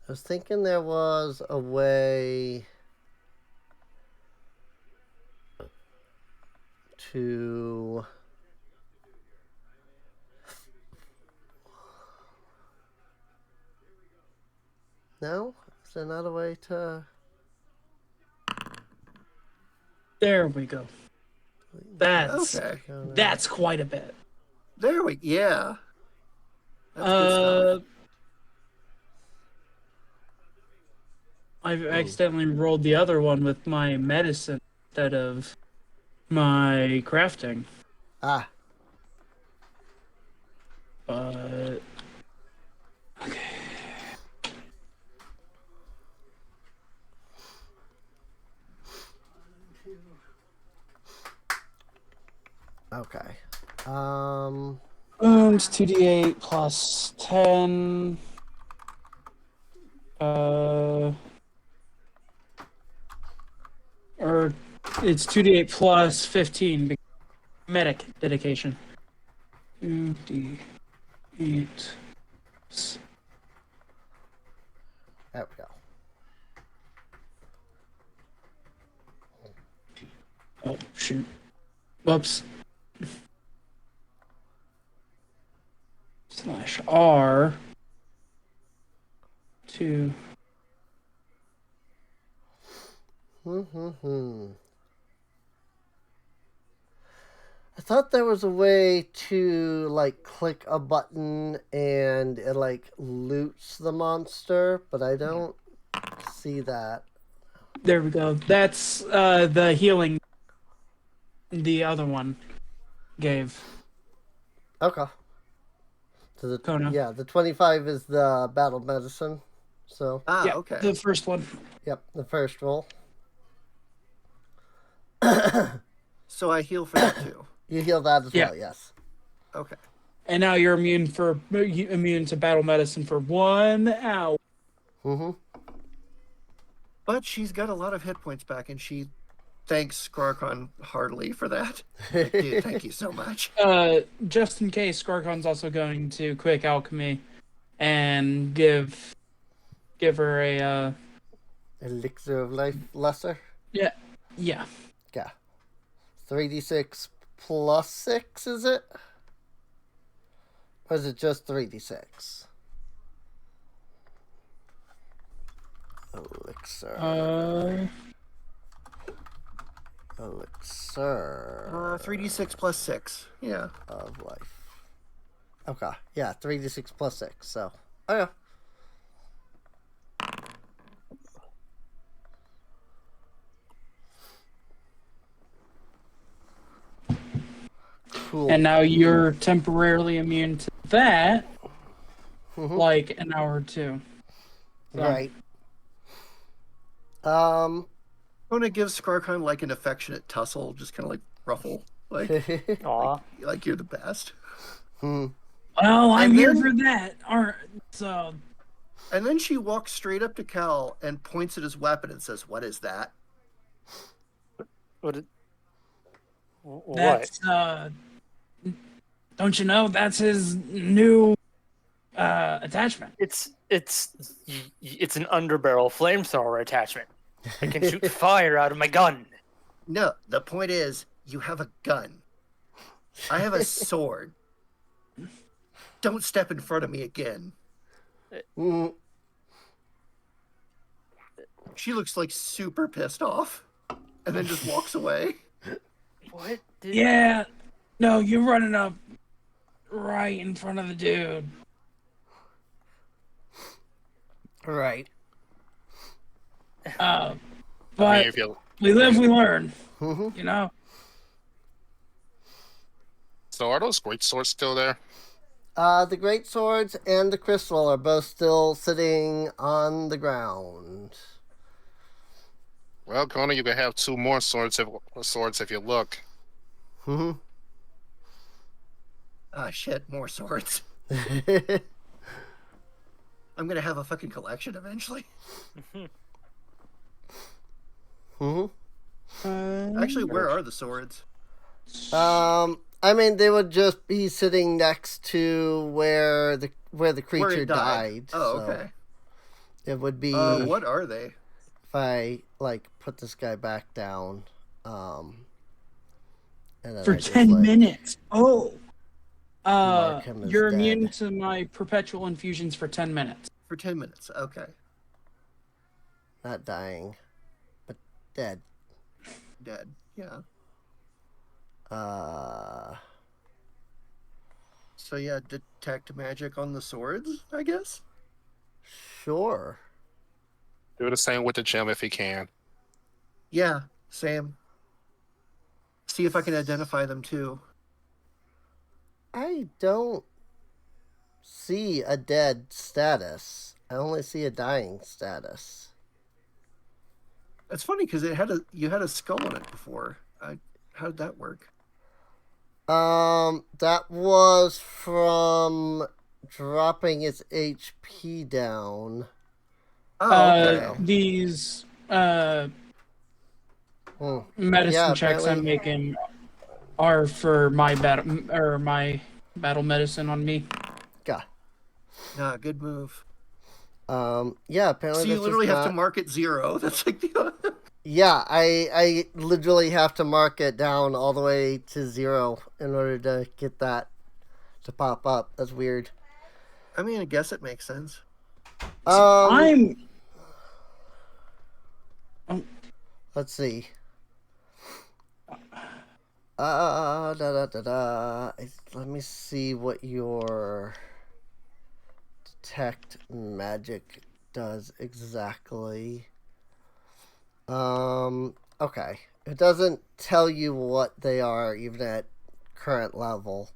I was thinking there was a way to... No? Is there not a way to... There we go. That's quite a bit. There we yeah. That's good stuff. I've accidentally rolled the other one with my medicine instead of my crafting. Ah. But okay. Okay. Wounds 2d8 plus 10. Or it's 2d8 plus 15. Medic dedication. 2d8. There we go. Oh, shoot. Whoops. /R 2. I thought there was a way to like click a button and it like loots the monster, but I don't see that. There we go. That's the healing the other one gave. Okay. So the Kona. yeah, the 25 is the battle medicine. So okay. The first one. Yep, the first roll. So I heal for that too. You heal that as well, yes. Okay. And now you're immune to battle medicine for 1 hour. Mm-hmm. But she's got a lot of hit points back, and she thanks Skarkon heartily for that. Dude, thank you so much. Just in case, Skarkon's also going to quick alchemy and give her a Elixir of life lesser. Yeah. Yeah. 3d6 plus 6, is it? Or is it just 3d6? Elixir. Elixir. 3d6 plus 6. Yeah. Of life. Okay. Yeah, 3d6 plus 6. So, okay. Cool. And now you're temporarily immune to that, like an hour or two. So. Right. Kona gives Skarkon like an affectionate tussle, just kind of like ruffle, like, like you're the best. Well, I'm here for that. So. And then she walks straight up to Cal and points at his weapon and says, "What is that?" What? That's don't you know that's his new attachment? It's an underbarrel flamethrower attachment. I can shoot fire out of my gun. No, the point is, you have a gun. I have a sword. Don't step in front of me again. She looks like super pissed off, and then just walks away. What? Yeah. No, you're running up right in front of the dude. Right. But we live, we learn. You know. So are those great swords still there? The great swords and the crystal are both still sitting on the ground. Well, Kona, you can have 2 more swords if you look. Ah, shit, more swords. I'm gonna have a fucking collection eventually. Actually, where are the swords? I mean, they would just be sitting next to where the creature died. Oh, okay. It would be. What are they? If I put this guy back down, and then for 10 minutes. Oh. You're immune dead. to my perpetual infusions for 10 minutes. For 10 minutes, okay. Not dying, but dead. Dead, yeah. So yeah, detect magic on the swords, I guess? Sure. Do the same with the gem if you can. Yeah, same. See if I can identify them too. I don't see a dead status. I only see a dying status. That's funny because you had a skull on it before. How did that work? That was from dropping its HP down. Oh, okay. These medicine checks I'm making are for my battle medicine on me. God. Nah, good move. Yeah, apparently. So you literally have to mark it 0. That's like the. Yeah, I literally have to mark it down all the way to 0 in order to get that to pop up. That's weird. I mean, I guess it makes sense. Let's see. Let me see what your detect magic does exactly. Okay. It doesn't tell you what they are even at current level.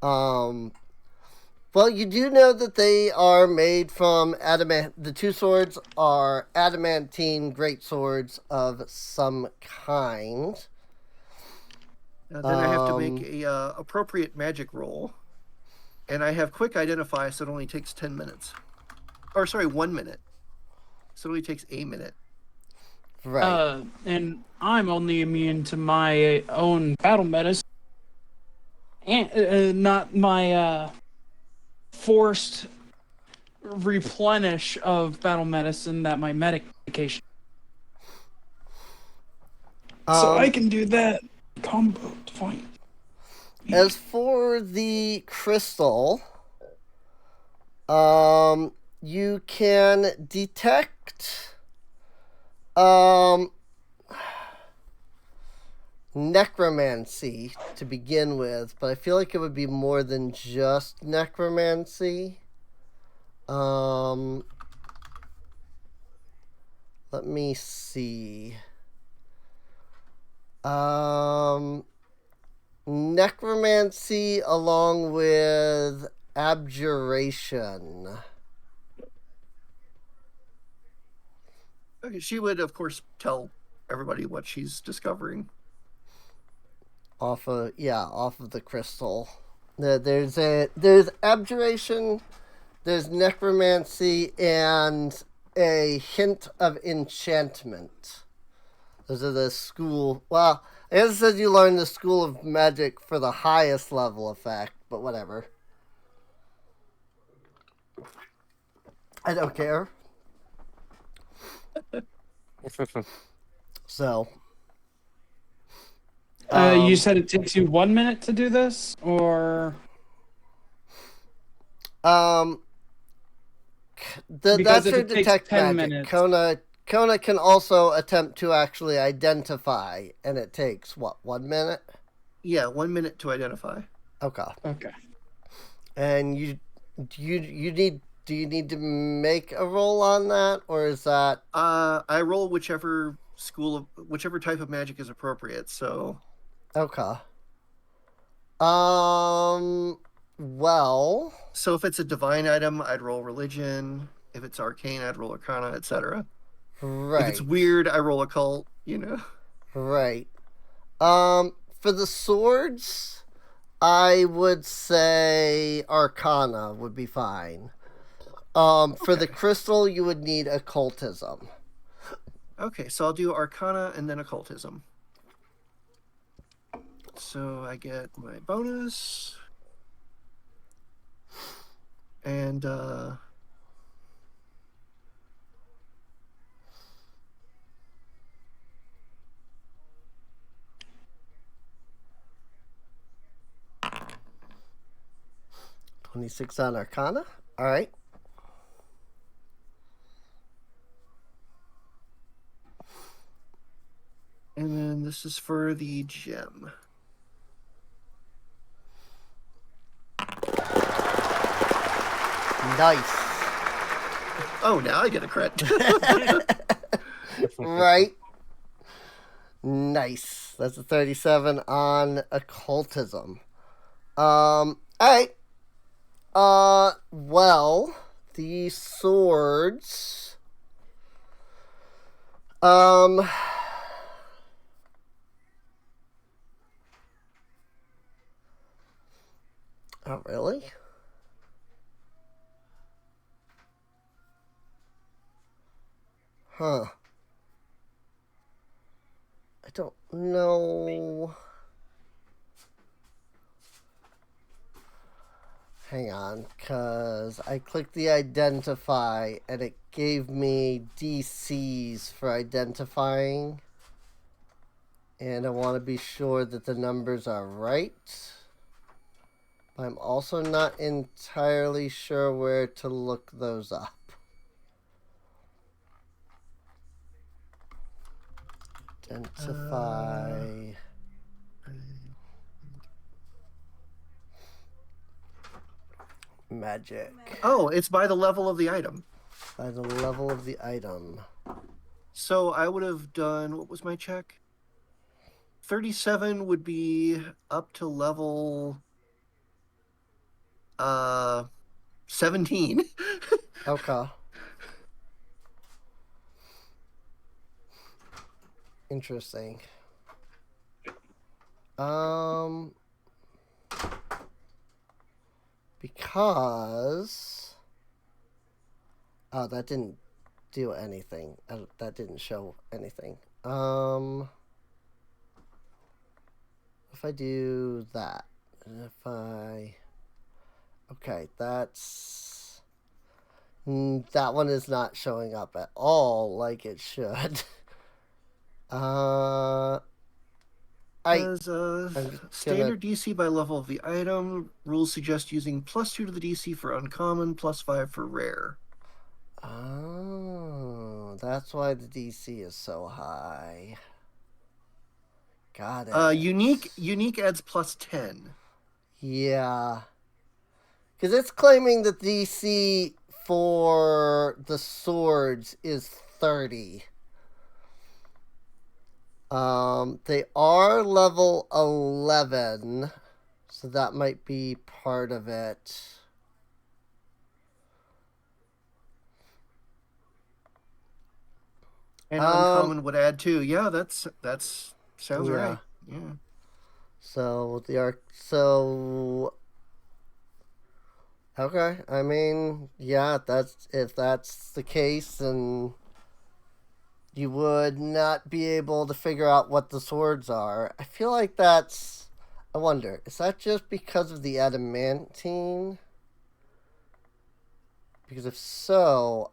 Well, you do know that they are made from adamant. The 2 swords are adamantine great swords of some kind. Then I have to make a appropriate magic roll, and I have quick identify, so it only takes 10 minutes. Or sorry, 1 minute. So it only takes a minute. Right. And I'm only immune to my own battle medicine, and not my forced replenish of battle medicine that my medication. So I can do that combo fine. As for the crystal, you can detect necromancy to begin with, but I feel like it would be more than just necromancy. Let me see. necromancy along with abjuration. Okay, she would, of course, tell everybody what she's discovering. Off of the crystal. There's abjuration, there's necromancy, and a hint of enchantment. Those are the school. Well, I guess it says you learn the school of magic for the highest level effect, but whatever. I don't care. So. You said it takes you 1 minute to do this, or? That's her detect magic. Minutes. Kona can also attempt to actually identify, and it takes, what, 1 minute? Yeah, 1 minute to identify. Okay. And do you need to make a roll on that, or is that? I roll whichever type of magic is appropriate. So. Okay. Well. So if it's a divine item, I'd roll religion. If it's arcane, I'd roll arcana, etc. Right. If it's weird, I roll occult. Right. For the swords, I would say arcana would be fine. For the crystal, you would need occultism. Okay, so I'll do arcana and then occultism. So I get my bonus. And, $26 on arcana. All right. And then this is for the gem. Nice. Oh, now I get a crit. Right. Nice. That's a 37 on occultism. All right. Well, the swords. Oh, really? Huh. I don't know. Hang on, because I clicked the identify and it gave me DCs for identifying. And I want to be sure that the numbers are right. I'm also not entirely sure where to look those up. Identify. Magic. Oh, it's by the level of the item. By the level of the item. So I would have done, what was my check? 37 would be up to level 17. Okay. Interesting. Because that didn't do anything. That didn't show anything. If I do that, and if I, okay, that's, that one is not showing up at all like it should. As standard DC by level of the item, rules suggest using +2 to the DC for uncommon, +5 for rare. Oh, that's why the DC is so high. Got it. Unique adds +10. Yeah. Because it's claiming that DC for the swords is 30. They are level 11, so that might be part of it. And uncommon would add too. Yeah, that's sounds right. Yeah. So okay. I mean, yeah, if that's the case, then you would not be able to figure out what the swords are. I feel like that's. I wonder, is that just because of the adamantine? Because if so,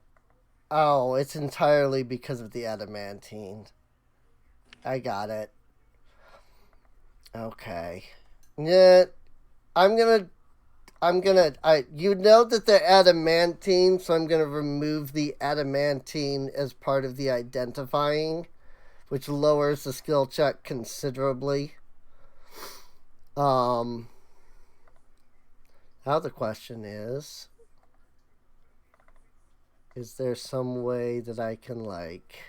oh, it's entirely because of the adamantine. I got it. Okay. Yeah, you know that they're adamantine, so I'm gonna remove the adamantine as part of the identifying, which lowers the skill check considerably. Now the question is there some way that I can, like,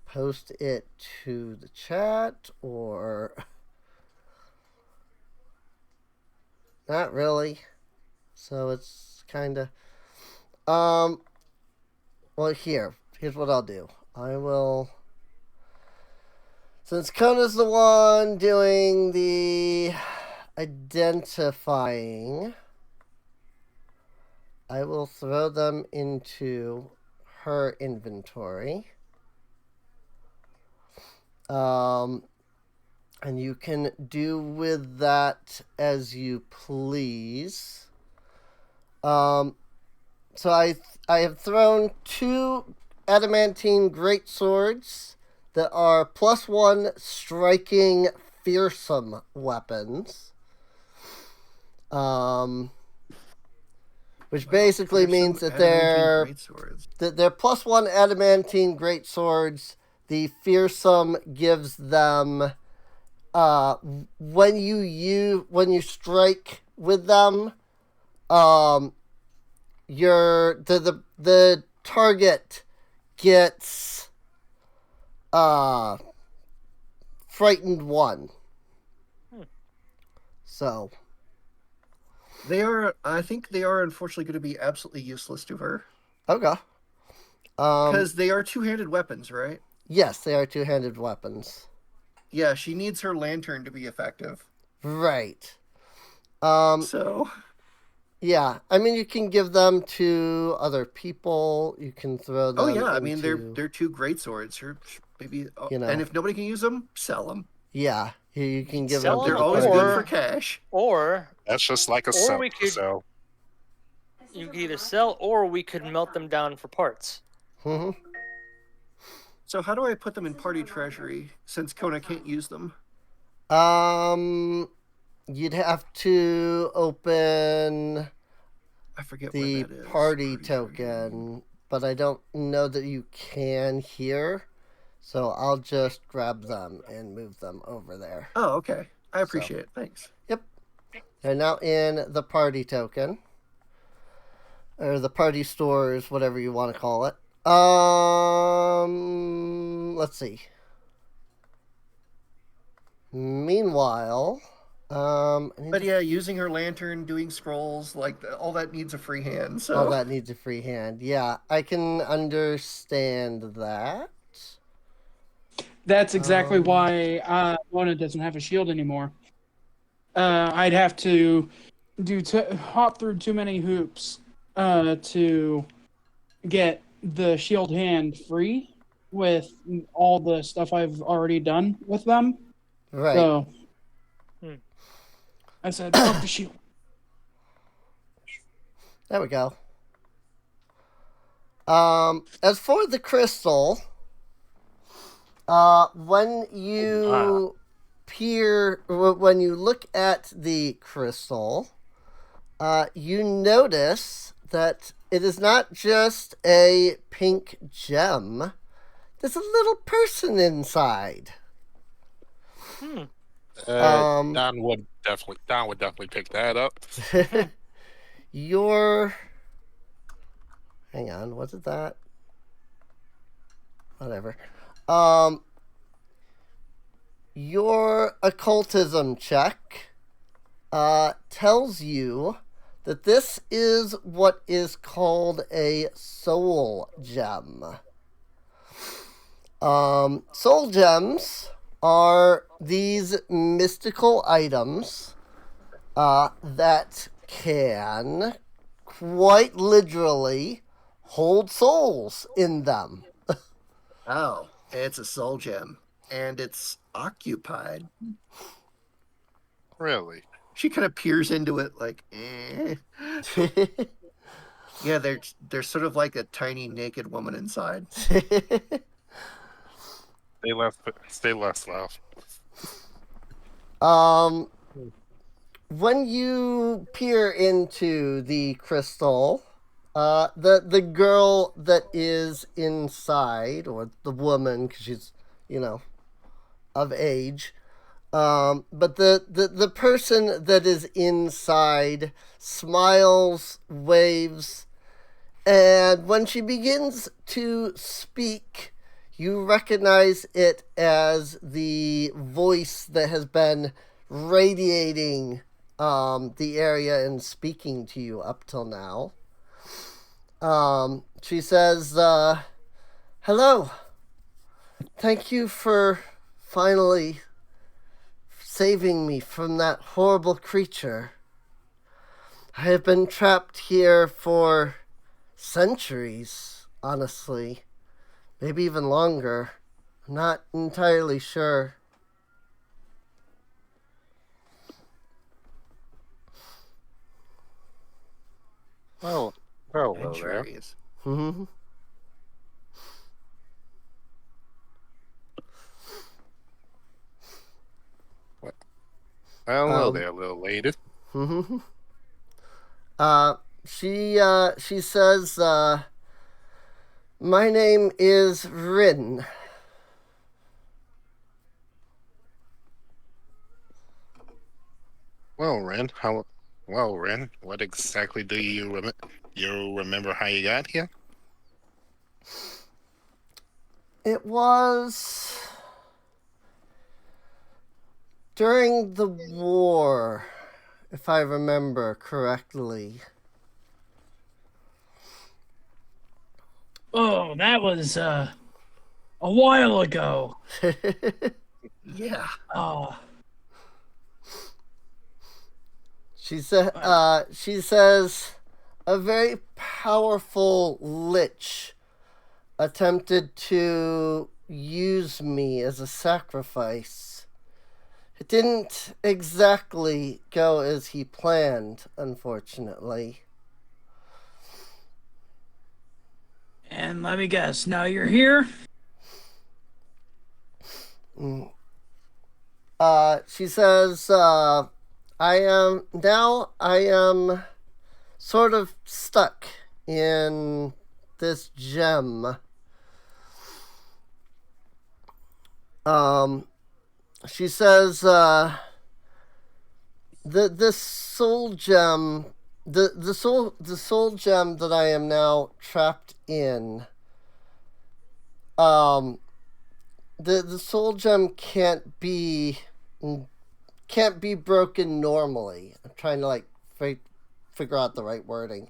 post it to the chat, or... Not really. So it's kind of... Well, here's what I'll do. I will... Since Kona's the one doing the identifying, I will throw them into her inventory. And you can do with that as you please. So I have thrown 2 adamantine greatswords that are +1 striking fearsome weapons. Which basically means that they're +1 adamantine greatswords. The fearsome gives them, when you strike with them, the target gets frightened 1. So I think they are unfortunately going to be absolutely useless to her. Okay. Because they are 2-handed weapons, right? Yes, they are 2-handed weapons. Yeah, she needs her lantern to be effective. Right. So... Yeah, I mean, you can give them to other people. You can throw them. Oh yeah, I mean, they're 2 great swords. Maybe, and if nobody can use them, sell them. Yeah, you can give them. They're always good for cash. Or that's just like a sell. You could either sell, or we could melt them down for parts. Mm-hmm. So how do I put them in party treasury since Kona can't use them? You'd have to open I forget the where that is. Party token, but I don't know that you can here. So I'll just grab them and move them over there. Oh, okay. I appreciate it. Thanks. Yep. They're now in the Party token. Or the Party stores, whatever you want to call it. Let's see. Meanwhile... but yeah, using her lantern, doing scrolls, like all that needs a free hand. So all that needs a free hand. Yeah, I can understand that. That's exactly why Mona doesn't have a shield anymore. I'd have to hop through too many hoops to get the shield hand free with all the stuff I've already done with them. Right. So I said, fuck the shield. There we go. As for the crystal, when you when you look at the crystal, you notice that it is not just a pink gem. There's a little person inside. Don would definitely pick that up. Hang on, was it that? Whatever. Um, your occultism check tells you that this is what is called a soul gem. Soul gems are these mystical items that can quite literally hold souls in them. Oh, it's a soul gem, and it's occupied. Really? She kind of peers into it like, eh. Yeah, they're sort of like a tiny naked woman inside. Stay less loud. When you peer into the crystal, the girl that is inside, or the woman, because she's, of age, but the person that is inside smiles, waves, and when she begins to speak, you recognize it as the voice that has been radiating the area and speaking to you up till now. She says, hello. Thank you for finally saving me from that horrible creature. I have been trapped here for centuries, honestly. Maybe even longer. I'm not entirely sure. Well, Centuries. Mm-hmm. Hello there, little lady. Mm-hmm. She says, my name is Rin. Well, Ren, what exactly do you remember how you got here? It was during the war, if I remember correctly. Oh, that was a while ago. Yeah. Oh. She says a very powerful lich attempted to use me as a sacrifice. It didn't exactly go as he planned, unfortunately. And let me guess, now you're here? She says, I am sort of stuck in this gem. She says, this soul gem, the soul gem that I am now trapped in, the soul gem can't be broken normally. I'm trying to figure out the right wording.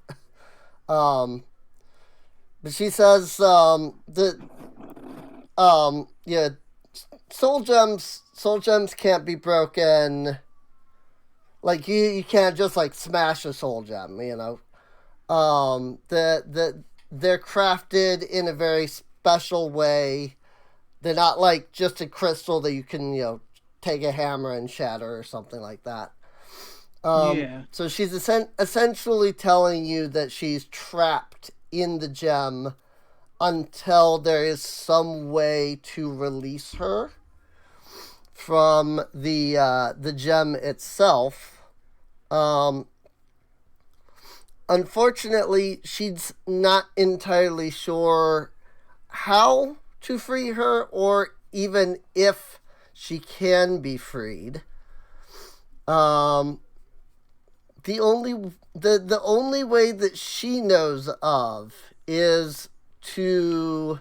But she says yeah, soul gems can't be broken. Like you can't just smash a soul gem, they're crafted in a very special way. They're not just a crystal that you can, take a hammer and shatter or something like that. Yeah. So she's essentially telling you that she's trapped in the gem until there is some way to release her from the gem itself. Unfortunately, she's not entirely sure how to free her, or even if she can be freed. The only way that she knows of is to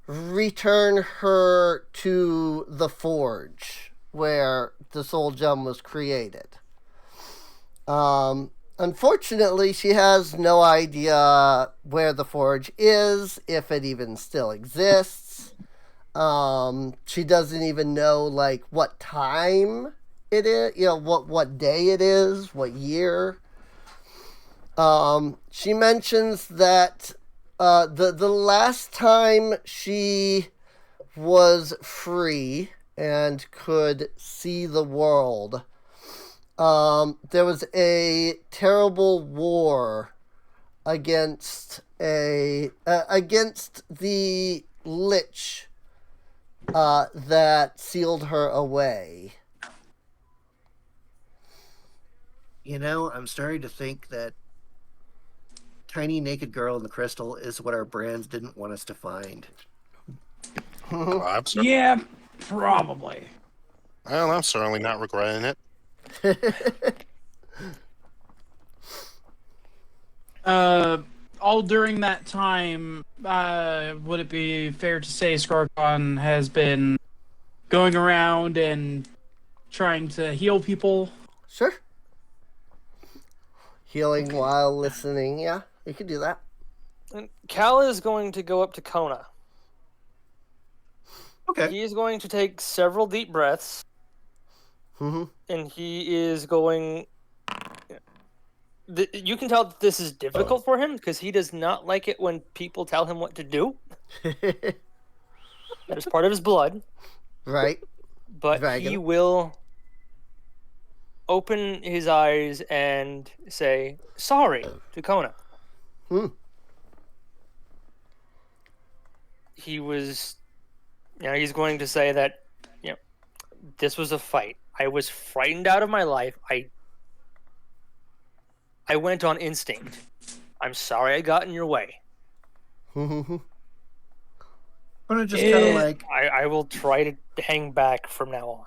return her to the forge where the soul gem was created. Unfortunately, she has no idea where the forge is, if it even still exists. She doesn't even know, like, what time it is, what day it is, what year. She mentions that the last time she was free and could see the world, there was a terrible war against the Lich that sealed her away. I'm starting to think that tiny naked girl in the crystal is what our brands didn't want us to find. Yeah, probably. Well, I'm certainly not regretting it. All during that time, would it be fair to say Scargon has been going around and trying to heal people? Sure. Healing while listening. Yeah, you can do that. And Cal is going to go up to Kona. Okay. He is going to take several deep breaths. Mm-hmm. And he is going... You can tell that this is difficult for him because he does not like it when people tell him what to do. That is part of his blood. Right. But Dragon. he will open his eyes and say, sorry, to Kona. He was... he's going to say that, this was a fight. I was frightened out of my life. I went on instinct. I'm sorry I got in your way. I'm gonna just kind of like... I will try to hang back from now on.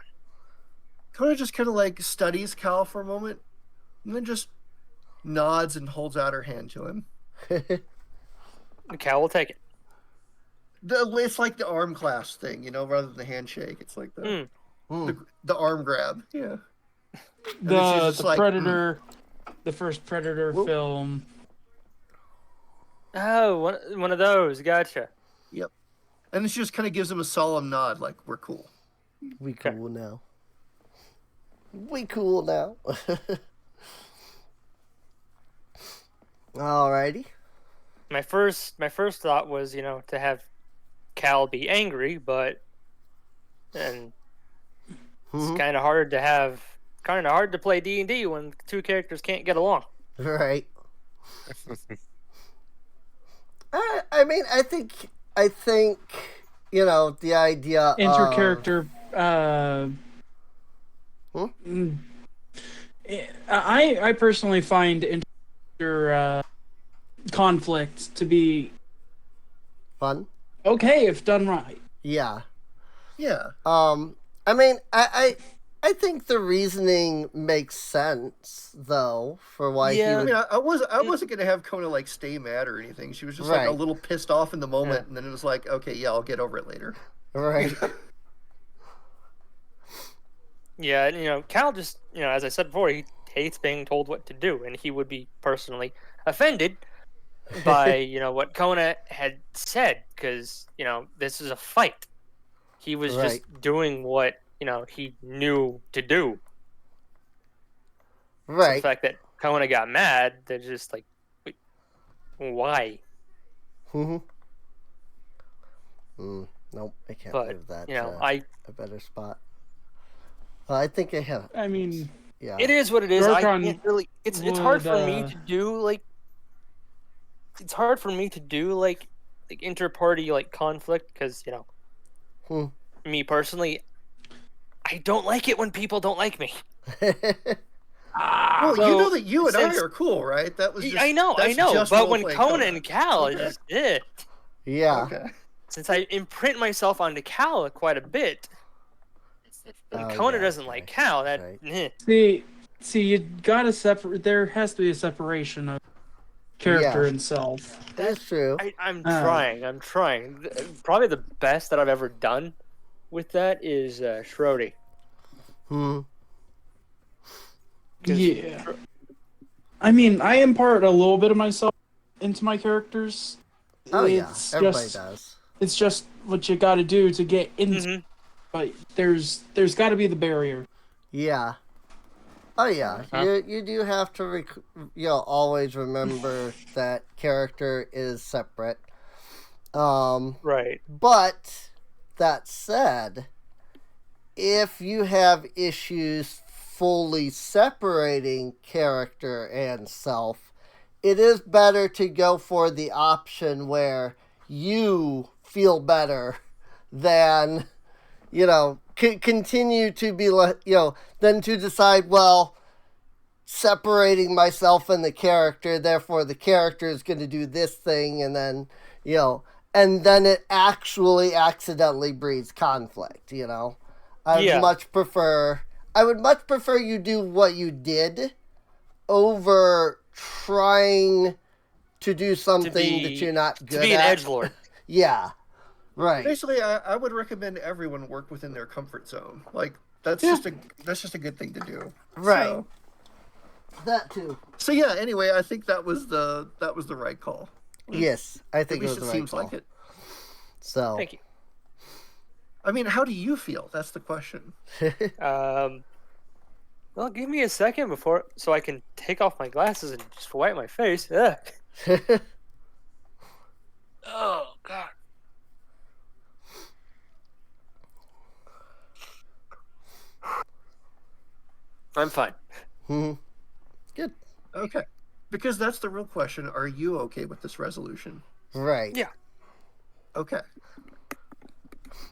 Kona just kind of like studies Cal for a moment, and then just nods and holds out her hand to him. Cal will take it. It's like the arm clasp thing, rather than the handshake. It's like the arm grab. Yeah. The like, Predator, the first Predator film. Oh, one of those. Gotcha. Yep. And she just kind of gives him a solemn nod, like, we're cool. We cool now. We cool now. Alrighty. My first thought was, to have Cal be angry, but then it's kind of hard to play D&D when two characters can't get along. Right. I mean, I think the idea inter-character I personally find inter conflict to be fun. Okay, if done right. Yeah. Yeah. I mean, I think the reasoning makes sense, though, for why he would... I mean, I wasn't going to have Kona, like, stay mad or anything. She was just, like, a little pissed off in the moment, and then it was like, okay, yeah, I'll get over it later. Right. Yeah, Cal just, as I said before, he hates being told what to do, and he would be personally offended by, what Kona had said, because, this is a fight. He was just doing what, he knew to do. Right. So the fact that Kona got mad, they're just like, wait, why? Nope, I can't move that. A better spot. I think I have. I mean, yeah. It is what it is. I can't really. It's hard for me to do like. It's hard for me to do like inter-party conflict because me personally, I don't like it when people don't like me. Well, you know that you and I are cool, right? That was. Just, I know. But when Kona and Cal, it's just it. Yeah. Okay. Since I imprint myself onto Cal quite a bit, and Kona doesn't like Cal. That see, you gotta separate. There has to be a separation of character himself. That's true. I'm trying. I'm trying. Probably the best that I've ever done with that is Shrody. Yeah. I mean, I impart a little bit of myself into my characters. Oh, it's everybody does. It's just what you got to do to get into. But there's got to be the barrier. Yeah. Oh yeah, you do have to always remember that character is separate. Right. But that said, if you have issues fully separating character and self, it is better to go for the option where you feel better than, continue to be, than to decide, well, separating myself and the character, therefore the character is going to do this thing, and then, and then it actually accidentally breeds conflict, I would much prefer you do what you did over trying to do something that you're not good at. To be an edgelord. Yeah. Right. Basically, I would recommend everyone work within their comfort zone. Like that's just a good thing to do. Right. So, that too. So yeah. Anyway, I think that was the right call. Yes, I think At least it was the right seems call. like it. So. Thank you. I mean, how do you feel? That's the question. Well, give me a second so I can take off my glasses and just wipe my face. Ugh. Oh God. I'm fine. Good. Okay. Because that's the real question. Are you okay with this resolution? Right. Yeah. Okay.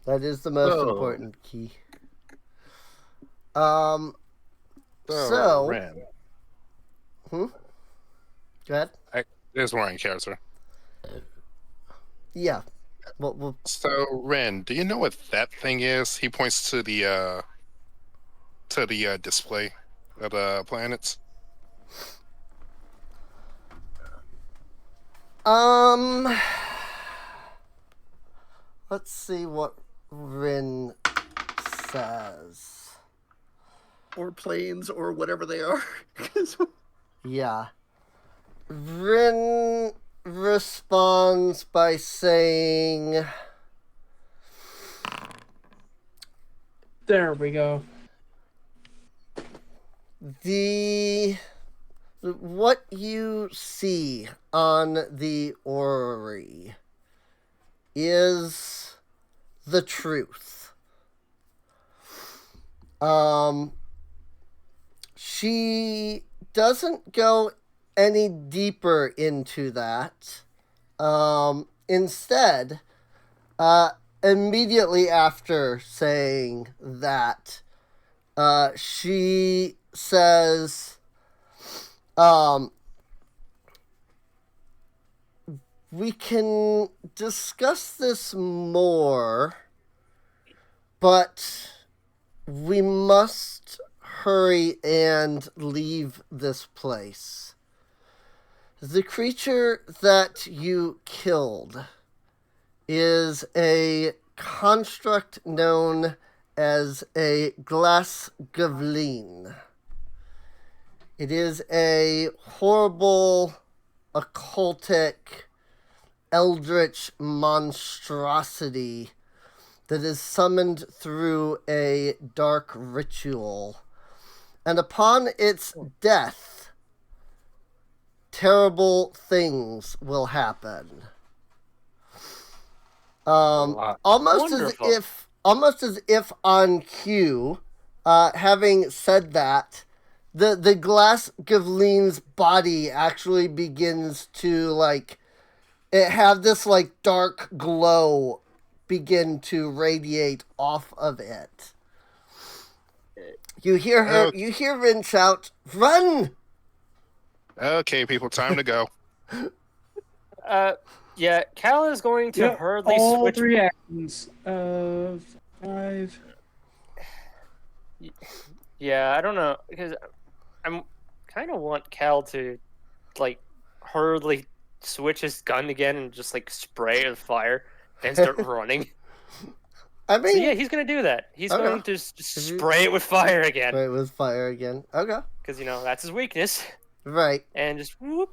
That is the most important key. So. Ren. Go ahead. There's one character. Yeah. Well, So, Ren, do you know what that thing is? He points to the display of the planets. Let's see what Rin says. Or planes, or whatever they are. Yeah. Rin responds by saying... There we go. What you see on the Orrery is the truth. She doesn't go any deeper into that. Instead, immediately after saying that, she says, we can discuss this more, but we must hurry and leave this place. The creature that you killed is a construct known as a glass goblin. It is a horrible, occultic, eldritch monstrosity that is summoned through a dark ritual. And upon its death, terrible things will happen. Almost as if on cue, having said that, the glass goblin's body actually begins to it have this dark glow begin to radiate off of it. You hear her. You hear Rin shout, "Run!" Okay, people, time to go. Yeah, Cal is going to hurriedly all switch. 3 actions of 5. Yeah, I don't know because I'm kind of want Cal to hurriedly switch his gun again and just like spray it with fire and start running. I mean, so yeah, he's gonna do that. He's going to spray it with fire again. Spray it with fire again. Okay. Because that's his weakness. Right. And just whoop.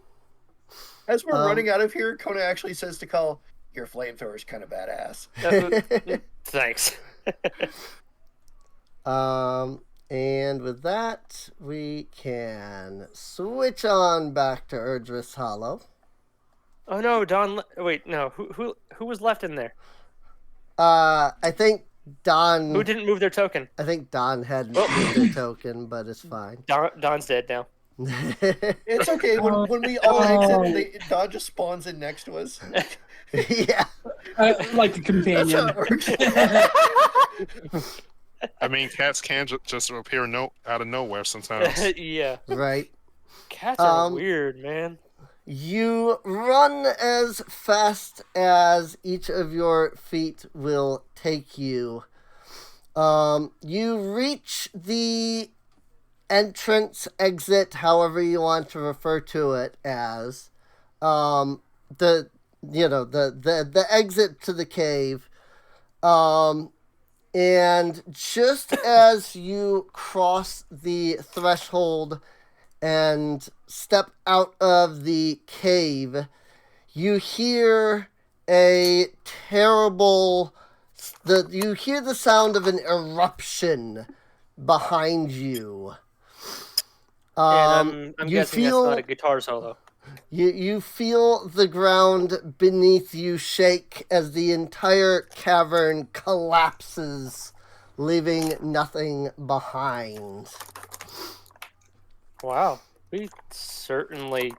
As we're running out of here, Kona actually says to Call, "Your flamethrower is kind of badass." Thanks. And with that, we can switch on back to Irdrith's Hollow. Oh no, Don! Wait, no. Who was left in there? I think Don. Who didn't move their token? I think Don had moved their token, but it's fine. Don's dead now. It's okay. When we all exit, Don just spawns in next to us. Yeah. Like a companion. That's how it works. I mean, cats can just appear out of nowhere sometimes. Yeah. Right. Cats are weird, man. You run as fast as each of your feet will take you. You reach the entrance, exit, however you want to refer to it as. The exit to the cave. And just as you cross the threshold and step out of the cave, you hear a terrible... you hear the sound of an eruption behind you. And I'm guessing that's not a guitar solo. You feel the ground beneath you shake as the entire cavern collapses, leaving nothing behind. Wow. We certainly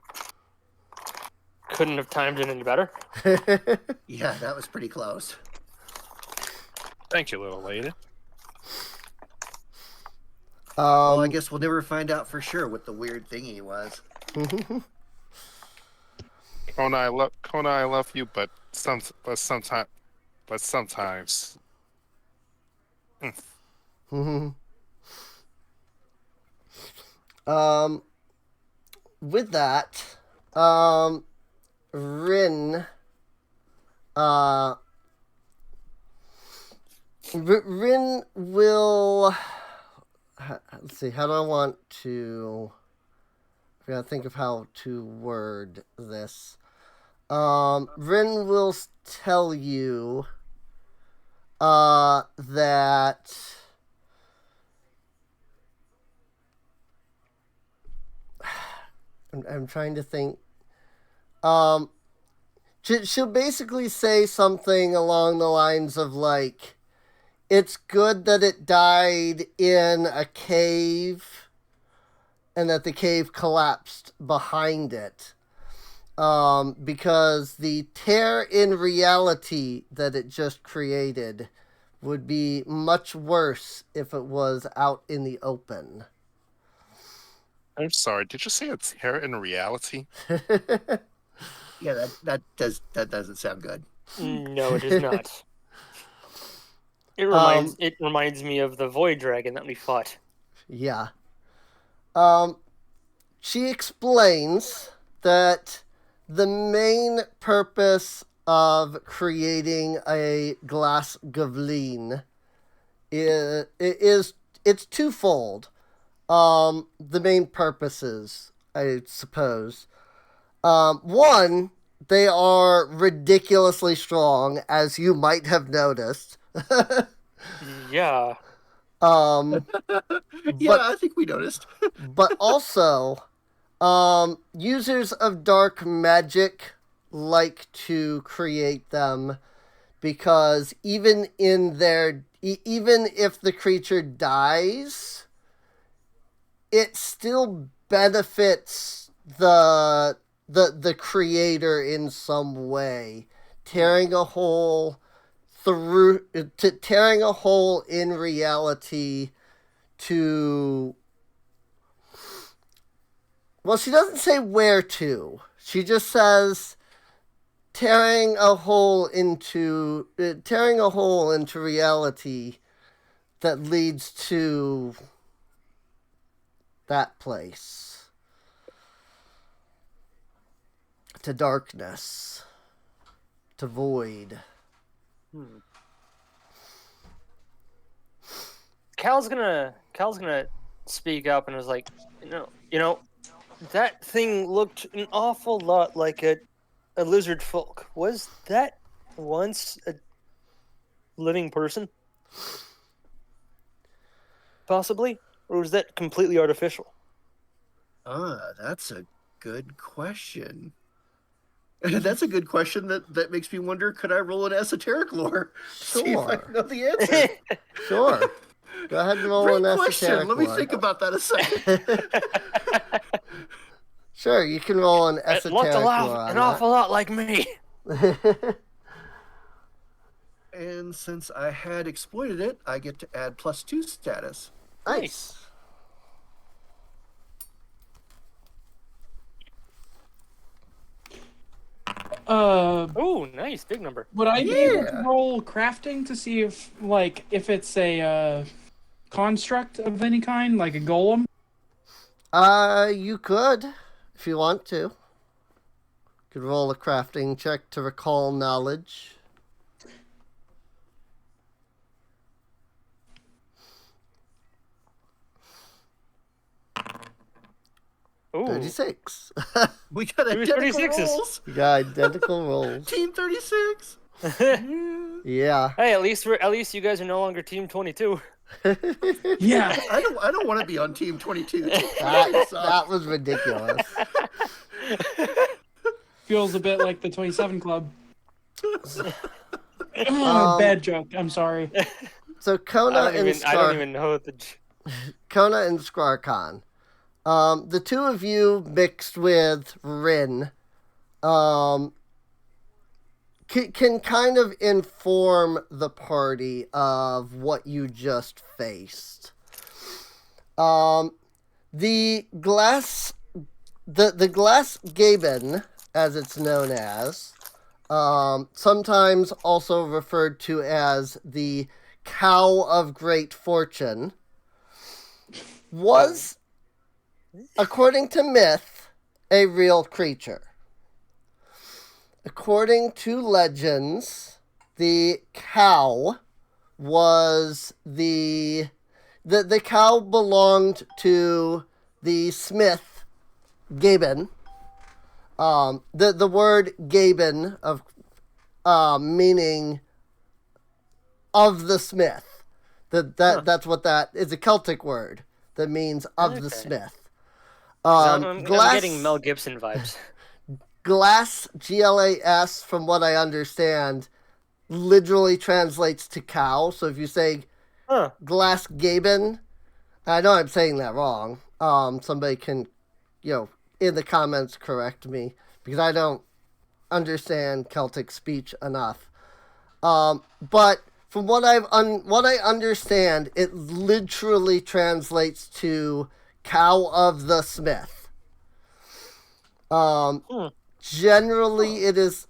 couldn't have timed it any better. Yeah, that was pretty close. Thank you, little lady. Well, I guess we'll never find out for sure what the weird thingy was. Kona, I love you, but sometimes. With that, Rin, Rin will. Let's see. How do I want to? I gotta think of how to word this. Rin will tell you that I'm trying to think. She'll basically say something along the lines of like, it's good that it died in a cave and that the cave collapsed behind it. Because the tear in reality that it just created would be much worse if it was out in the open. I'm sorry, did you say a tear in reality? Yeah, that doesn't sound good. No, it is not. It reminds me of the Void Dragon that we fought. Yeah. She explains that the main purpose of creating a glass goblin is it's twofold. The main purposes, I suppose. One, they are ridiculously strong, as you might have noticed. Yeah. Yeah, I think we noticed. But also, users of dark magic like to create them because even if the creature dies, it still benefits the creator in some way, tearing a hole in reality to... Well, she doesn't say where to. She just says tearing a hole into reality that leads to that place. to darkness, to void. Cal's gonna speak up and is like, you know, that thing looked an awful lot like a lizard folk. Was that once a living person? Possibly? Or was that completely artificial? That's a good question. That's a good question that makes me wonder, could I roll an esoteric lore? Sure. See if I know the answer. Sure. Go ahead and roll an esoteric Let me lore. think about that a second. Sure, you can roll an esoteric lore on an awful lot like me. And since I had exploited it, I get to add +2 status. Nice. Oh, nice, big number. Would I be able to roll crafting to see if it's a construct of any kind, like a golem? You could, if you want to. You could roll a crafting check to recall knowledge. Ooh. 36. We got identical 36s. rolls. You got identical rolls. Team 36. Yeah. Hey, at least you guys are no longer Team 22. Yeah. I don't want to be on Team 22. That was ridiculous. Feels a bit like the 27 Club. Bad joke. I'm sorry. So Kona I don't even know Kona and Skarkon. The two of you mixed with Rin can kind of inform the party of what you just faced. The glass Gaben, as it's known as, sometimes also referred to as the Cow of Great Fortune, was, according to myth, a real creature. According to legends, the cow was the cow belonged to the smith Gaben. The word Gaben of meaning of the smith. That's what that is, a Celtic word that means of the smith. I'm getting Mel Gibson vibes. Glass, G-L-A-S, from what I understand, literally translates to cow. So if you say Glass Gaben, I know I'm saying that wrong. Somebody can, in the comments correct me, because I don't understand Celtic speech enough. But from what I understand, it literally translates to cow of the smith. Generally, it is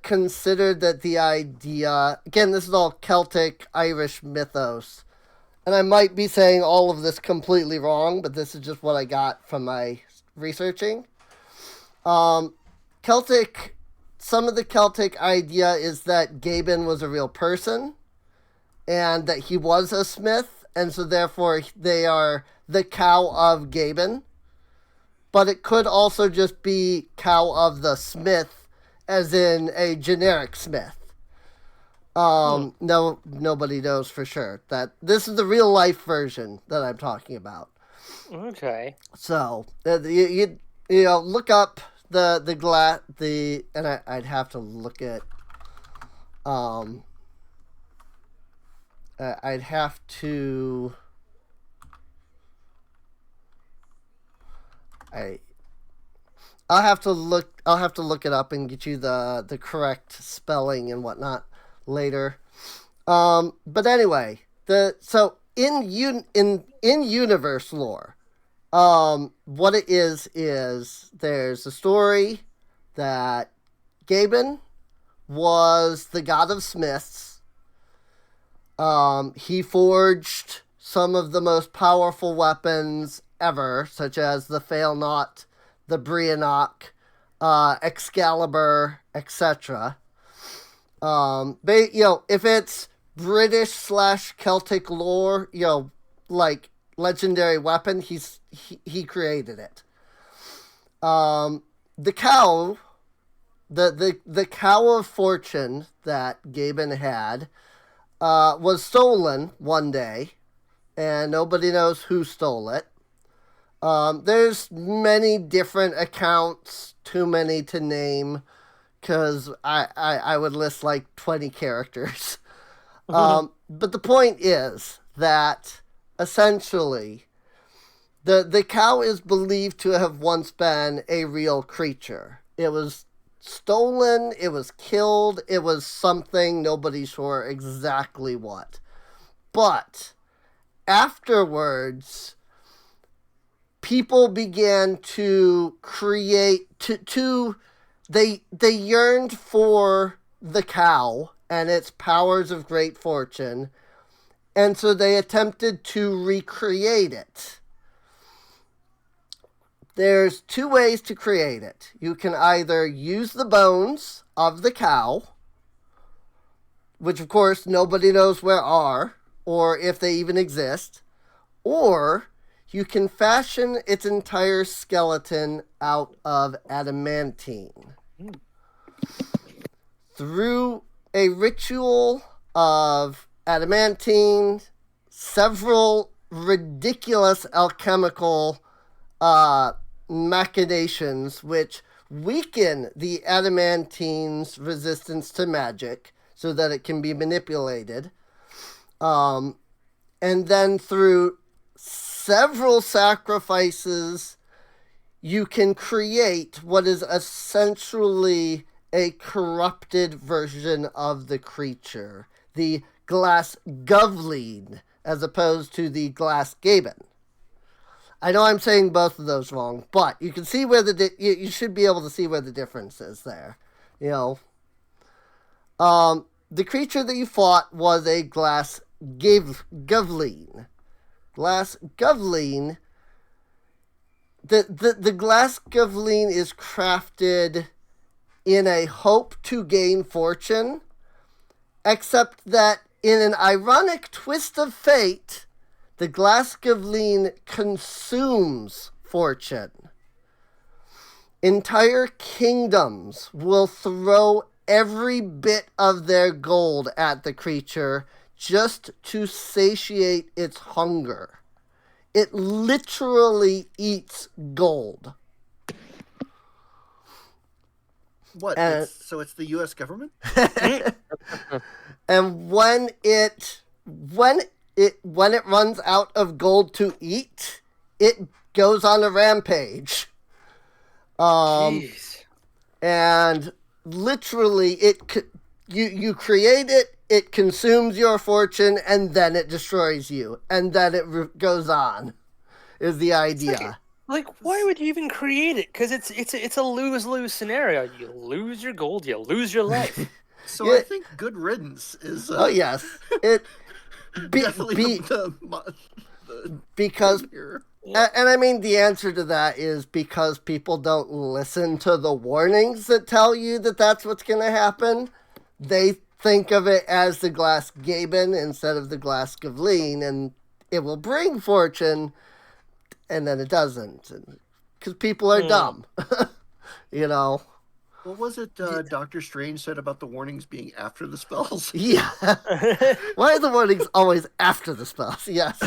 considered that the idea, again, this is all Celtic Irish mythos, and I might be saying all of this completely wrong, but this is just what I got from my researching. Some of the Celtic idea is that Gaben was a real person, and that he was a smith, and so therefore they are the cow of Gaben. But it could also just be cow of the smith, as in a generic smith. No, nobody knows for sure. That this is the real life version that I'm talking about. Okay. So you look up and I'd have to look at I'd have to. I'll have to look it up and get you the correct spelling and whatnot later. But anyway, so in universe lore, what it is there's a story that Gaben was the god of smiths. He forged some of the most powerful weapons ever, such as the Fail Not, the Briannock, Excalibur, etc. If it's British / Celtic lore, like legendary weapon, he created it. The cow, the cow of fortune that Gaben had, was stolen one day, and nobody knows who stole it. There's many different accounts, too many to name, because I would list like 20 characters. But the point is that essentially the cow is believed to have once been a real creature. It was stolen, it was killed, it was something, nobody's sure exactly what. But afterwards, people began to create, they yearned for the cow and its powers of great fortune, and so they attempted to recreate it. There's 2 ways to create it. You can either use the bones of the cow, which of course nobody knows where are, or if they even exist, or you can fashion its entire skeleton out of adamantine. Through a ritual of adamantine, several ridiculous alchemical machinations which weaken the adamantine's resistance to magic so that it can be manipulated. And then through several sacrifices, you can create what is essentially a corrupted version of the creature, the glass Govleen, as opposed to the glass Gaben. I know I'm saying both of those wrong, but you can see where you should be able to see where the difference is there. The creature that you fought was a glass Govleen. Glass Govleen. The glass Govleen is crafted in a hope to gain fortune, except that in an ironic twist of fate, the glass Govleen consumes fortune. Entire kingdoms will throw every bit of their gold at the creature just to satiate its hunger. It literally eats gold. What? So it's the U.S. government? And when it runs out of gold to eat, it goes on a rampage. Jeez. And literally, you create it, it consumes your fortune, and then it destroys you, and then it goes on. Is the idea? Like, why would you even create it? Because it's a lose-lose scenario. You lose your gold, you lose your life. So yeah. I think good riddance is. Oh yes, it. Definitely because. And I mean, the answer to that is because people don't listen to the warnings that tell you that that's what's going to happen. They think of it as the glass Gaben instead of the glass Govleen, and it will bring fortune, and then it doesn't. Because people are dumb. What was it Doctor Strange said about the warnings being after the spells? Yeah. Why are the warnings always after the spells? Yes.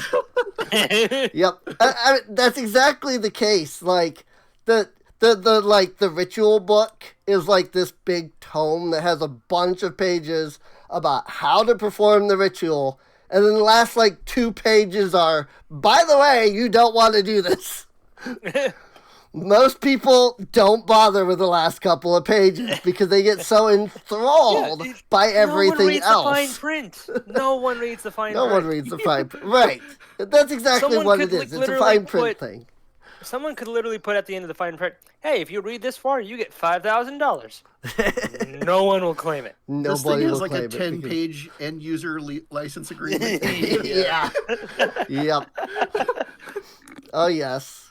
Yep. I mean, that's exactly the case. Like the ritual book is like this big tome that has a bunch of pages about how to perform the ritual, and then the last 2 pages are, by the way, you don't want to do this. Most people don't bother with the last couple of pages because they get so enthralled by everything else. No one reads the fine print. No one reads the fine print. No one reads the fine print. Right. That's exactly what it is. It's a fine print thing. Someone could literally put at the end of the fine print, hey, if you read this far, you get $5,000. No one will claim it. Nobody will claim it. This thing has a 10-page end-user license agreement. Yeah. Yep. Oh, yes.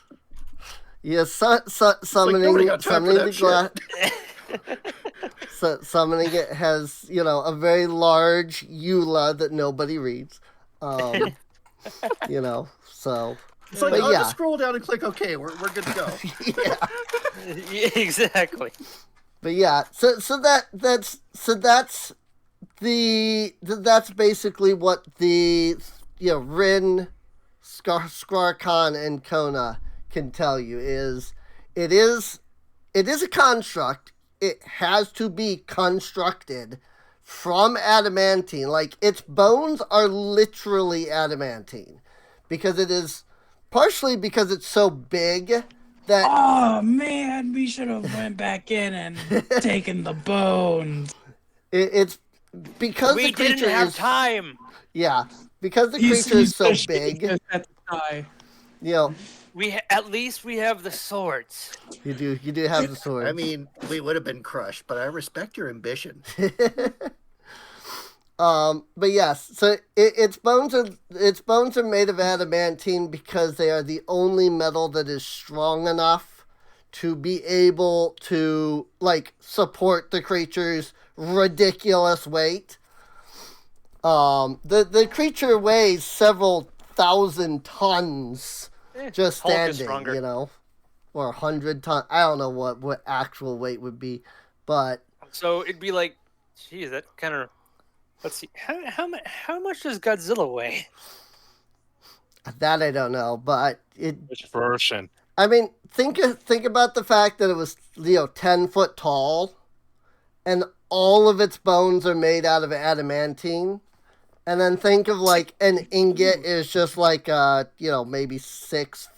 Yeah, summoning the glass. Summoning it has, a very large EULA that nobody reads. So. It's like, I'll just scroll down and click OK. We're good to go. Yeah, exactly. But yeah, that's basically what the Rin, Skarkan, and Kona can tell you is it is a construct. It has to be constructed from adamantine. Like, its bones are literally adamantine because it is partially because it's so big that... Oh, man, we should have went back in and taken the bones. It's because we the creature didn't have time. Yeah, because the creature is so big. At least we have the swords. You do have the swords. I mean, we would have been crushed, but I respect your ambition. But yes, so its bones are made of adamantine because they are the only metal that is strong enough to be able to support the creature's ridiculous weight. The creature weighs several thousand tons just standing, or 100 tons. I don't know what actual weight would be, but so it'd be like, geez, that kind of. Let's see. How much does Godzilla weigh? That I don't know, but which version? I mean, think about the fact that it was 10 foot tall, and all of its bones are made out of adamantine, and then think of an ingot is just maybe 6,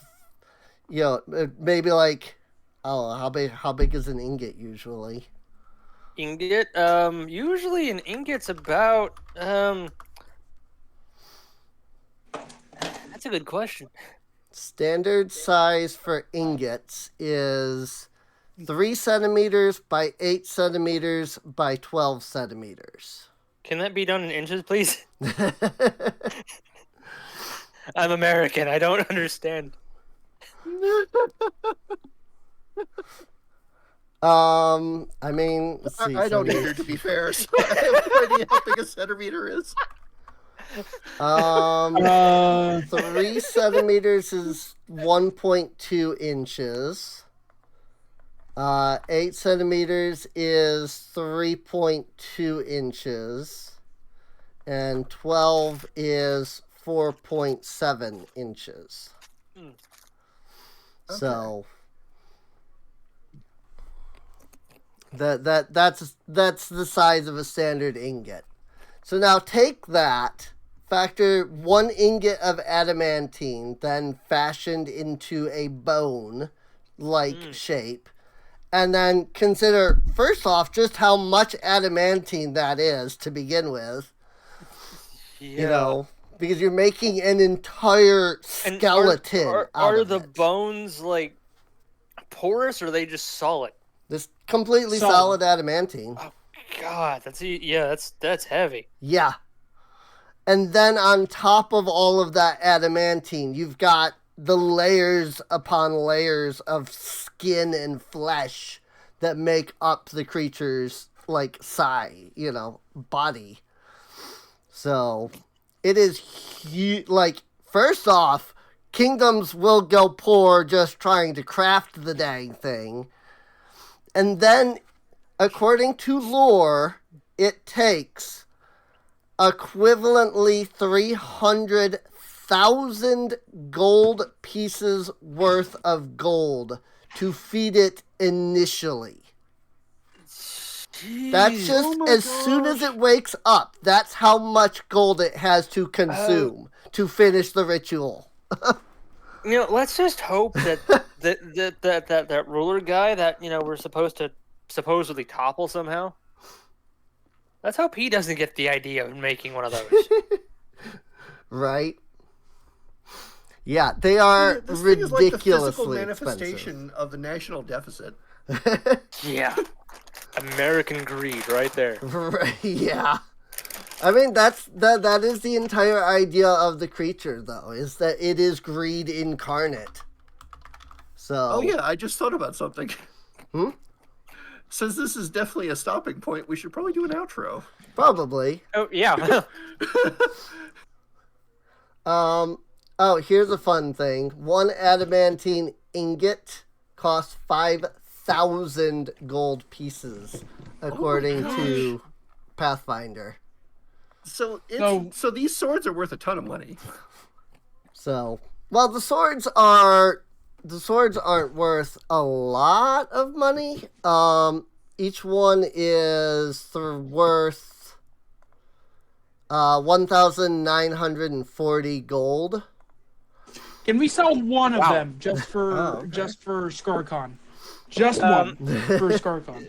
maybe I don't know how big is an ingot usually. Ingot? Usually an ingot's about, that's a good question. Standard size for ingots is 3 centimeters by 8 centimeters by 12 centimeters. Can that be done in inches, please? I'm American. I don't understand. I mean, let's see. I don't either, to be fair, so I have no idea how big a centimeter is. 3 centimeters is 1.2 inches. 8 centimeters is 3.2 inches. And 12 is 4.7 inches. Okay. So... That's the size of a standard ingot. So now take that, factor 1 ingot of adamantine, then fashioned into a bone-like shape, and then consider, first off, just how much adamantine that is to begin with. Yeah. Because you're making an entire skeleton are the bones, porous, or are they just solid? This completely solid adamantine. Oh God, that's heavy. Yeah. And then on top of all of that adamantine, you've got the layers upon layers of skin and flesh that make up the creature's body. So it is huge. First off, kingdoms will go poor just trying to craft the dang thing. And then, according to lore, it takes equivalently 300,000 gold pieces worth of gold to feed it initially. Jeez. That's just soon as it wakes up. That's how much gold it has to consume to finish the ritual. Let's just hope that that ruler guy that we're supposed to supposedly topple somehow. Let's hope he doesn't get the idea of making one of those. Right? Yeah, they are this ridiculously thing is like the physical manifestation expensive. of the national deficit. Yeah, American greed, right there. Right, yeah. I mean, that is the entire idea of the creature, though, is that it is greed incarnate. So. Oh yeah, I just thought about something. Hmm? Since this is definitely a stopping point, we should probably do an outro. Probably. Oh yeah. Oh, here's a fun thing. 1 adamantine ingot costs 5,000 gold pieces, according to Pathfinder. So these swords are worth a ton of money. So, well, the swords aren't worth a lot of money. Each one is worth 1,940 gold. Can we sell one of them just for ScarCon? Just one for ScarCon.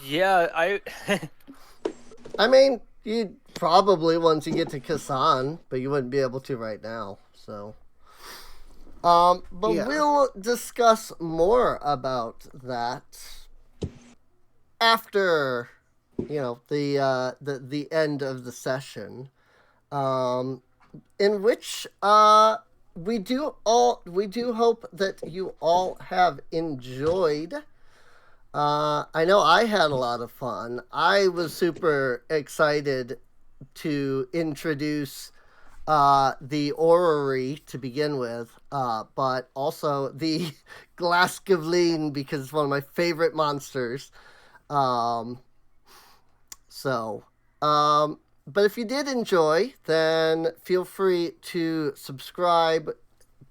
Yeah, I mean, you'd probably once you get to Kasan, but you wouldn't be able to right now. So, but we'll discuss more about that after, the end of the session, in which we do hope that you all have enjoyed. I know I had a lot of fun. I was super excited to introduce the Orrery to begin with, but also the Glasgavleen because it's one of my favorite monsters. But if you did enjoy, then feel free to subscribe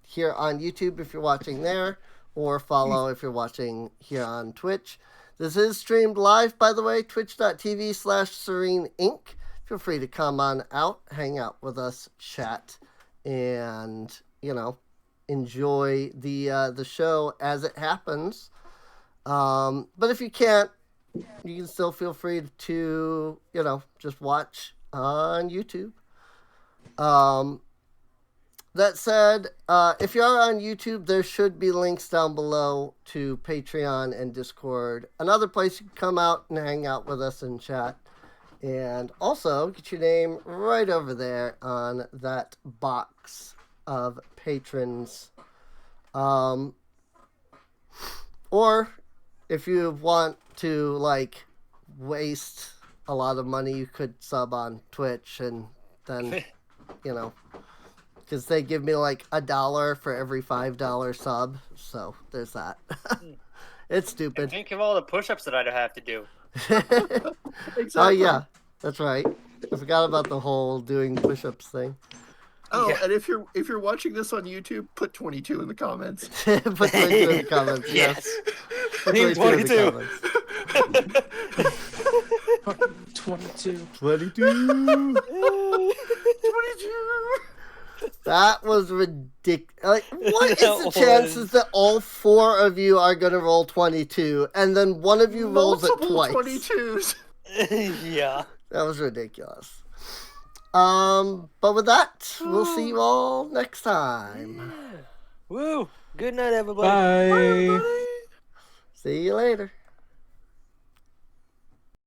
here on YouTube if you're watching there, or follow if you're watching here on Twitch. This is streamed live, by the way, twitch.tv/Serene Inc. Feel free to come on out, hang out with us, chat, and, enjoy the show as it happens. But if you can't, you can still feel free to, just watch on YouTube. That said, if you are on YouTube, there should be links down below to Patreon and Discord. Another place you can come out and hang out with us and chat. And also get your name right over there on that box of patrons. Or if you want to, waste a lot of money, you could sub on Twitch and then, because they give me $1 for every $5 sub. So there's that. It's stupid. Think of all the push-ups that I'd have to do. Exactly. Oh yeah, that's right. I forgot about the whole doing push-ups thing. Oh, Yeah. and if you're watching this on YouTube, put 22 in the comments. Put 22 in the comments. Yes. Put 22 in the comments. 22. 22. 22. That was ridiculous. What is the chances that all 4 of you are going to roll 22 and then one of you rolls it twice? 22s. Yeah. That was ridiculous. But with that, we'll see you all next time. Woo! Good night, everybody. Bye. Bye, everybody. See you later.